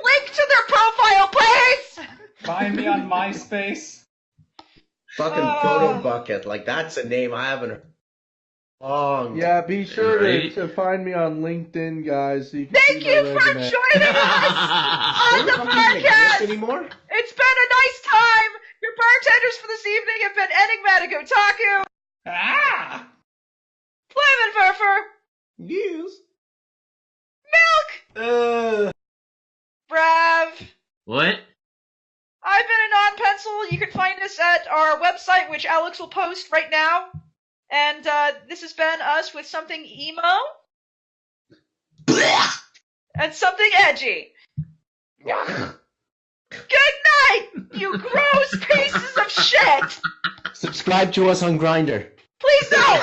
link to their profile, please. Find me on MySpace. Fucking photo bucket. Like, that's a name I haven't heard. Long. Yeah, be sure Right. to find me on LinkedIn, guys. So you can Thank see my you for resume. joining us on the Don't fucking exist Barcast. anymore? It's been a nice time. Your bartenders for this evening have been Enigmatic Otaku, Ah! Flaminverfer, Yes. Milk, Brav. What? I've been a non-pencil. You can find us at our website, which Alex will post right now. And this has been us with Something Emo and Something Edgy. Good night, you gross pieces of shit. Subscribe to us on Grindr. Please don't.